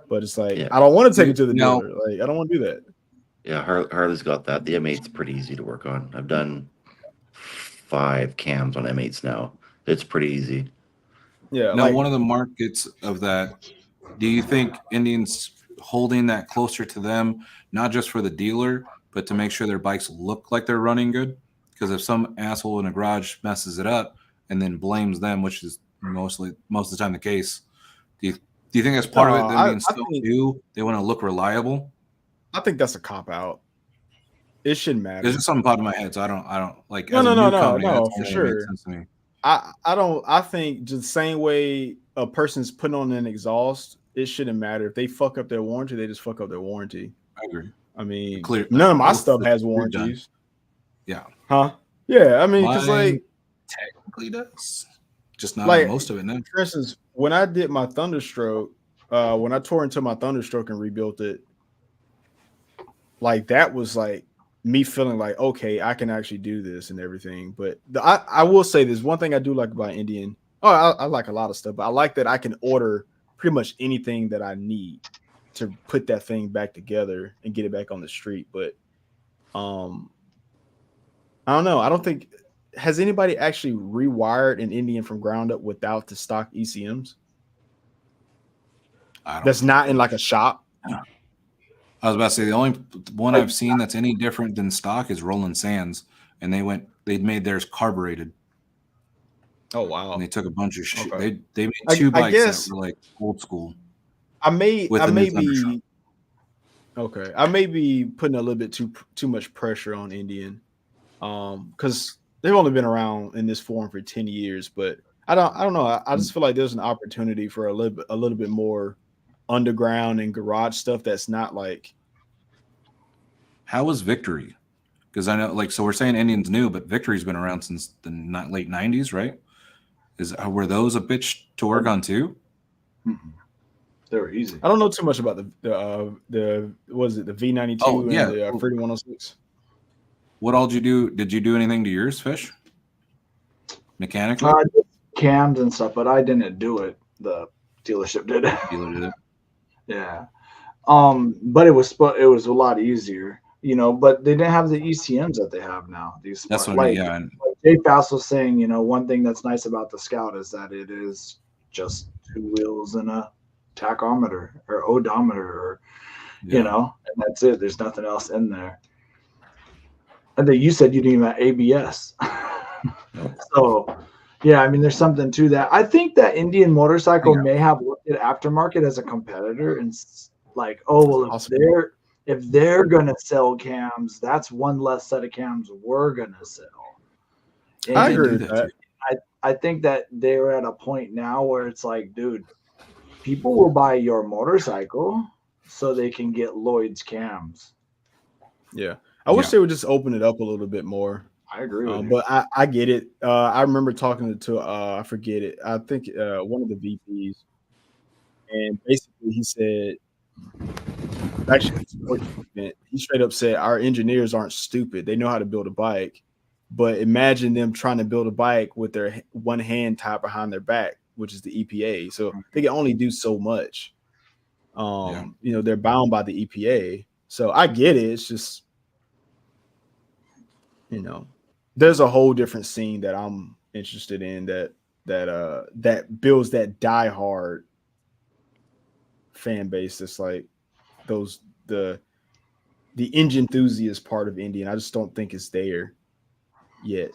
But it's like, I don't want to take it to the dealer. Like, I don't want to do that. Yeah, Harley's got that. The M8's pretty easy to work on. I've done 5 cams on M8s now. It's pretty easy. Yeah. Now, one of the markets of that, do you think Indians holding that closer to them, not just for the dealer, but to make sure their bikes look like they're running good? Because if some asshole in a garage messes it up and then blames them, which is most of the time the case, do you think that's part of it? That Indians still do? They want to look reliable? I think that's a cop out. It shouldn't matter. There's just something popped in my head, so I don't like. No, for sure. I think just the same way a person's putting on an exhaust, it shouldn't matter. If they fuck up their warranty, they just fuck up their warranty. I agree. I mean, none of my stuff has warranties. Yeah. Huh? Yeah. I mean, because like technically does, just not like most of it now. For instance, when I did my Thunderstroke, when I tore into my Thunderstroke and rebuilt it, like that was like me feeling like, okay, I can actually do this and everything. But I will say there's one thing I do like about Indian. I like a lot of stuff, but I like that I can order pretty much anything that I need to put that thing back together and get it back on the street. But I don't know. I don't think has anybody actually rewired an Indian from ground up without the stock ECMs? That's not in like a shop. I was about to say the only one I've seen that's any different than stock is Roland Sands, and they made theirs carbureted. Oh wow! And they took a bunch of shit. Okay. They made 2 bikes that were like old school. I may be putting a little bit too much pressure on Indian, because they've only been around in this form for 10 years. But I don't know. I just feel like there's an opportunity for a little bit more underground and garage stuff that's not like. How was Victory? Because I know, like, so we're saying Indian's new, but Victory's been around since the late 90s, right? Were those a bitch to work on too? Mm-hmm. They were easy. I don't know too much about the was it the V92 and the Freedom 106. What all did you do? Did you do anything to yours, Fish? Mechanically? I did cams and stuff, but I didn't do it. The dealership did it. Dealer did it. Yeah. But it was a lot easier, you know, but they didn't have the ECMs that they have now. That's what I mean, yeah. Like Jay Fass was saying, you know, one thing that's nice about the Scout is that it is just 2 wheels and a tachometer or odometer, or you know, and that's it. There's nothing else in there. I think you said you didn't even have ABS. Nope. So yeah, I mean, there's something to that. I think that Indian Motorcycle may have looked at Aftermarket as a competitor and like, oh well, if they're gonna sell cams, that's one less set of cams we're gonna sell. And I agree with that. I think that they're at a point now where it's like, dude, people will buy your motorcycle, so they can get Lloyd's cams. Yeah. I wish Yeah. they would just open it up a little bit more. I agree with you. But I get it. I remember talking to I forget it. I think one of the VPs, and basically he said, actually, he straight up said, our engineers aren't stupid. They know how to build a bike, but imagine them trying to build a bike with their one hand tied behind their back, which is the EPA. So they can only do so much. You know, they're bound by the EPA. So I get it. It's just, you know, there's a whole different scene that I'm interested in that builds that diehard fan base. That's like the engine enthusiast part of Indy, and I just don't think it's there yet.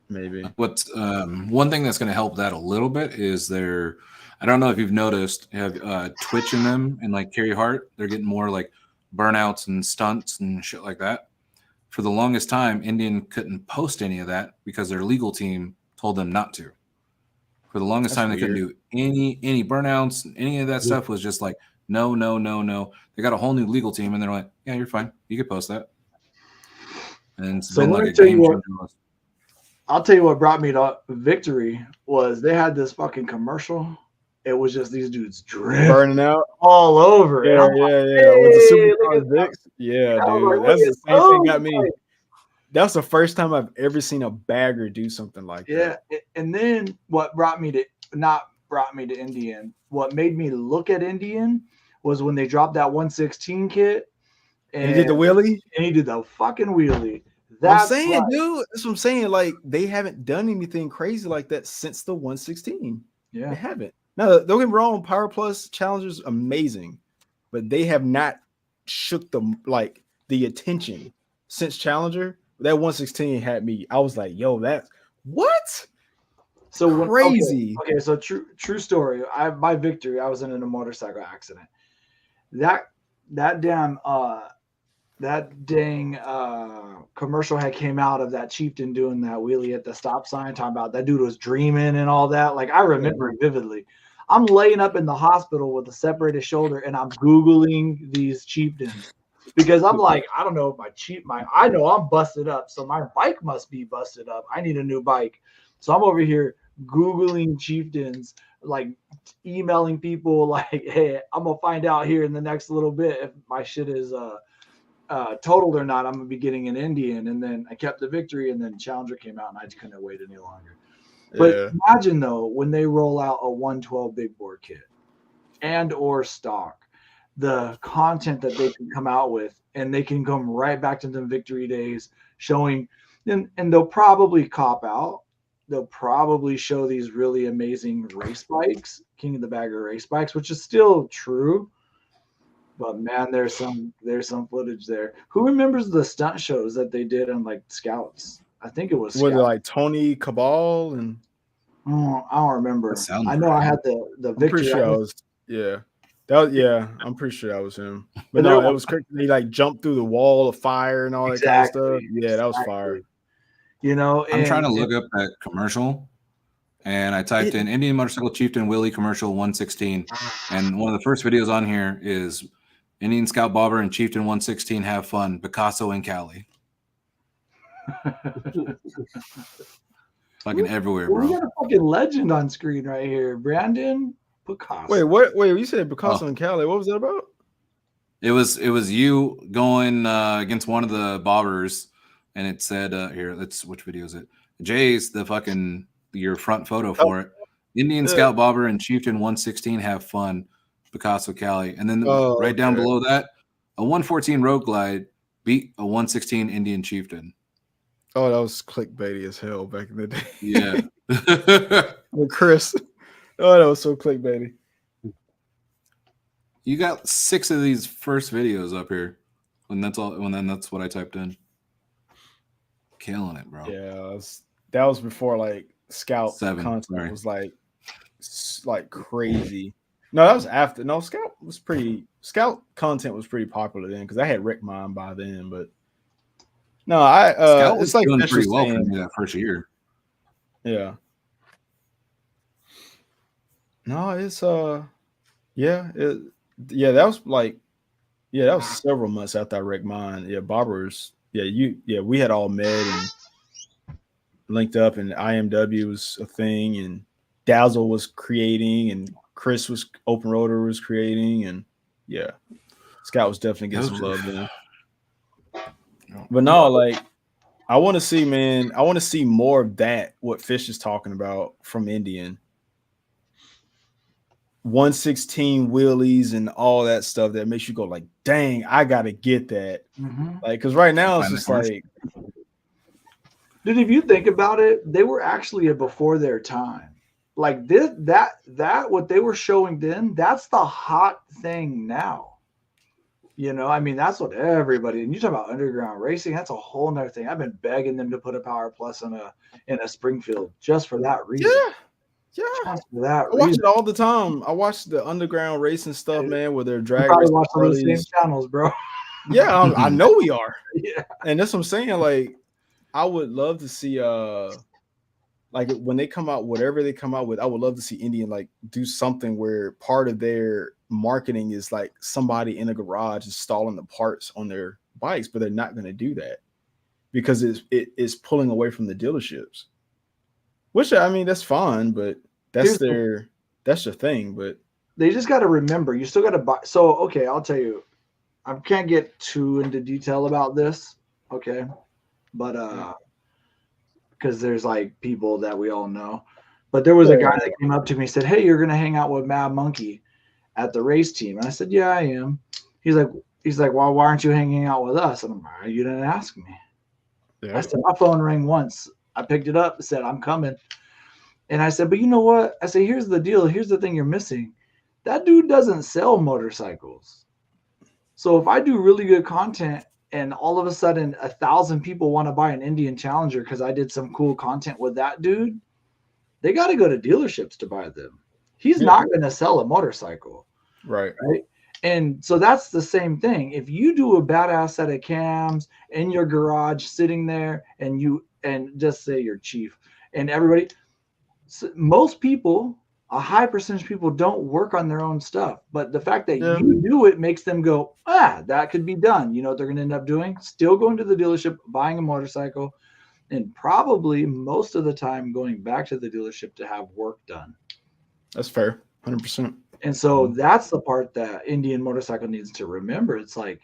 Maybe. What's one thing that's going to help that a little bit is I don't know if you've noticed, have Twitch in them and like Carry Hart, they're getting more like burnouts and stunts and shit like that. For the longest time, Indian couldn't post any of that because their legal team told them not to. For the longest time, they couldn't do any burnouts, any of that stuff was just like, no. They got a whole new legal team, and they're like, yeah, you're fine. You can post that. And it's been like a game changer. I'll tell you what brought me to victory was they had this fucking commercial. It was just these dudes burning out all over. Yeah. With the Supercross Vicks. Yeah, dude. That's the same thing got me. That's the first time I've ever seen a bagger do something like that. Yeah, and then what brought me to Indian, what made me look at Indian was when they dropped that 116 kit. And he did the wheelie? And he did the fucking wheelie. I'm saying, dude, that's what I'm saying. Like, they haven't done anything crazy like that since the 116. Yeah. They haven't. Now, don't get me wrong, Power Plus Challengers, amazing. But they have not shook the attention since Challenger. That 116 had me. I was like, yo, that's what? So crazy. Okay, so true story. My victory, I was in a motorcycle accident. That dang commercial had came out of that chieftain doing that wheelie at the stop sign, talking about that dude was dreaming and all that. Like, I remember it vividly. I'm laying up in the hospital with a separated shoulder, and I'm Googling these chieftains because I'm like, I don't know if I know I'm busted up, so my bike must be busted up. I need a new bike. So I'm over here Googling chieftains, like emailing people like, hey, I'm going to find out here in the next little bit if my shit is totaled or not. I'm going to be getting an Indian. And then I kept the victory, and then Challenger came out, and I just couldn't wait any longer. But imagine, though, when they roll out a 112 big bore kit and or stock, the content that they can come out with, and they can come right back to them victory days showing, and they'll probably cop out. They'll probably show these really amazing race bikes, King of the Bagger race bikes, which is still true. But man, there's some footage there. Who remembers the stunt shows that they did on like Scouts? I think it was Scouts. Like Tony Cabal and I don't remember. I know I had the victory. I'm pretty sure I was I'm pretty sure that was him. But no, it was crazy. They like jumped through the wall of fire and all that kind of stuff. Yeah, that was fire. You know, I'm trying to look up that commercial, and I typed in Indian Motorcycle Chieftain Willie commercial 116, and one of the first videos on here is Indian Scout Bobber and Chieftain 116 have fun, Picasso and Cali. Fucking everywhere, bro. We got a fucking legend on screen right here, Brandon Picasso. Wait, what? Wait, you said Picasso and Cali. What was that about? It was you going against one of the bobbers. And it said, which video is it? Jay's your front photo for it. Indian Scout Bobber and Chieftain 116 have fun, Picasso Cali. And then down below that, a 114 Road Glide beat a 116 Indian Chieftain. Oh, that was clickbaity as hell back in the day. Yeah. With Chris. Oh, that was so clickbaity. You got 6 of these first videos up here. That's what I typed in. Killing it, bro. Yeah, that was before like Scout 7, content was like crazy. No, that was after. No, Scout content was pretty popular then because I had Rick Mine by then. But no, Scout was it's like doing pretty well for me that first year. Yeah. No, it's Yeah, that was like, yeah, that was several months after I wrecked mine. Yeah, Barbers. Yeah, we had all met and linked up, and IMW was a thing, and Dazzle was creating, and Chris was Open Roader was creating, and yeah, Scott was definitely getting some love then. But no, like I want to see, man, I want to see more of that. What Fish is talking about from Indian. 116 wheelies and all that stuff that makes you go like, dang, I gotta get that. Like, because right now it's just like, dude, if you think about it, they were actually before their time. Like this, that what they were showing then, that's the hot thing now. You know, I mean, that's what everybody, and you talk about underground racing, that's a whole nother thing. I've been begging them to put a Power Plus in a Springfield just for that reason. Yeah. Just for that I watch it all the time. I watch the underground racing stuff, man, where they're dragging. Probably watch some of the same channels, bro. Yeah, I know we are. Yeah. And that's what I'm saying. Like, I would love to see like when they come out, whatever they come out with, I would love to see Indian like do something where part of their marketing is like somebody in a garage installing the parts on their bikes, but they're not going to do that because it's pulling away from the dealerships. Which, I mean, that's fine, but that's their thing. But they just got to remember, you still got to buy. So, okay, I'll tell you, I can't get too into detail about this, okay? But because there's like people that we all know. But there was a guy that came up to me and said, hey, you're going to hang out with Mad Monkey at the race team. And I said, yeah, I am. He's like, well, why aren't you hanging out with us? And I'm like, you didn't ask me. Yeah. I said, my phone rang once. I picked it up and said, I'm coming. And I said, but you know what? I said, here's the deal. Here's the thing you're missing. That dude doesn't sell motorcycles. So if I do really good content and all of a sudden 1,000 people want to buy an Indian Challenger because I did some cool content with that dude, they got to go to dealerships to buy them. He's not going to sell a motorcycle. Right. And so that's the same thing. If you do a badass set of cams in your garage sitting there and just say you're chief and everybody, most people, a high percentage of people don't work on their own stuff. But the fact that you do it makes them go, that could be done. You know what they're going to end up doing? Still going to the dealership, buying a motorcycle, and probably most of the time going back to the dealership to have work done. That's fair. 100%. And so that's the part that Indian Motorcycle needs to remember. It's like,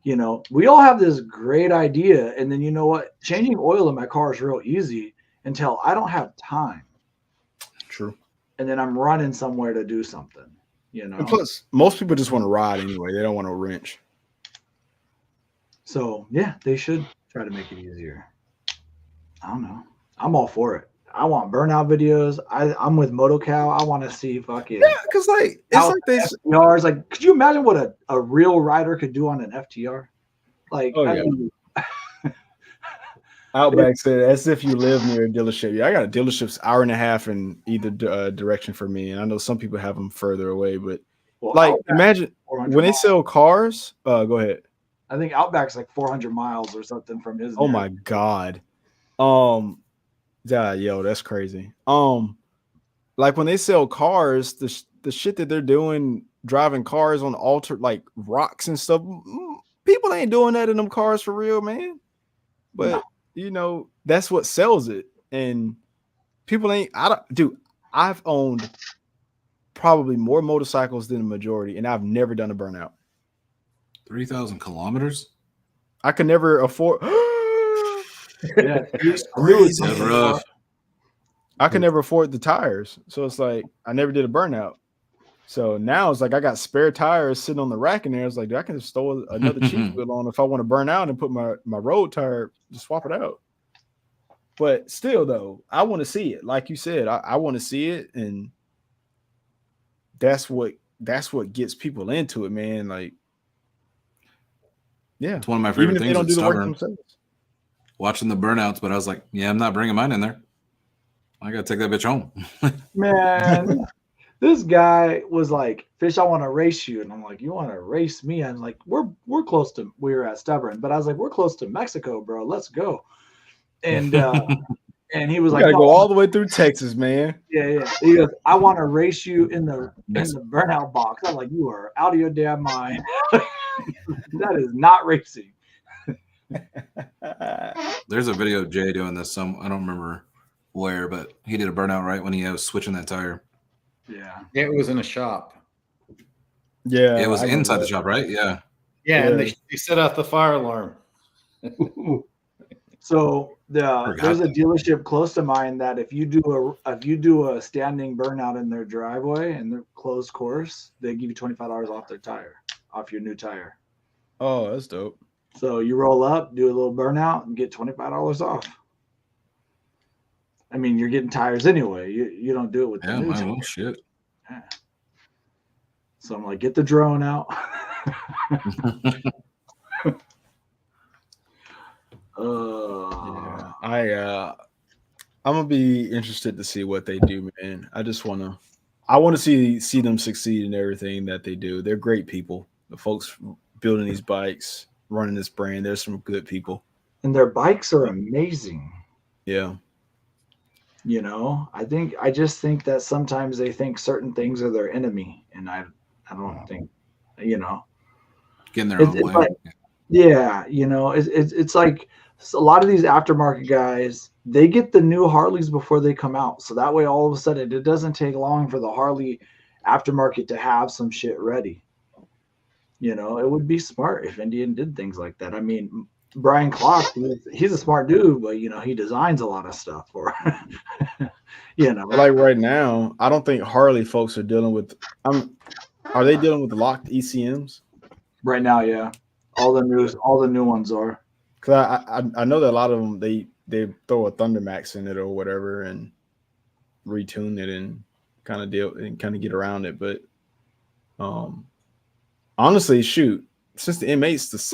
you know, we all have this great idea. And then, you know what? Changing oil in my car is real easy until I don't have time. True. And then I'm running somewhere to do something, you know. And plus, most people just want to ride anyway. They don't want to wrench. So, yeah, they should try to make it easier. I don't know. I'm all for it. I want burnout videos. I'm with MotoCow. I want to see fucking because like it's like they FTRs. Like, could you imagine what a real rider could do on an FTR? Like, I mean, Outback said, as if you live near a dealership. Yeah, I got a dealership's hour and a half in either direction for me, and I know some people have them further away. But like, Outback, imagine when they sell cars. Go ahead. I think Outback's like 400 miles or something from his. Oh my god. Yeah, yo, that's crazy. Like when they sell cars, the shit that they're doing, driving cars on altered like rocks and stuff, people ain't doing that in them cars for real, man. But you know, that's what sells it. And people ain't, I've owned probably more motorcycles than the majority, and I've never done a burnout. 3,000 kilometers? I could never afford. Yeah, it's crazy. That's rough. I could never afford the tires. So it's like, I never did a burnout. So now it's like, I got spare tires sitting on the rack in there. It's like, dude, I can just throw another cheap wheel on if I want to burn out and put my road tire, just swap it out. But still though, I want to see it. Like you said, I want to see it. And that's what gets people into it, man. Like, yeah. It's one of my favorite things. They don't do the work themselves. Watching the burnouts, but I was like, yeah, I'm not bringing mine in there. I got to take that bitch home. Man, this guy was like, Fish, I want to race you. And I'm like, you want to race me? I'm like, we're close to, we were at Stubborn, but I was like, we're close to Mexico, bro. Let's go. And And he was You like, gotta no, go all the way through Texas, man. yeah. He goes, I want to race you in the burnout box. I'm like, you are out of your damn mind. That is not racing. There's a video of Jay doing this. I don't remember where, but he did a burnout right when he was switching that tire. Yeah. It was in a shop. Yeah, It was I remember inside the that. shop, right? Yeah. Yeah, and Yeah. they set off the fire alarm. So Forgot there's a that. dealership close to mine that if you do a standing burnout in their driveway and their closed course, they give you $25 off their tire, off your new tire. Oh, that's dope. So you roll up, do a little burnout, and get $25 off. I mean, you're getting tires anyway. You don't do it with the Yeah, new my tire. well, shit. Yeah. So I'm like, get the drone out. Yeah, I'm gonna be interested to see what they do, man. I want to see them succeed in everything that they do. They're great people. The folks building these bikes, running this brand, there's some good people. And their bikes are amazing. Yeah. You know, I just think that sometimes they think certain things are their enemy, and I don't think, you know, Getting their own it's way. like, yeah, you know, it's like a lot of these aftermarket guys, they get the new Harleys before they come out, so that way all of a sudden it doesn't take long for the Harley aftermarket to have some shit ready. You know, it would be smart if Indian did things like that. I mean, Brian Clark, he's a smart dude, but you know, he designs a lot of stuff for, you know, Like right now, I don't think Harley folks are dealing with. Are they dealing with locked ECMs? right now, yeah, all the new ones are. Because I know that a lot of them they throw a Thundermax in it or whatever and retune it and kind of get around it. But honestly, shoot, since the M8's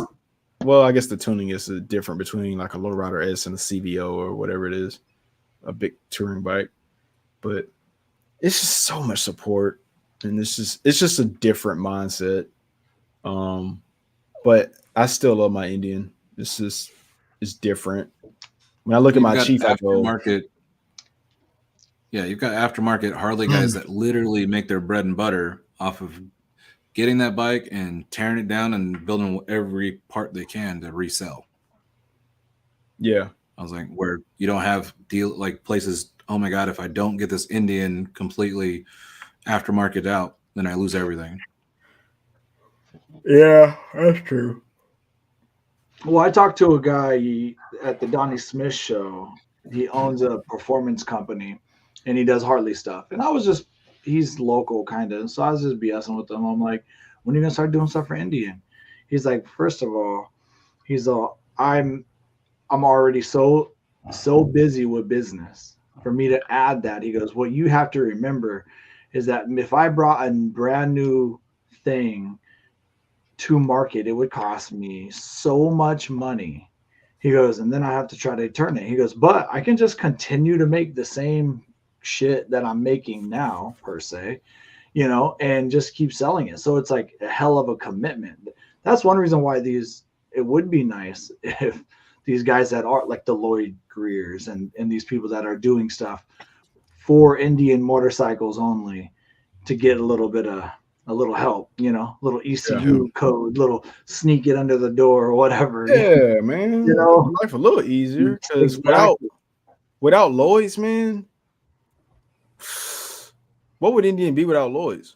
well, I guess the tuning is different between like a Lowrider S and a CVO or whatever it is, a big touring bike. But it's just so much support, and it's just a different mindset. But I still love my Indian. It's different. When I look at my Chief, I go, aftermarket. Yeah, you've got aftermarket Harley guys that literally make their bread and butter off of getting that bike and tearing it down and building every part they can to resell. yeah. I was like, where you don't have like places, oh my God, if I don't get this Indian completely aftermarket out, then I lose everything. Yeah, that's true. Well, I talked to a guy at the Donnie Smith show. He owns a performance company, and he does Harley stuff. And he's local kind of, so I was just BSing with him. I'm like, when are you gonna start doing stuff for Indian? He's like, first of all, I'm already so busy with business for me to add that. He goes, what you have to remember is that if I brought a brand new thing to market, it would cost me so much money. He goes, and then I have to try to turn it. He goes, but I can just continue to make the same shit that I'm making now, per se, you know, and just keep selling it. So it's like a hell of a commitment. That's one reason why it would be nice if these guys that are like the Lloyd Greers and these people that are doing stuff for Indian motorcycles only to get a little help, you know, little ECU code, little sneak it under the door or whatever. Yeah, man. You know, life a little easier because exactly. without Lloyd's, man, what would Indian be without Lloyd's?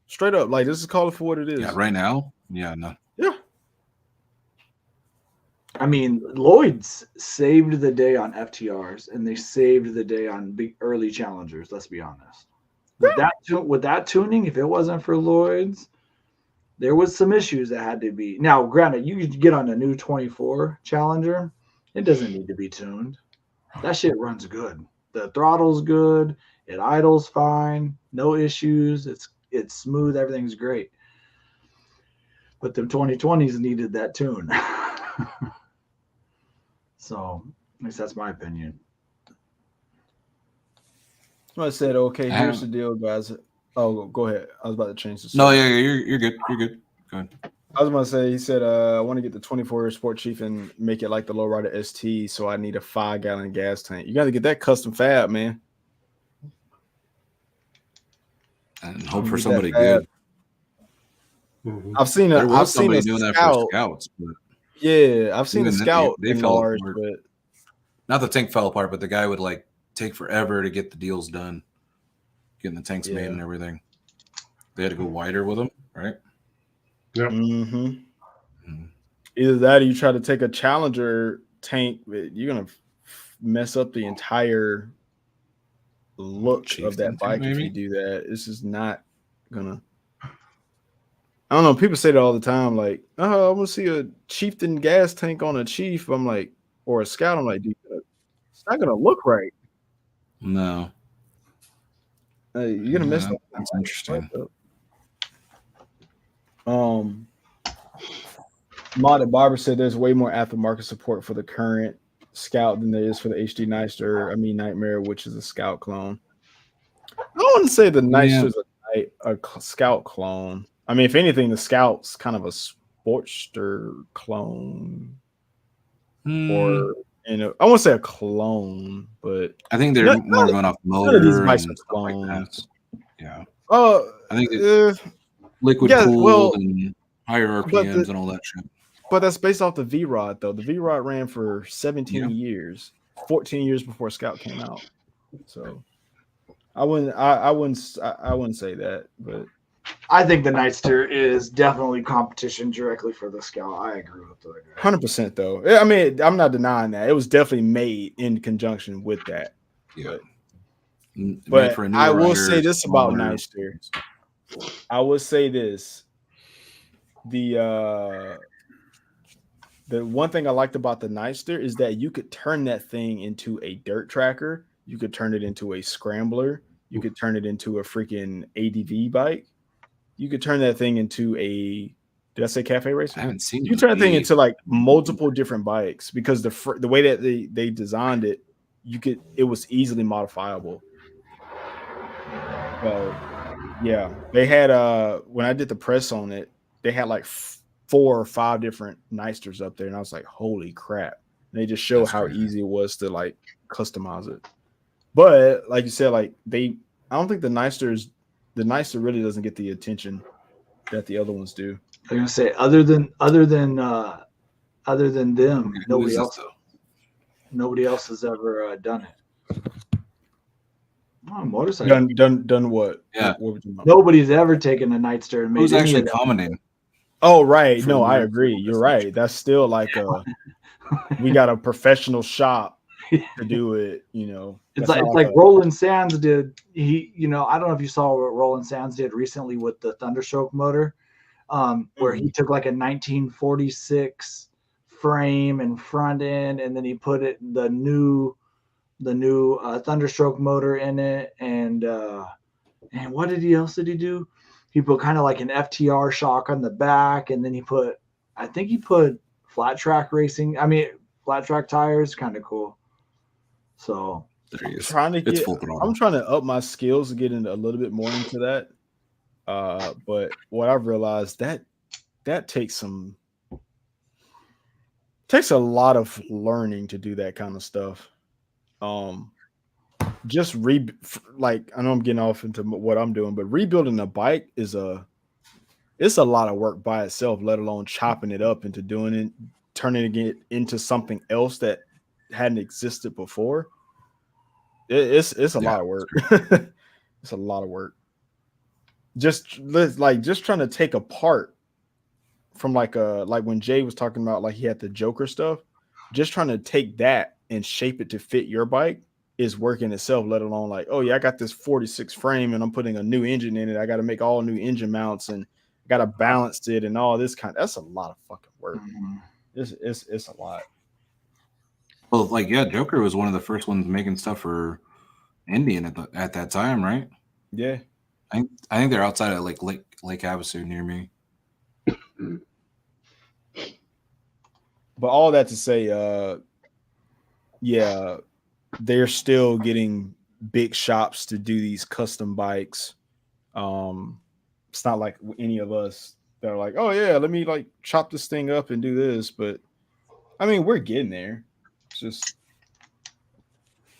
Straight up, like this is call it for what it is. Yeah, right now. Yeah, no. Yeah. I mean, Lloyd's saved the day on FTRs, and they saved the day on big early challengers. Let's be honest. With that tuning, if it wasn't for Lloyd's, there was some issues that had to be. Now, granted, you could get on a new 24 Challenger, it doesn't need to be tuned. That shit runs good. The throttle's good. It idles fine. No issues. It's smooth. Everything's great. But the 2020s needed that tune. So, at least that's my opinion. Somebody said, okay, here's the deal, guys. Oh, go ahead. I was about to change the No, subject. yeah, you're good. You're good. Go ahead. I was gonna say, he said, I want to get the 24 Sport Chief and make it like the Lowrider ST, so I need a 5-gallon gas tank. You got to get that custom fab, man. And hope You for get that somebody fab. good. Mhm. I've seen There was I've seen somebody a doing that for Scout. Scouts, but Yeah, I've seen a even Scout they in fell large, apart. but Not the tank fell apart, but the guy would like take forever to get the deals done, getting the tanks made Yeah. and everything. They had to go wider with them, right? Yep. Either that or you try to take a Challenger tank, you're gonna mess up the entire look of that Chieftain bike tank, if you maybe? do that. It's just not gonna. I don't know. People say that all the time, like, "Oh, I want to see a Chieftain gas tank on a Chief." I'm like, or a Scout. I'm like, dude, it's not gonna look right. No. You're gonna mess Yeah, up. that's interesting. Modded Barber said there's way more aftermarket support for the current Scout than there is for the HD Nightmare, which is a Scout clone. I don't want to say the Nightster's a Scout clone. I mean, if anything, the Scout's kind of a Sportster clone, or I won't say a clone, but I think they're more going off none of these motor bikes and are stuff like that. clones. Yeah. Oh, I think it's liquid yeah, cooled well, and higher RPMs and all that shit. But that's based off the V-Rod, though. The V-Rod ran for 17 years, 14 years before Scout came out. So I wouldn't say that, but I think the Nightster is definitely competition directly for the Scout. I agree with that. 100% though. I mean, I'm not denying that. It was definitely made in conjunction with that. Yeah. But I will rider, say this about smaller. Nightster. I will say this. The one thing I liked about the Nightster is that you could turn that thing into a dirt tracker. You could turn it into a scrambler. You could turn it into a freaking ADV bike. You could turn that thing into a. Did I say cafe racer? I haven't seen. You could turn that thing into like multiple different bikes because the way that they designed it, it was easily modifiable. So yeah, they had when I did the press on it, they had like 4 or 5 different Nightsters up there, and I was like, holy crap. And they just show That's how crazy. easy it was to like customize it. But like you said, like I don't think the Nightster really doesn't get the attention that the other ones do. I'm gonna say other than them, nobody else has ever done it. Oh, motorcycle. Done what? Yeah. What Nobody's ever taken a Nightster and made Who's any actually of that. commenting? Oh, right. No, I the agree. You're right. That's still like we got a professional shop to do it, you know. It's like Roland Sands did. I don't know if you saw what Roland Sands did recently with the Thunderstroke motor, where he took like a 1946 frame and front end, and then he put the new Thunderstroke motor in it, and what else did he do? He put kind of like an FTR shock on the back, and then he put flat track tires. Kind of cool. So There he is. I'm trying to up my skills to get into a little bit more into that. But what I've realized that takes a lot of learning to do that kind of stuff. Just like I know I'm getting off into what I'm doing, but rebuilding a bike it's a lot of work by itself, let alone chopping it up into doing it, turning it into something else that hadn't existed before. It's a lot of work. It's a lot of work. Just trying to take apart from like when Jay was talking about like he had the Joker stuff, just trying to take that and shape it to fit your bike is work in itself, let alone like, oh yeah, I got this 46 frame and I'm putting a new engine in it. I got to make all new engine mounts and I got to balance it and all this that's a lot of fucking work. It's a lot. Well, like, yeah, Joker was one of the first ones making stuff for Indian at that time, right? Yeah. I think they're outside of like Lake Havasu near me. But all that to say, yeah, they're still getting big shops to do these custom bikes. It's not like any of us that are like, oh yeah, let me like chop this thing up and do this. But I mean, we're getting there. It's just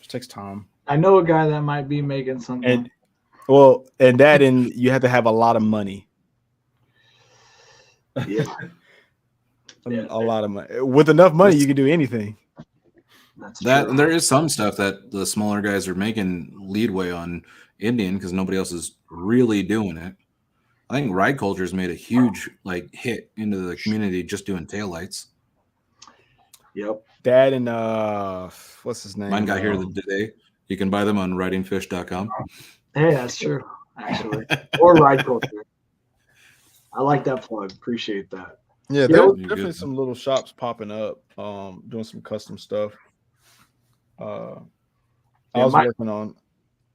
takes time. I know a guy that might be making something. And you have to have a lot of money. Yeah. A lot of money. With enough money, you can do anything. That's That true. there is some stuff that the smaller guys are making leadway on Indian because nobody else is really doing it. I think Ride Culture's made a huge like hit into the community just doing taillights. Yep. That and what's his name? Mine got here today. You can buy them on ridingfish.com. Hey, that's true, actually. Or Ride Culture. I like that plug. Appreciate that. Yeah, Yeah, there's you're definitely good. some little shops popping up, doing some custom stuff. I was working on.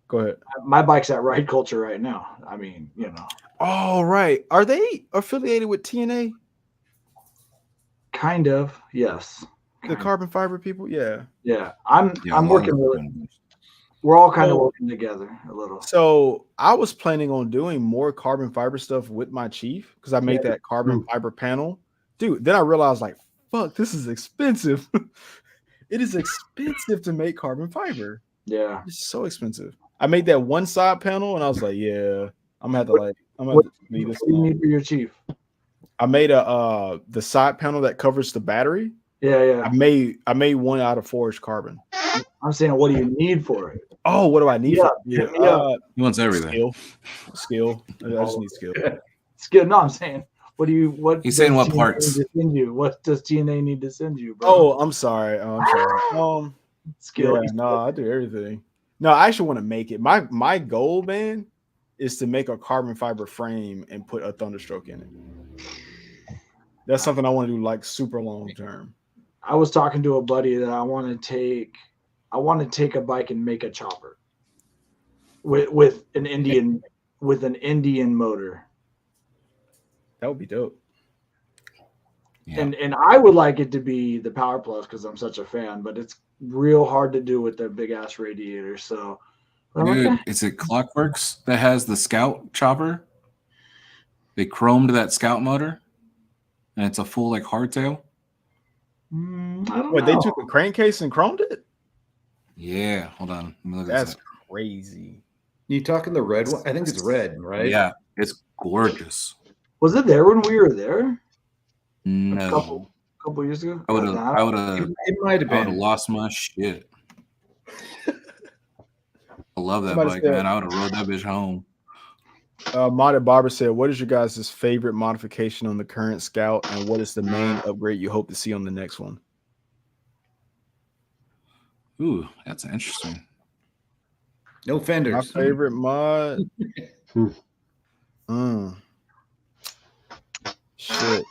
Go ahead. My bike's at Ride Culture right now. I mean, you know. Oh, right. Are they affiliated with TNA? Kind of, yes. The carbon fiber people? Yeah. Yeah. I'm working with it. We're all kind of working together a little. So I was planning on doing more carbon fiber stuff with my Chief because I made that carbon fiber panel. Dude, then I realized like, fuck, this is expensive. It is expensive to make carbon fiber. Yeah. It's so expensive. I made that one side panel and I was like, yeah, I'm gonna have to leave this. What do you need for your Chief? I made the side panel that covers the battery. Yeah. I made one out of forged carbon. I'm saying, what do you need for it? Oh, what do I need? He wants everything. Skill. I just need skill. Skill. No, I'm saying, what He's saying what TNA parts? need to send you? What does TNA need to send you, bro? Oh, I'm sorry. Skill. Yeah, no, I do everything. No, I actually want to make it. My goal, man, is to make a carbon fiber frame and put a Thunderstroke in it. That's something I want to do like super long term. I was talking to a buddy that I want to take a bike and make a chopper with an Indian motor. That would be dope. Yeah. And I would like it to be the Power Plus because I'm such a fan, but it's real hard to do with their big ass radiator. So, Dude, is it Clockworks that has the Scout chopper? They chromed that Scout motor, and it's a full like hardtail. I don't know. They took the crankcase and chromed it? Yeah, hold on. Let me look at That's that. crazy. You talking the red one? I think it's red, right? Yeah, it's gorgeous. Was it there when we were there? No, A couple years ago. I would have. It might have I would have been. lost my shit. I love that Somebody bike, said- man. I would have rode that bitch home. Modded Barber said, what is your guys' favorite modification on the current Scout, and what is the main upgrade you hope to see on the next one? Ooh, that's interesting. No fenders. My favorite mod. Shit.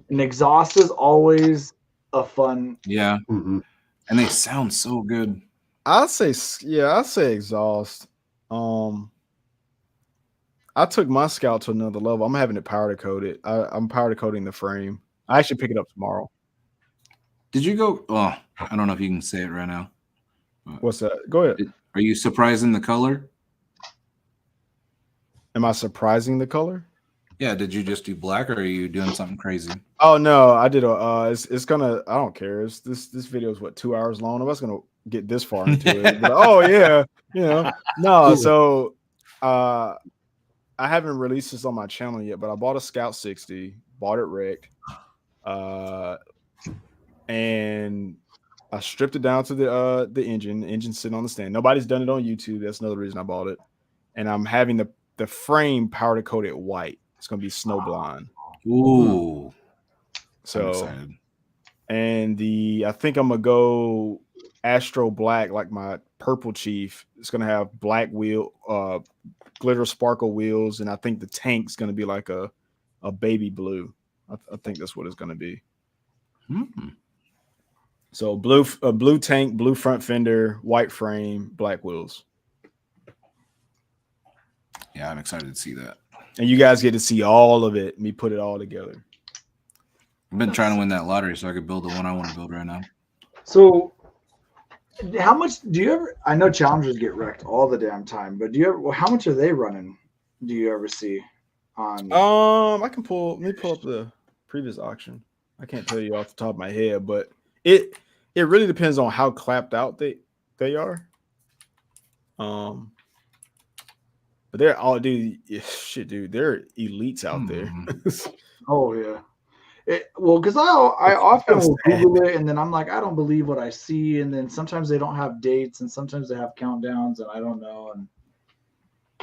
An exhaust is always a fun. Yeah, Mhm. and they sound so good. I'll say exhaust. I took my Scout to another level. I'm having it powder coated. I'm powder coating the frame. I actually pick it up tomorrow. Did you go? Oh, I don't know if you can say it right now. What's that? Go ahead. Are you surprising the color? Am I surprising the color? Yeah. Did you just do black, or are you doing something crazy? Oh no, I did a. It's gonna. I don't care. This video is what 2 hours long. I was gonna get this far into it. But, oh yeah, no. So, I haven't released this on my channel yet, but I bought a Scout 60, bought it wrecked, and I stripped it down to the engine. The engine's sitting on the stand. Nobody's done it on YouTube. That's another reason I bought it. And I'm having the frame powder coated white. It's gonna be snow blind. Ooh. I'm So, excited. and I think I'm gonna go Astro Black, like my purple Chief. It's gonna have black glitter sparkle wheels, and I think the tank's gonna be like a baby blue. I think that's what it's gonna be. So blue tank, blue front fender, white frame, black wheels. Yeah, I'm excited to see that. And you guys get to see all of it. Me put it all together. I've been trying to win that lottery so I could build the one I want to build right now. So, how much do you ever? I know Challengers get wrecked all the damn time, but how much are they running? Do you ever see? on I can let me pull up the previous auction. I can't tell you off the top of my head, but it really depends on how clapped out they are. But they're all dude, shit, dude. They're elites out there. Oh yeah. Well, because I often will Google it and then I'm like, I don't believe what I see, and then sometimes they don't have dates and sometimes they have countdowns and I don't know. And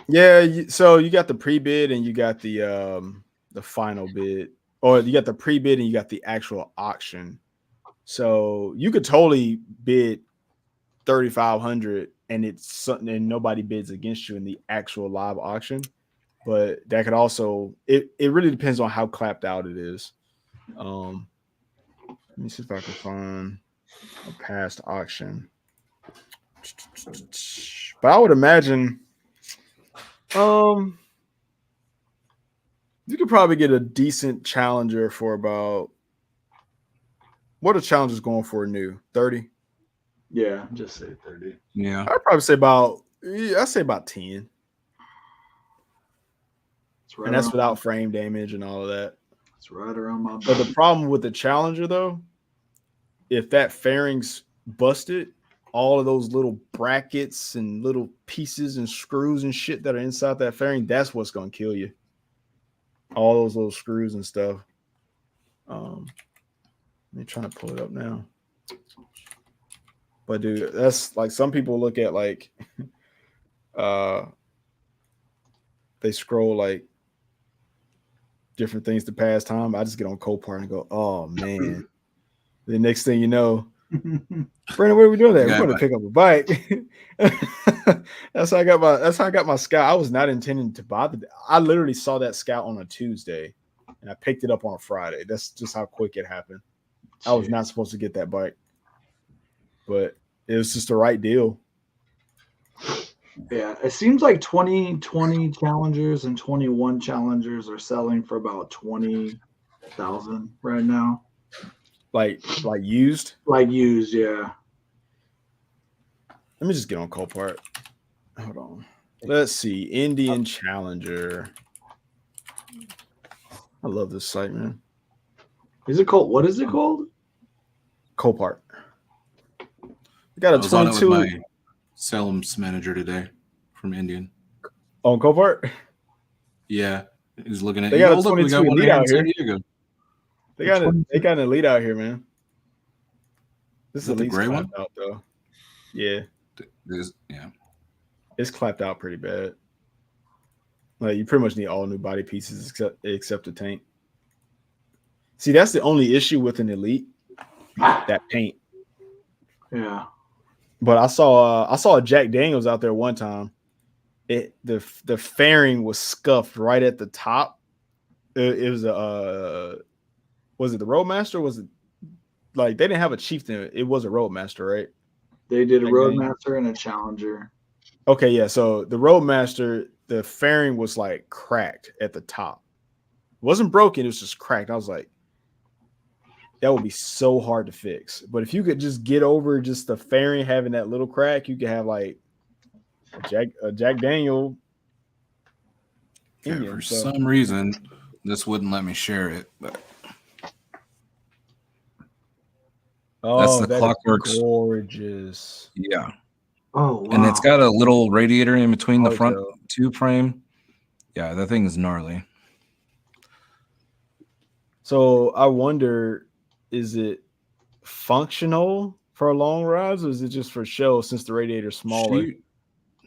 yeah, so you got the pre-bid and you got the final bid, or you got the pre-bid and you got the actual auction. So you could totally bid 3,500 and it's something and nobody bids against you in the actual live auction. But that could also it really depends on how clapped out it is. Let me see if I can find a past auction. But I would imagine you could probably get a decent challenger for about what are challengers going for new? 30? yeah, just say 30. Yeah. I'd probably say about 10. It's right And that's around without frame damage and all of that. It's right around my But the problem with the challenger though, if that fairing's busted, all of those little brackets and little pieces and screws and shit that are inside that fairing, that's what's gonna kill you. All those little screws and stuff. Let me try to pull it up now. But dude, that's like some people look at like they scroll like different things to pass time. I just get on Copart and go, oh man. The next thing you know, Brandon, what are we doing there? We're going to pick up a bike. That's how I got my Scout. I was not intending to buy I literally saw that Scout on a Tuesday and I picked it up on a Friday. That's just how quick it happened. I was not supposed to get that bike, but it was just the right deal. Yeah, it seems like 2020 challengers and 21 challengers are selling for about 20,000 right now. Like used? Like used, yeah. Let me just get on Copart. Hold on. Let's see. Indian Challenger. I love this site, man. Is it called? What is it called? Copart. We got a 22 on it with my sales manager today from Indian. on Copart. Yeah, he's looking at. They got a look, 22 we got one elite here in out San here. Diego. They got an elite out here, man. This is the elite gray one out though. Yeah, yeah. It's clapped out pretty bad. Like you pretty much need all new body pieces except the tank. See, that's the only issue with an elite. That paint. Yeah. But I saw a Jack Daniels out there one time. The fairing was scuffed right at the top. It was was it the Roadmaster? Was it like they didn't have a chieftain? It was a Roadmaster, right? They did a Jack Roadmaster and a Challenger. Okay, yeah. So the Roadmaster, the fairing was like cracked at the top. It wasn't broken, it was just cracked. I was like, that would be so hard to fix. But if you could just get over just the fairing having that little crack, you could have like a Jack Daniel. Okay, for some reason, this wouldn't let me share it. But that's the Clockworks. Gorgeous. Yeah. Oh, wow. And it's got a little radiator in between the front tube frame. Yeah, that thing is gnarly. So I wonder, is it functional for long rides, or is it just for show since the radiator's smaller?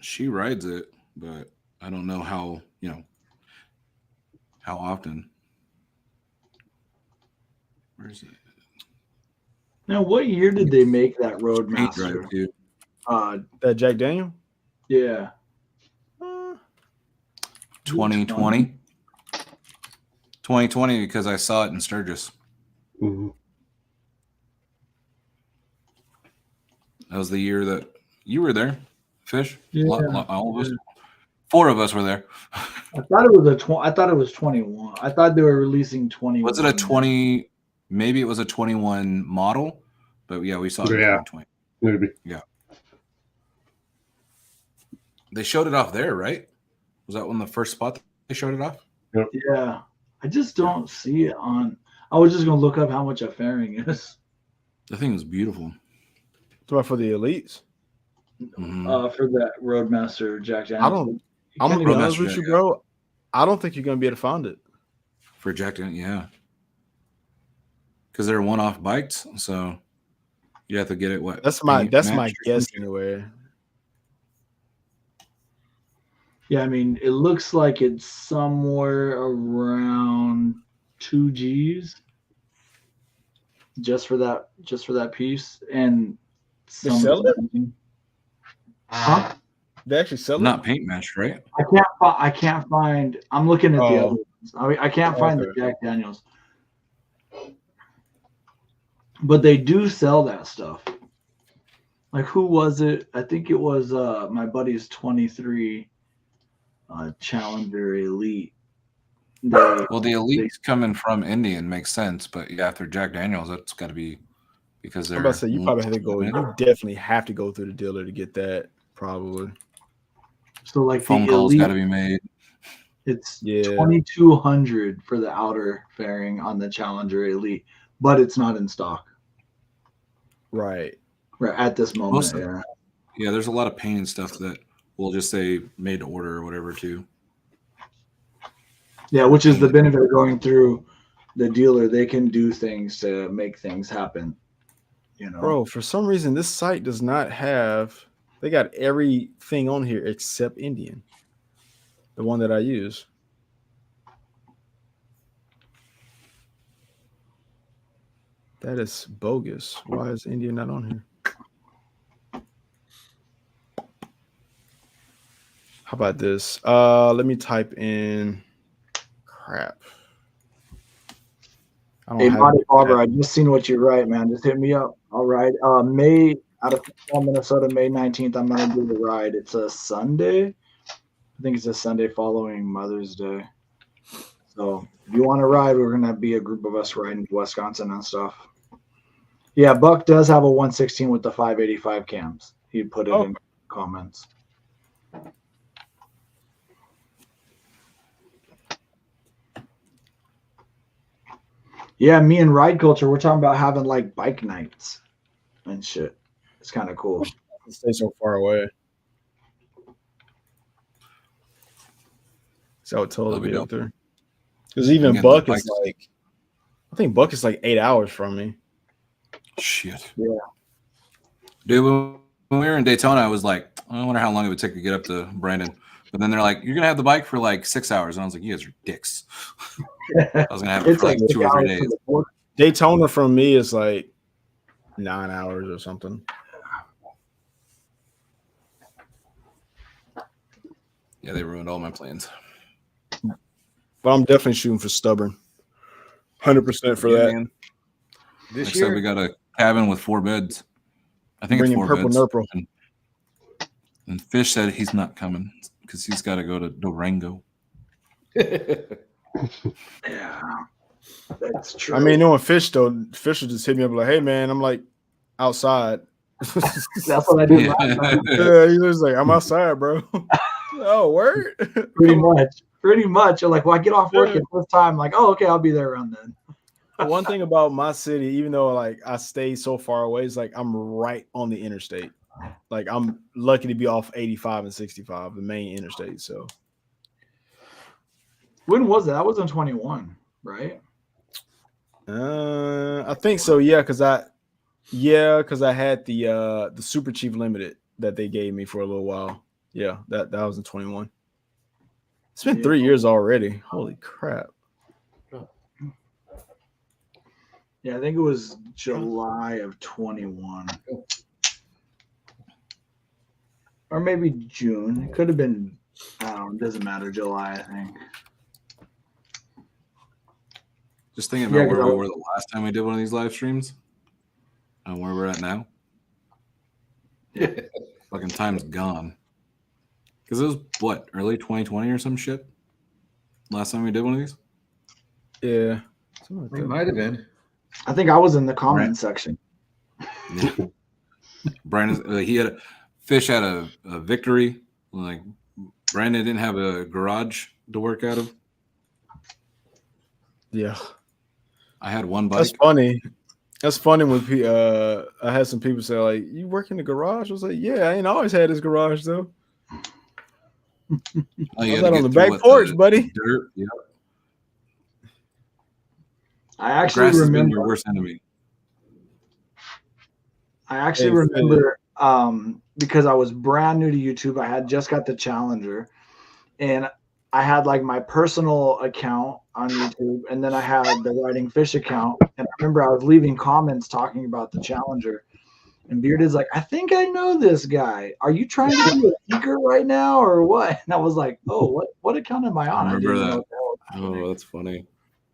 She rides it, but I don't know how often. Where is it? Now, what year did they make that Roadmaster? That Jack Daniel? Yeah. 2020. 2020 because I saw it in Sturgis. Mm-hmm. That was the year that you were there, Fish. Yeah. All of us. 4 of us were there. I thought it was I thought it was 21. I thought they were releasing 21. Was it a 20? Maybe it was a 21 model, but yeah, we saw it in 2020. Maybe. Yeah. They showed it off there, right? Was that one of the first spot they showed it off? Yeah, I just don't see it on. I was just gonna look up how much a fairing is. The thing is beautiful. It's about for the elites. For that Roadmaster Jack I Daniels. don't. You I'm can't gonna be even- honest with you, bro. I don't think you're gonna be able to find it. For Jack Daniels, yeah. Because they're one-off bikes, so you have to get it. What? That's my paint guess matched? anyway. Yeah, I mean, it looks like it's somewhere around 2 Gs just for that piece, and They some sell it? Huh? They actually sell it. Not paint matched, right? I can't find. I'm looking at the Oh. other ones. I mean, I can't find the Okay. Jack Daniels, but they do sell that stuff. Like, who was it? I think it was my buddy's 23 Challenger Elite. Well, the elite coming from Indian makes sense, but yeah, after Jack Daniels, that's got to be because they're. I'm about to say you probably have to go. You definitely have to go through the dealer to get that. Probably. So like Phone the calls Elite, got to be made. it's Yeah. 2,200 for the outer fairing on the Challenger Elite, but it's not in stock Right. right at this moment. Most of- Yeah. Yeah, there's a lot of paint and stuff that will just say made to order or whatever too. Yeah, which is the benefit of going through the dealer. They can do things to make things happen. You know, Bro, for some reason this site does not have. They got everything on here except Indian. The one that I use. That is bogus. Why is Indian not on here? How about this? Let me type in crap. I hey, don't Body have Barber, I just seen what you write, man. Just hit me up. All right. May out of Minnesota, May 19th, I'm gonna do the ride. It's a Sunday. I think it's a Sunday following Mother's Day. So if you want to ride, we're gonna be a group of us riding to Wisconsin and stuff. Yeah, Buck does have a 116 with the 585 cams. He put it in comments. Yeah, me and Ride Culture, we're talking about having like bike nights and shit. It's kind of cool. stay so far away. So I would totally That'll be be up dope. there. Because even Getting Buck the is bikes. like, I think Buck is like 8 hours from me. Shit. Yeah. Dude, when we were in Daytona, I was like, I wonder how long it would take to get up to Brandon. But then they're like, you're gonna have the bike for like 6 hours, and I was like, you guys are dicks. I was gonna have it for like 2 or 3 days. Daytona from me is like 9 hours or something. Yeah, they ruined all my plans. But I'm definitely shooting for stubborn. 100% for that. Man. This Like I year, said, we got a cabin with 4 beds. I think Bringing it's 4 purple beds. nurple. And Fish said he's not coming because he's got to go to Durango. Yeah, that's true. I mean, knowing Fish though, Fish will just hit me up like, "Hey man," I'm like, outside. that's what I do. Yeah. Yeah, he was like, "I'm outside, bro." Oh, word. Pretty much. You're like, well, I get off work at this time. Like, oh, okay, I'll be there around then. One thing about my city, even though like I stay so far away, is like I'm right on the interstate. Like I'm lucky to be off 85 and 65, the main interstate. So When was that? That was in 21, right? I think so, yeah, because I had the Super Chief Limited that they gave me for a little while. Yeah, that was in 21. It's been 3 years already. Holy crap. Yeah, I think it was July of 21. Or maybe June. It could have been, I don't know, it doesn't matter, July, I think. Just thinking about where we were the last time we did one of these live streams and where we're at now. Fucking time's gone. Because it was, what, early 2020 or some shit? Last time we did one of these? Yeah. it might have been. I think I was in the comment section. Yeah. Brandon, Fish had a victory. Like Brandon didn't have a garage to work out of. Yeah, I had one bike. that's funny. That's funny when I had some people say like, "You work in the garage?" I was like, "Yeah, I ain't always had this garage though. Oh, I you was had to out on get the through back what, porch, the buddy." dirt. Yeah. I actually Grass has been remember. your worst enemy. I actually Hey, Phil. remember because I was brand new to YouTube. I had just got the Challenger, and I had like my personal account on YouTube, and then I had the Riding Fish account. And I remember I was leaving comments talking about the Challenger, and Bearded's like, "I think I know this guy. Are you trying to be a leaker right now, or what?" And I was like, "Oh, what account am I I on? I didn't remember even know that. what the hell was happening." Oh, that's funny.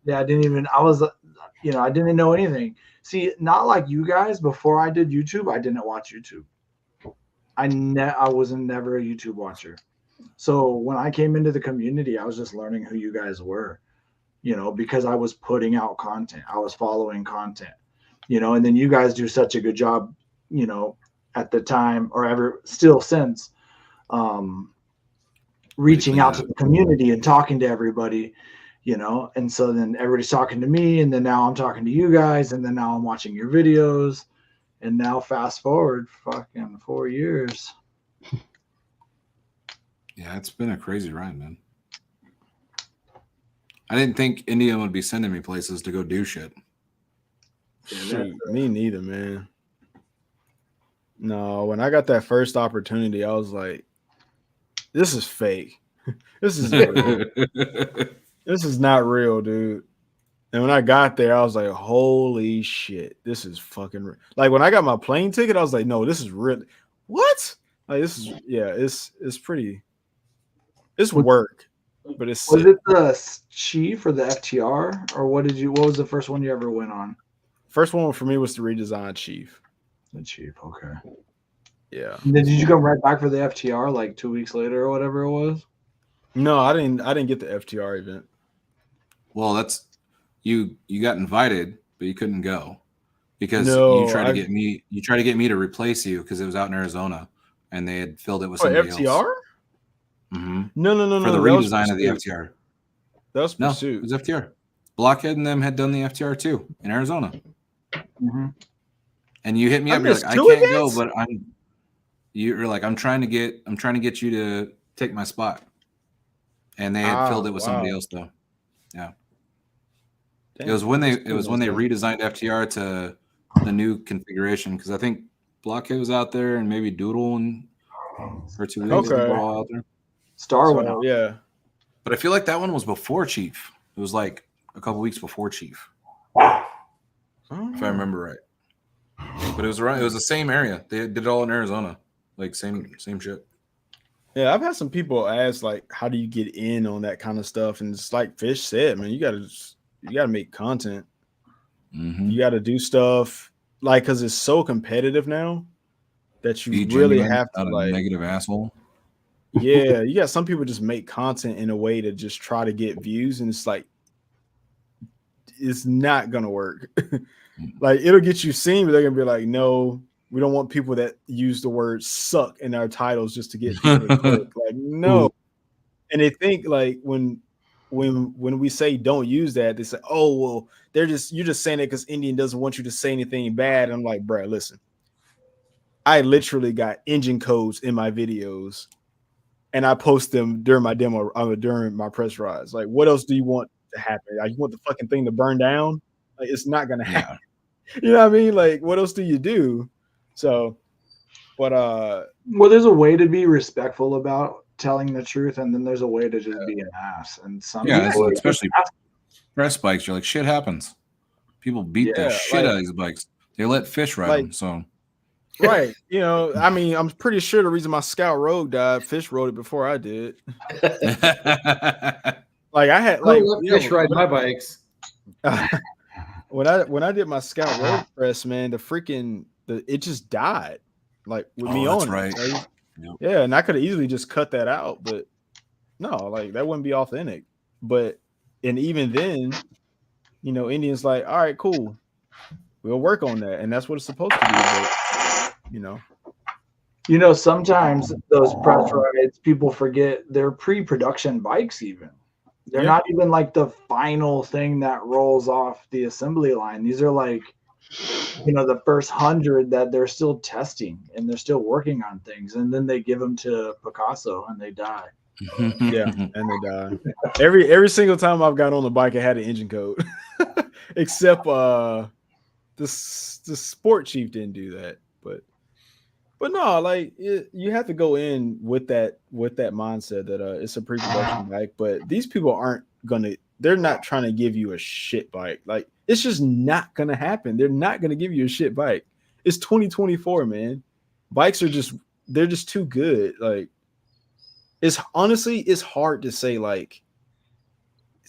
Yeah, I didn't even. I was, I didn't know anything. See, not like you guys. Before I did YouTube, I didn't watch YouTube. I was never a YouTube watcher. So when I came into the community, I was just learning who you guys were, because I was putting out content. I was following content, and then you guys do such a good job, at the time or ever still since, reaching Lately, out to the community and talking to everybody, and so then everybody's talking to me, and then now I'm talking to you guys, and then now I'm watching your videos, and now fast forward fucking 4 years. Yeah, it's been a crazy ride, man. I didn't think Indian would be sending me places to go do shit. Shoot, me neither, man. No, when I got that first opportunity, I was like, "This is fake. This is real. This is not real, dude." And when I got there, I was like, "Holy shit, this is fucking real." Like when I got my plane ticket, I was like, "No, this is real." What? Like this is it's pretty. It's work, but it's Was sick. it the Chief or the FTR, or what was the first one you ever went on? First one for me was the redesigned Chief. The Chief, okay. Yeah. And then did you come right back for the FTR like 2 weeks later or whatever it was? No, I didn't get the FTR event. Well, that's you got invited, but you couldn't go because No, you tried to get me to replace you because it was out in Arizona and they had filled it with Oh, somebody FTR? else. Mm-hmm. No, For the that was redesign of the Pursuit. FTR. That was No, it Pursuit. was FTR. Blockhead and them had done the FTR too in Arizona. Mm-hmm. And you hit me I up. You're missed like, I two can't events? go, but you're like, I'm trying to get you to take my spot. And they had filled it with somebody else though. Yeah. Damn, It was when they those redesigned FTR to the new configuration because I think Blockhead was out there and maybe Doodle and for 2 weeks. Okay. They were all out there. Star went out. Yeah. But I feel like that one was before Chief. It was like a couple weeks before Chief, Oh. if I remember right. But it was around. It was the same area. They did it all in Arizona, like same shit. Yeah, I've had some people ask like, how do you get in on that kind of stuff? And it's like Fish said, man, you gotta make content. Mm-hmm. You gotta do stuff like because it's so competitive now that you Be really genuine, have to not a like negative asshole. Yeah, you got some people just make content in a way to just try to get views, and it's like it's not gonna work. Like it'll get you seen, but they're gonna be like, no, we don't want people that use the word suck in our titles just to get people to click. Like, no. And they think like when we say don't use that, they say, oh well, you're just saying it because Indian doesn't want you to say anything bad. And I'm like, bro, listen, I literally got engine codes in my videos. And I post them during my demo, during my press rides. Like, what else do you want to happen? Like, you want the fucking thing to burn down? Like, it's not gonna happen. You know what I mean? Like, what else do you do? So, but well, there's a way to be respectful about telling the truth, and then there's a way to just be an ass. And some people, especially press bikes. You're like, shit happens. People beat the shit out of these bikes. They let Fish ride them. So. Right, you know, I mean, I'm pretty sure the reason my Scout Rogue died, Fish rode it before I did. Like I had, like Fish ride my bikes. when I did my Scout Rogue press, man, it just died, like with me on. Right. Yep. Yeah, and I could have easily just cut that out, but no, like that wouldn't be authentic. And even then, you know, Indians like, all right, cool, we'll work on that, and that's what it's supposed to be. But, you know, sometimes those press rides, people forget they're pre-production bikes even. They're not even like the final thing that rolls off the assembly line. These are like, the first 100 that they're still testing and they're still working on things, and then they give them to Picasso and they die. Yeah, and they die. Every single time I've got on the bike, it had an engine code, except the Sport Chief didn't do that. But no, like you have to go in with that mindset that it's a pre-production bike. But these people aren't gonna. They're not trying to give you a shit bike. Like it's just not gonna happen. They're not gonna give you a shit bike. It's 2024, man. Bikes are they're just too good. Like it's hard to say. Like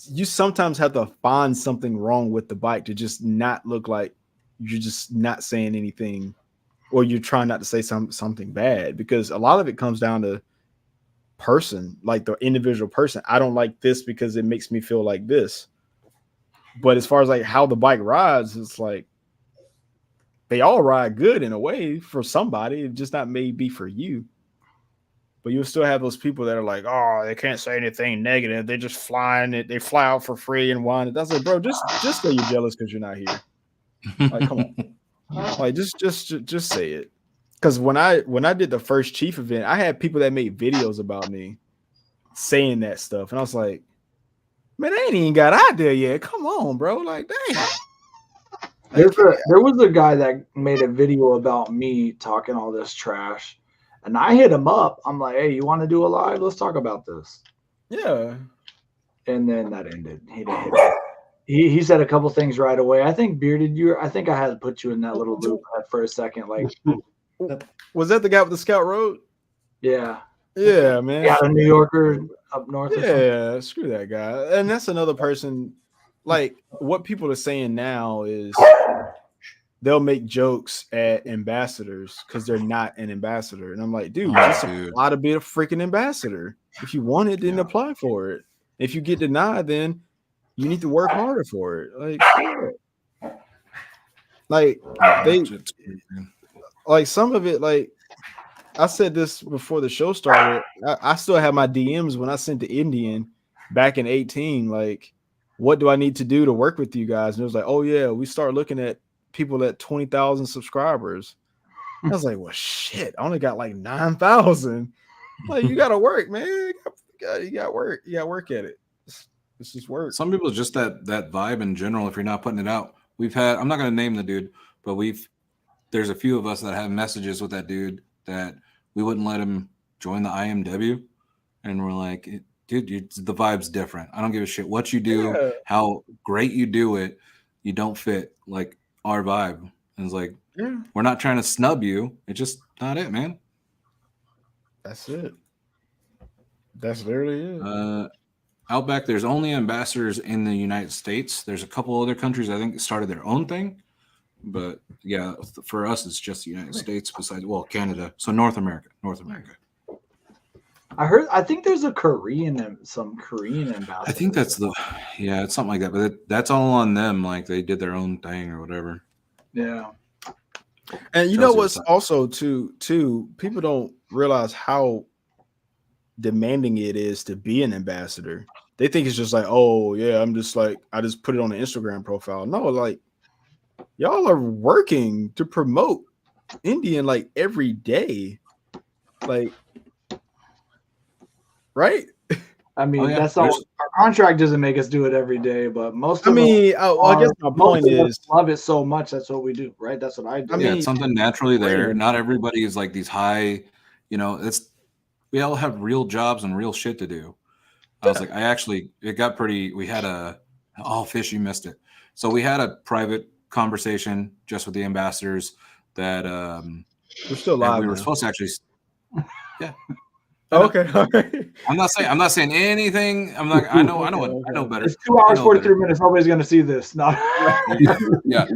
you sometimes have to find something wrong with the bike to just not look like you're just not saying anything, or you're trying not to say something bad, because a lot of it comes down to person, like the individual person. I don't like this because it makes me feel like this. But as far as like how the bike rides, it's like they all ride good in a way for somebody, it's just not maybe for you. But you'll still have those people that are like, oh, they can't say anything negative. They're just flying it. They fly out for free and whine it. That's like, bro, just say you're jealous because you're not here. Like, come on. Like just say it. Because when I did the first Chief event, I had people that made videos about me saying that stuff, and I was like, man, I ain't even got out there yet. Come on, bro. Like, dang. There was a guy that made a video about me talking all this trash, and I hit him up. I'm like, hey, you want to do a live? Let's talk about this. Yeah. And then that ended. He didn't hit it. He said a couple things right away. I think Bearded, I think I had to put you in that little loop for a second. Like, was that the guy with the Scout Road? Yeah. Yeah, man. Yeah, a New Yorker up north. Yeah, screw that guy. And that's another person. Like what people are saying now is they'll make jokes at ambassadors because they're not an ambassador. And I'm like, dude, just apply to be a freaking ambassador. If you want it, then apply for it. If you get denied, then you need to work harder for it. Like some of it, like I said this before the show started. I still have my DMs when I sent the Indian back in 2018. Like, what do I need to do to work with you guys? And it was like, oh yeah, we start looking at people at 20,000 subscribers. I was like, well, shit, I only got like 9,000. Like, you gotta work, man. You got work. You got to work at it. It's just work. Some people just that vibe in general. If you're not putting it out, we've had. I'm not going to name the dude, but there's a few of us that have messages with that dude that we wouldn't let him join the IMW, and we're like, dude, the vibe's different. I don't give a shit what you do, how great you do it. You don't fit like our vibe. And it's like, we're not trying to snub you. It's just not it, man. That's it. That's literally it. Outback, there's only ambassadors in the United States. There's a couple other countries I think started their own thing, but yeah, for us it's just the United States. Besides, Canada, so North America. I think there's some Korean ambassadors. I think that's it's something like that. But that's all on them. Like they did their own thing or whatever. Yeah. And you know what's also too people don't realize how demanding it is to be an ambassador. They think it's just like, oh yeah, I'm just like, I just put it on the Instagram profile. No, like y'all are working to promote Indian like every day. Like, right? I mean, that's all. Our contract doesn't make us do it every day, but most of I guess my point is love it so much. That's what we do, right? That's what I do. It's something naturally there. Not everybody is like these high, we all have real jobs and real shit to do. I was like, we had Fish, you missed it. So we had a private conversation just with the ambassadors that we're still live. We were supposed to actually, yeah. Okay. I'm not saying anything. I know better. It's 2 hours 43 minutes. Nobody's gonna see this. No. Yeah.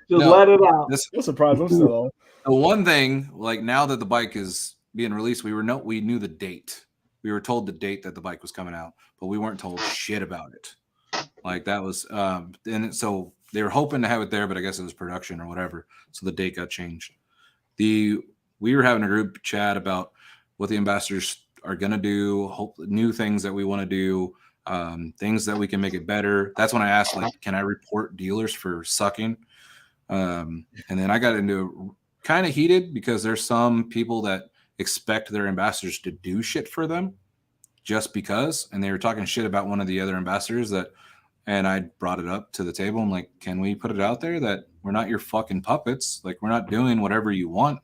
Just let it out. I'm surprised I'm still on. The one thing, like now that the bike is being released, we knew the date. We were told the date that the bike was coming out, but we weren't told shit about it. Like that was, and so they were hoping to have it there, but I guess it was production or whatever. So the date got changed. We were having a group chat about what the ambassadors are going to do, new things that we want to do. things that we can make it better. That's when I asked, like, can I report dealers for sucking? And then I got into kind of heated because there's some people that expect their ambassadors to do shit for them just because, and they were talking shit about one of the other ambassadors and I brought it up to the table. I'm like, can we put it out there that we're not your fucking puppets? Like, we're not doing whatever you want.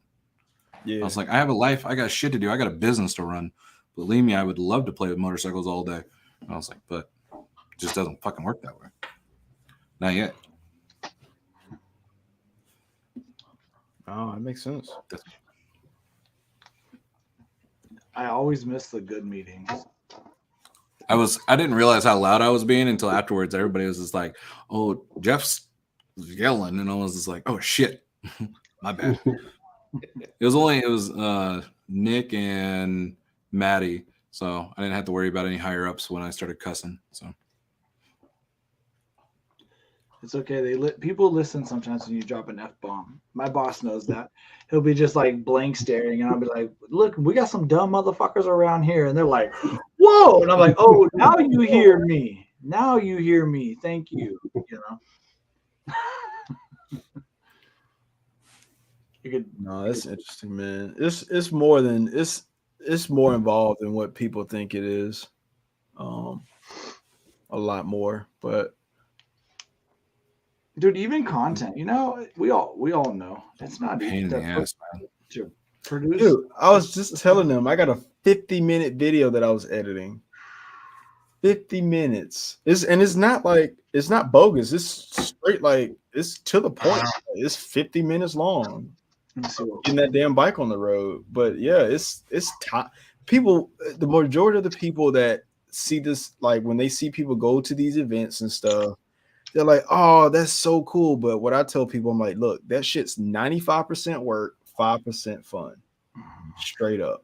Yeah. I was like, I have a life. I got shit to do. I got a business to run. Believe me, I would love to play with motorcycles all day. And I was like, but it just doesn't fucking work that way. Not yet. Oh, that makes sense. I always miss the good meetings. I didn't realize how loud I was being until afterwards. Everybody was just like, oh, Jeff's yelling. And I was just like, oh shit. My bad. It was Nick and Maddie. So I didn't have to worry about any higher ups when I started cussing. So it's okay. People listen sometimes when you drop an F-bomb. My boss knows that. He'll be just like blank staring, and I'll be like, look, we got some dumb motherfuckers around here. And they're like, whoa. And I'm like, oh, now you hear me. Now you hear me. Thank you. You know? No, that's interesting, man. It's more than it's more involved than what people think it is. A lot more, but dude, even content, you know, we all know it's not pain in the ass, to produce. Dude, I was just telling them I got a 50-minute video that I was editing. 50 minutes. It's not bogus. It's straight, like, it's to the point. It's 50 minutes long. Getting that damn bike on the road. But yeah, it's time. People, the majority of the people that see this, like when they see people go to these events and stuff, they're like, oh, that's so cool. But what I tell people, I'm like, look, that shit's 95% work, 5% fun. Straight up.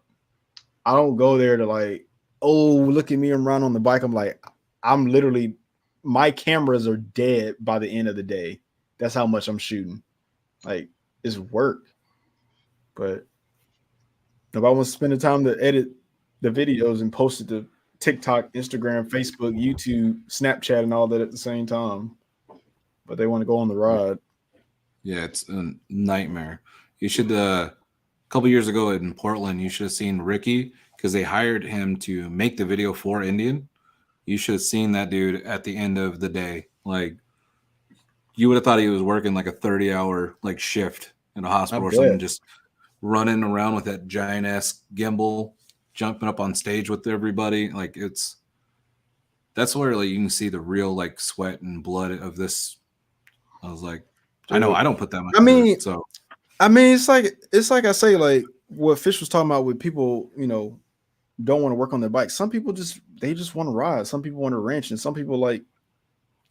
I don't go there to like, oh, look at me and run on the bike. I'm like, I'm literally, my cameras are dead by the end of the day. That's how much I'm shooting. Like, it's work. But if I want to spend the time to edit the videos and post it to TikTok, Instagram, Facebook, YouTube, Snapchat, and all that at the same time, but they want to go on the ride. Yeah, it's a nightmare. You should, a couple years ago in Portland, you should have seen Ricky because they hired him to make the video for Indian. You should have seen that dude at the end of the day. Like, you would have thought he was working like a 30-hour like shift in a hospital or something, just running around with that giant ass gimbal, jumping up on stage with everybody. Like, that's where like you can see the real like sweat and blood of this. I was like, I know I don't put that much. I mean, it's like I say, like what Fish was talking about with people, you know, don't want to work on their bike. Some people just want to ride. Some people want to wrench, and some people like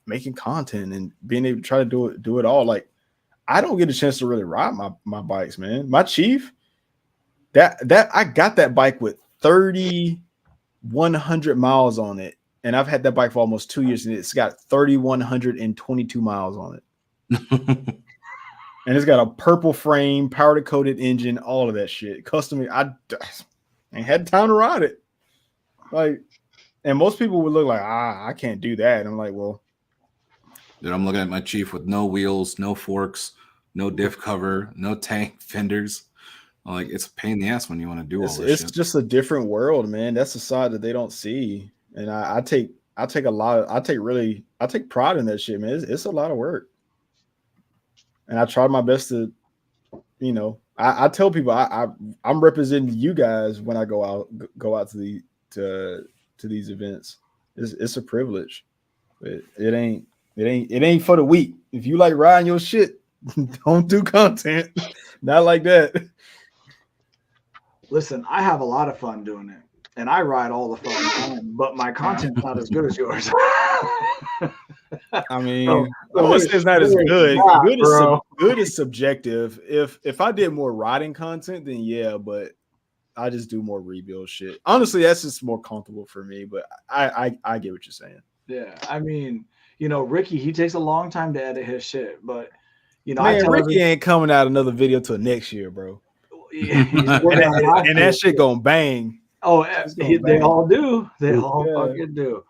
making content and being able to try to do it all. Like, I don't get a chance to really ride my bikes, man. My Chief, that I got that bike with 3,100 miles on it, and I've had that bike for almost 2 years, and it's got 3,122 miles on it. And it's got a purple frame, powder coated engine, all of that shit. Custom. I ain't had time to ride it. Like, and most people would look like, I can't do that. I'm like, well, dude, I'm looking at my Chief with no wheels, no forks, no diff cover, no tank fenders. Like, it's a pain in the ass when you want to do all this shit. It's just a different world, man. That's the side that they don't see. And I take pride in that shit, man. It's a lot of work. And I try my best to, you know, I tell people I'm representing you guys when I go out to these events. It's a privilege. It ain't for the weak. If you like riding your shit, don't do content. Not like that. Listen, I have a lot of fun doing it, and I ride all the fucking time, but my content's not as good as yours. I mean, it's not as good. Good is subjective. If I did more riding content, then yeah, but I just do more rebuild shit. Honestly, that's just more comfortable for me, but I get what you're saying. Yeah, I mean, you know, Ricky, he takes a long time to edit his shit, but you know, man, Ricky ain't coming out another video till next year, bro. Yeah, and that shit gonna bang. Oh, they all do. They all fucking do.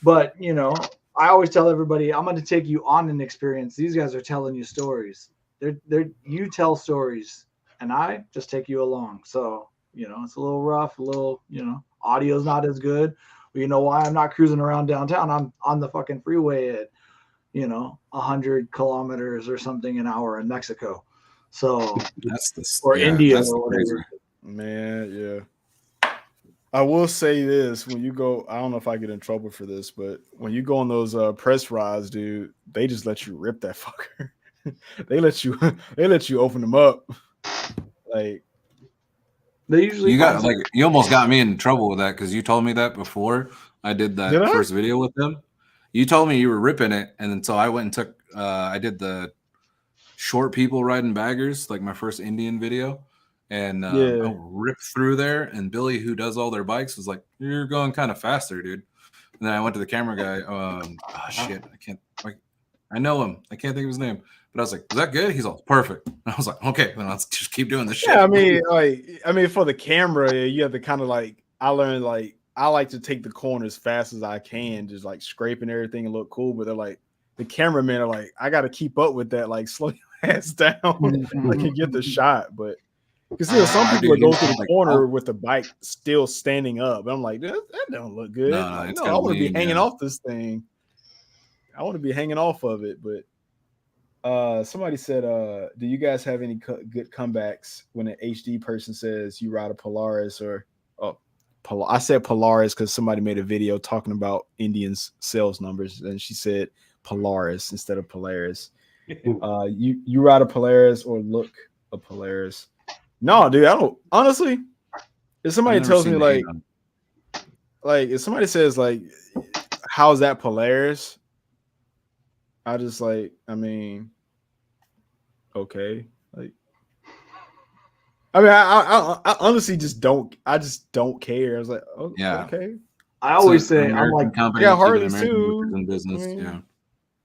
But you know, I always tell everybody, I'm going to take you on an experience. These guys are telling you stories. You tell stories, and I just take you along. So you know, it's a little rough, a little, you know, audio's not as good. But you know why? I'm not cruising around downtown. I'm on the fucking freeway at, you know, 100 kilometers or something an hour in Mexico. So or India that's or whatever. Man, yeah. I will say this: when you go, I don't know if I get in trouble for this, but when you go on those press rides, dude, they just let you rip that fucker. they let you open them up. Like They usually you almost got me in trouble with that because you told me that before I did that Did I? first video with them. You told me you were ripping it, and then so I went and took. I did the short people riding baggers, like my first Indian video, and Yeah. I ripped through there. And Billy, who does all their bikes, was like, "You're going kind of faster, dude." And then I went to the camera guy. Shit, I know him. I can't think of his name. But I was like, "Is that good?" He's all perfect. And I was like, "Okay, then let's just keep doing this shit." Yeah, I mean, for the camera, you have to kind of like. I learned like I like to take the corner as fast as I can, just like scraping everything and look cool. But they're like, the cameramen are like, I got to keep up with that. Like, slow your ass down. I can get the shot, but because some people would go through the corner with the bike still standing up. And I'm like, that don't look good. No, like, it's no, I want to be hanging off this thing. I want to be hanging off of it, but somebody said, do you guys have any good comebacks when an HD person says you ride a Polaris or I said Polaris because somebody made a video talking about Indians sales numbers and she said Polaris instead of Polaris. You ride a Polaris or look a Polaris? No, dude, I don't. Honestly, if somebody tells me like if somebody says like, how's that Polaris? I just like, I mean, okay, like, I mean, I honestly just don't. I just don't care. I was like, oh, yeah, okay. I always say, I'm like, company, I got Harley too. In business, I mean, yeah.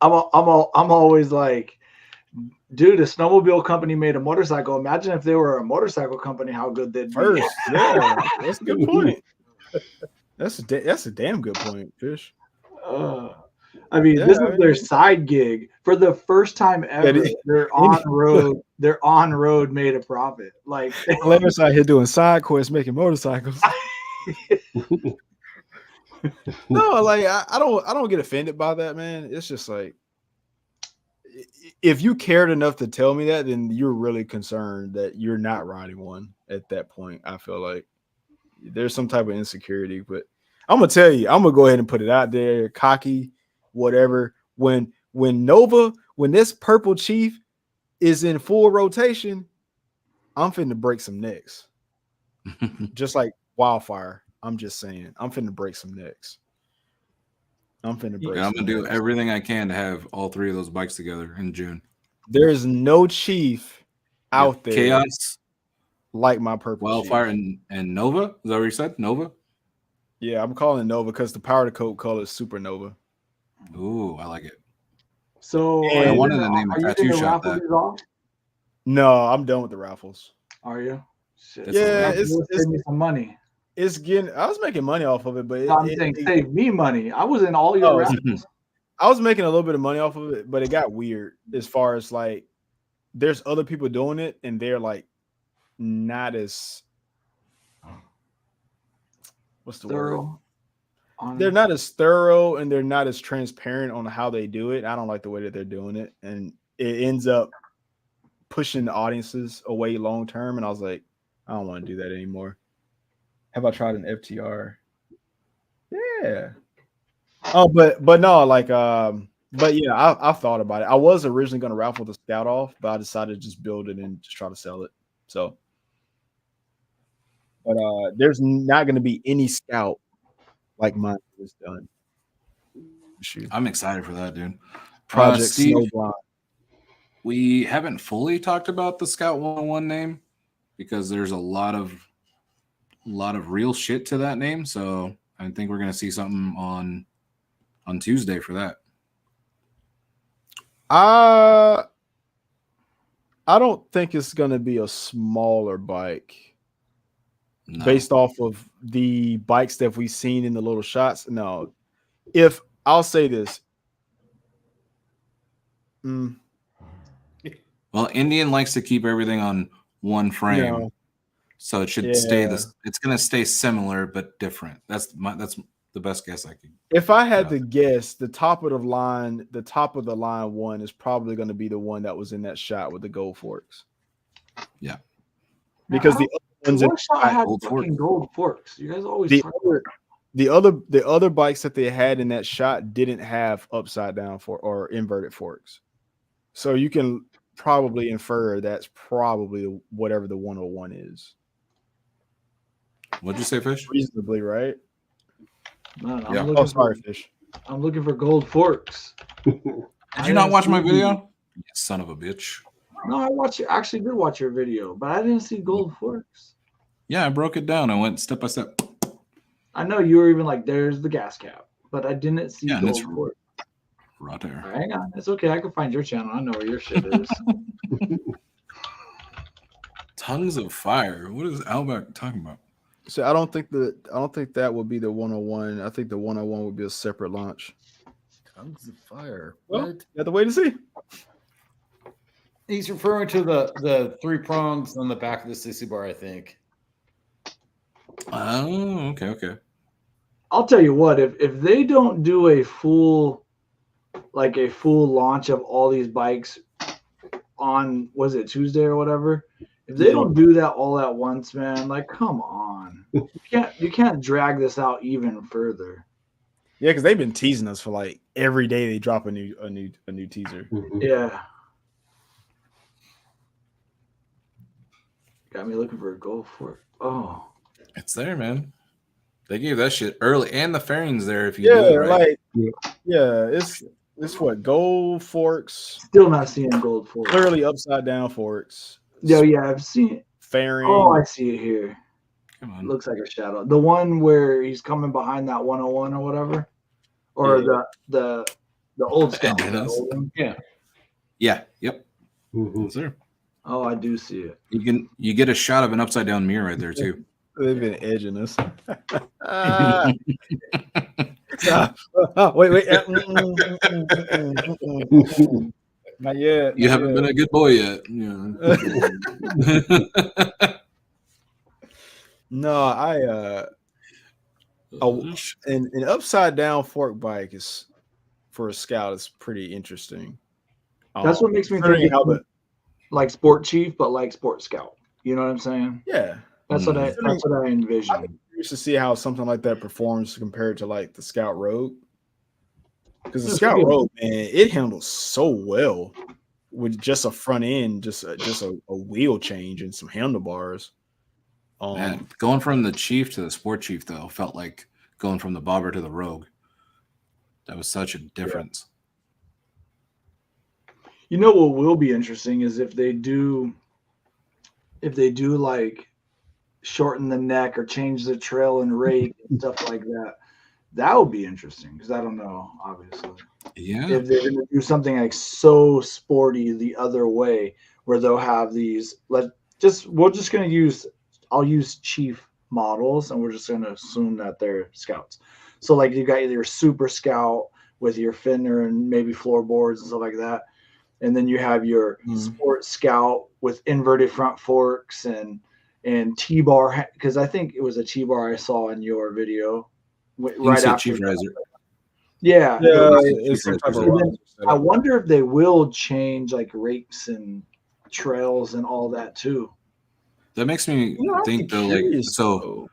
I'm always like, dude, a snowmobile company made a motorcycle. Imagine if they were a motorcycle company, how good they'd be. First, yeah, that's a good point. That's a damn good point, Fish. I mean, this is their side gig. For the first time ever, they're on road. They're on road, made a profit. Like Polaris out here doing side quests, making motorcycles. No, like I don't get offended by that, man. It's just like, if you cared enough to tell me that, then you're really concerned that you're not riding one at that point. I feel like there's some type of insecurity, but I'm gonna tell you, I'm gonna go ahead and put it out there, cocky, whatever. When this purple chief is in full rotation, I'm finna break some necks. Just like wildfire. I'm just saying, I'm finna break some necks. I'm gonna do everything I can to have all three of those bikes together in June. There's no chief out there Chaos like my purple wildfire chief. and Nova. Is that what you said? Nova? Yeah, I'm calling it Nova because the powder coat color is Supernova. Ooh, I like it. So I wanted to name a tattoo shop that. No, I'm done with the raffles. Are you? Shit. Yeah, it's me some money. It's getting. I was making money off of it, but I'm saying save me money. I was in all your raffles. I was making a little bit of money off of it, but it got weird as far as like, there's other people doing it, and they're like, not as what's the word? They're not as thorough, and they're not as transparent on how they do it. I don't like the way that they're doing it, and it ends up pushing the audiences away long term. And I was like, I don't want to do that anymore. Have I tried an FTR? Yeah. Oh, but no, like, but yeah, I've thought about it. I was originally going to raffle the Scout off, but I decided to just build it and just try to sell it. So, but there's not going to be any Scout like mine was done. Shoot. I'm excited for that, dude. Project Steve, Snowblind. We haven't fully talked about the Scout 101 name because there's a lot of real shit to that name. So I think we're gonna see something on Tuesday for that. I don't think it's gonna be a smaller bike. No. Based off of the bikes that we've seen in the little shots. No. If I'll say this. Well, Indian likes to keep everything on one frame, No. so it should stay Yeah. this. It's going to stay similar but different. That's the best guess I can. If I had to guess, the top of the line one is probably going to be the one that was in that shot with the gold forks. Yeah, because the other ones What shot had gold fucking forks. gold forks? You guys always the talk other, the other bikes that they had in that shot didn't have upside down or inverted forks, so you can probably infer that's probably whatever the 101 is. What'd you say, Fish? Reasonably, right? Man, Yeah. Oh, sorry, Fish. I'm looking for gold forks. Did you not watch my video? You son of a bitch. No, actually did watch your video, but I didn't see gold forks. Yeah, I broke it down. I went step by step. I know you were even like, there's the gas cap, but I didn't see Yeah, and it's gold forks. right there. All right, hang on. It's okay. I can find your channel. I know where your shit is. Tongues of Fire. What is Outback talking about? So I don't think that would be the 101. I think the 101 would be a separate launch. Tongues of Fire. Well, What? you have to wait and see. He's referring to the 3 prongs on the back of the sissy bar, I think. Oh, okay. I'll tell you what, if they don't do a full launch of all these bikes on, was it Tuesday or whatever? If they don't do that all at once, man, like, come on. You can't drag this out even further. Yeah, because they've been teasing us for like every day they drop a new teaser. Yeah. Got me looking for a goal for it. Oh. It's there, man. They gave that shit early, and the fairing's there if you do it right. It's what, gold forks, Still not seeing gold forks. clearly upside down forks. Yeah, I've seen it. Fairing. Oh, I see it here. Come on. Looks like a shadow. The one where he's coming behind that 101 or whatever, or the old scout. Yeah. Yep. Mhm. It's there. Oh, I do see it. You get a shot of an upside down mirror right there too. They've been edging us. Wait. Not yet. You haven't been a good boy yet. Yeah. No, an upside down fork bike is for a scout is pretty interesting. That's what makes me think like Sport Chief, but like Sport Scout. You know what I'm saying? Yeah. That's what I envision. I'm curious to see how something like that performs compared to like the Scout Rogue. Because the Scout Rogue, man, it handles so well with just a front end, just a wheel change and some handlebars. Man, going from the Chief to the Sport Chief though felt like going from the Bobber to the Rogue. That was such a difference. You know what will be interesting is if they do like shorten the neck or change the trail and rake and stuff like that. That would be interesting because I don't know, obviously. Yeah. If they're going to do something like so sporty the other way, where they'll have these, I'll use Chief models, and we're just going to assume that they're Scouts. So like you got your Super Scout with your fender and maybe floorboards and stuff like that. And then you have your Sport Scout with inverted front forks and T-bar, because I think it was a T-bar I saw in your video right after. Chief Riser. Yeah. It's some type of I wonder if they will change like rakes and trails and all that too. That makes me think though, like, so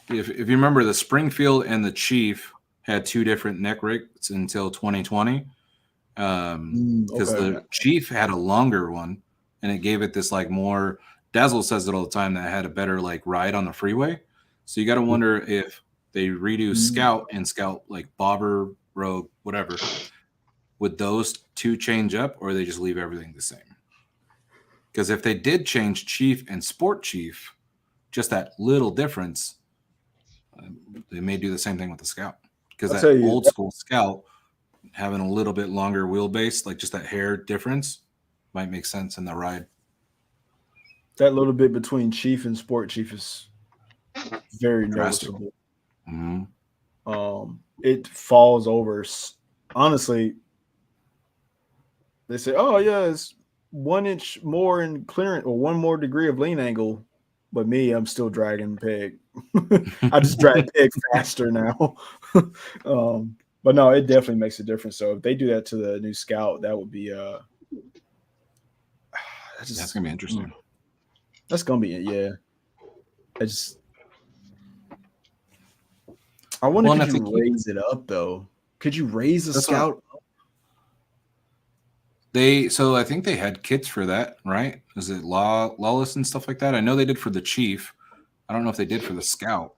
if you remember, the Springfield and the Chief had 2 different neck rakes until 2020. Because the Chief had a longer one and it gave it this like more, Dazzle says it all the time, that had a better like ride on the freeway. So you got to wonder if they redo Scout and Scout like Bobber, Rogue, whatever, would those 2 change up, or they just leave everything the same? Because if they did change Chief and Sport Chief, just that little difference, they may do the same thing with the Scout. Because that old school Scout having a little bit longer wheelbase, like just that hair difference, might make sense in the ride. That little bit between Chief and Sport Chief is very noticeable. Mm-hmm. it falls over. Honestly, they say, "Oh yeah, it's 1 inch more in clearance or 1 more degree of lean angle." But me, I'm still dragging peg. I just drag peg faster now. But no, it definitely makes a difference. So if they do that to the new Scout, that would be That's gonna be interesting. That's gonna be yeah. I wonder could you raise it up though? Could you raise the Scout? So I think they had kits for that, right? Is it lawless and stuff like that? I know they did for the Chief. I don't know if they did for the Scout.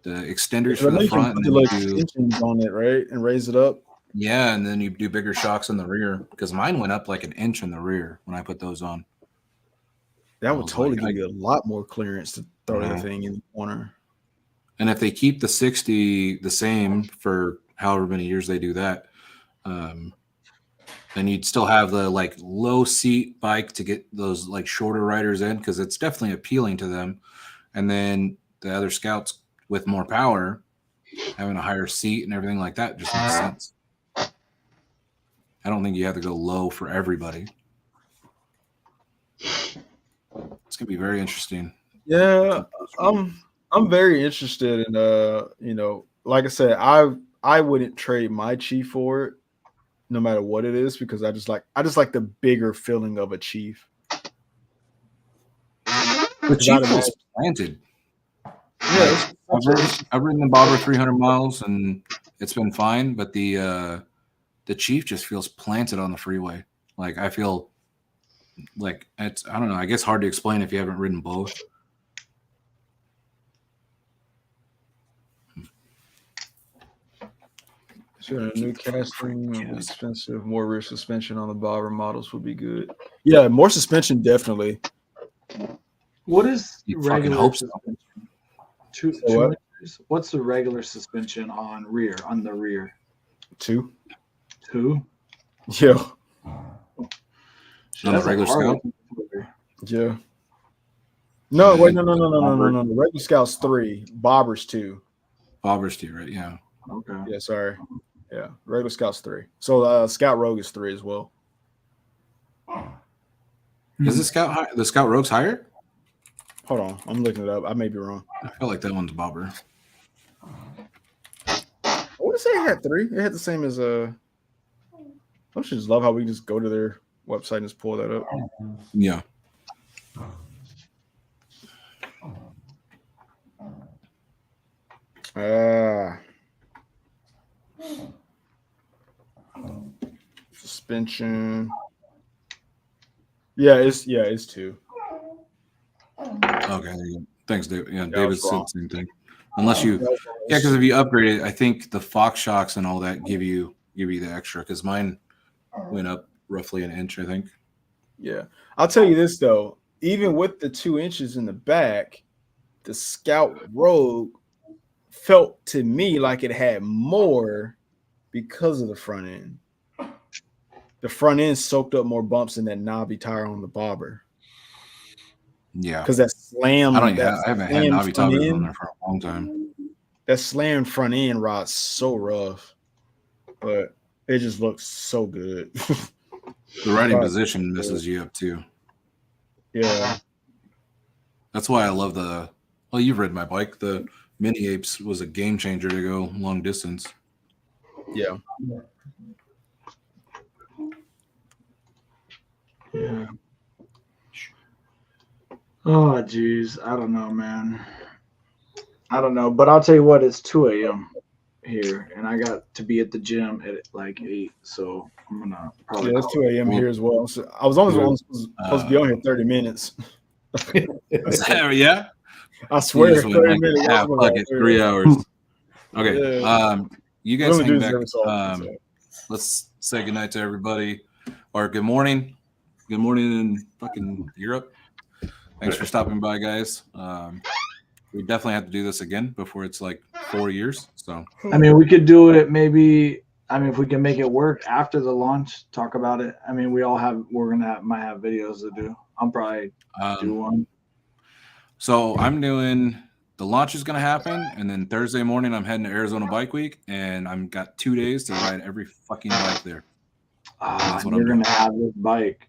The extenders for the front, and then you do extensions on it, right, and raise it up. Yeah, and then you do bigger shocks in the rear because mine went up like an inch in the rear when I put those on. That would totally give you a lot more clearance to throw that thing in the corner. And if they keep the 60 the same for however many years they do that, then you'd still have the like low seat bike to get those like shorter riders in because it's definitely appealing to them. And then the other Scouts with more power, having a higher seat and everything like that just makes sense. I don't think you have to go low for everybody. It's gonna be very interesting. Yeah, I'm very interested in like I said, I wouldn't trade my Chief for it, no matter what it is, because I just like the bigger feeling of a Chief. The Chief is planted. Yeah, I've ridden the Bobber 300 miles and it's been fine, but the Chief just feels planted on the freeway. Like I feel like I don't know. I guess hard to explain if you haven't ridden both. Sure, a new casting will be expensive. More rear suspension on the Bobber models would be good. Yeah, more suspension definitely. What is regular suspension? Two inches? What's the regular suspension on the rear? 2. 2? Yeah. On the regular Scout? Yeah. No, wait, no. The regular Scout's 3. Bobber's 2. Bobber's 2, right? Yeah. Okay. Yeah, sorry. Yeah, regular Scout's 3. So Scout Rogue is 3 as well. Is the Scout Rogue's higher? Hold on, I'm looking it up. I may be wrong. I feel like that one's Bobber. I would say it had 3. It had the same as I just love how we just go to their website and just pull that up. Yeah. Suspension. Yeah, it's 2. Okay, there you go. Thanks, David. Yeah, David said the same thing. Unless because if you upgrade it, I think the Fox shocks and all that give you the extra because mine went up roughly an inch, I think. Yeah, I'll tell you this though. Even with the 2 inches in the back, the Scout Rogue felt to me like it had more because of the front end. The front end soaked up more bumps than that knobby tire on the Bobber. Yeah, because that slam. I haven't had knobby tires on there for a long time. That slam front end rod's so rough, but it just looks so good. The riding position messes you up too. Yeah, that's why I love the. Well, you've ridden my bike. The Mini Apes was a game changer to go long distance. Yeah. Yeah. Oh, geez. I don't know, man. I don't know. But I'll tell you what, it's 2 a.m. here, and I got to be at the gym at like 8. So I'm going to probably. Yeah, it's 2 a.m. here as well. So I was only supposed to be on here 30 minutes. Yeah? I swear. 30 minutes. Fuck it, 3 hours. Okay. Yeah. You guys hang back. Let's say goodnight to everybody. Or good morning. Good morning in fucking Europe. Thanks for stopping by, guys. We definitely have to do this again before it's like 4 years. So I mean, we could do it maybe. I mean, if we can make it work after the launch, talk about it. I mean, might have videos to do. I'm probably do one. So I'm doing the launch is going to happen, and then Thursday morning I'm heading to Arizona Bike Week, and I'm got 2 days to ride every fucking bike there. That's what you're I'm doing. gonna have this bike.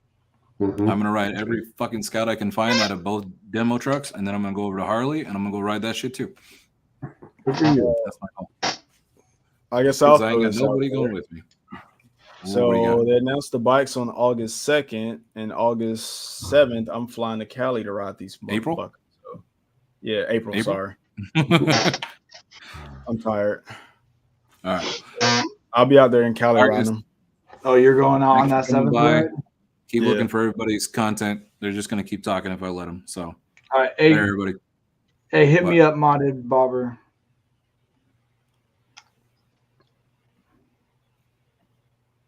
Mhm. I'm gonna ride every fucking Scout I can find out of both demo trucks, and then I'm gonna go over to Harley, and I'm gonna go ride that shit too. Good for you. That's my goal. I guess I'll 'Cause I ain't throw got this out nobody there. going with me. What do you So got? they announced the bikes on August 2nd, and August 7th, I'm flying to Cali to ride these April? motherfuckers. So, yeah, April. April? Sorry, All I'm tired. right. I'll be out there in Cali riding August- them. Oh, you're going out on Thanks that for coming 7th by. ride? Keep Yeah. looking for everybody's content. They're just gonna keep talking if I let them. So, All right. hey, Hey, everybody. hey, hit What? me up, modded bobber.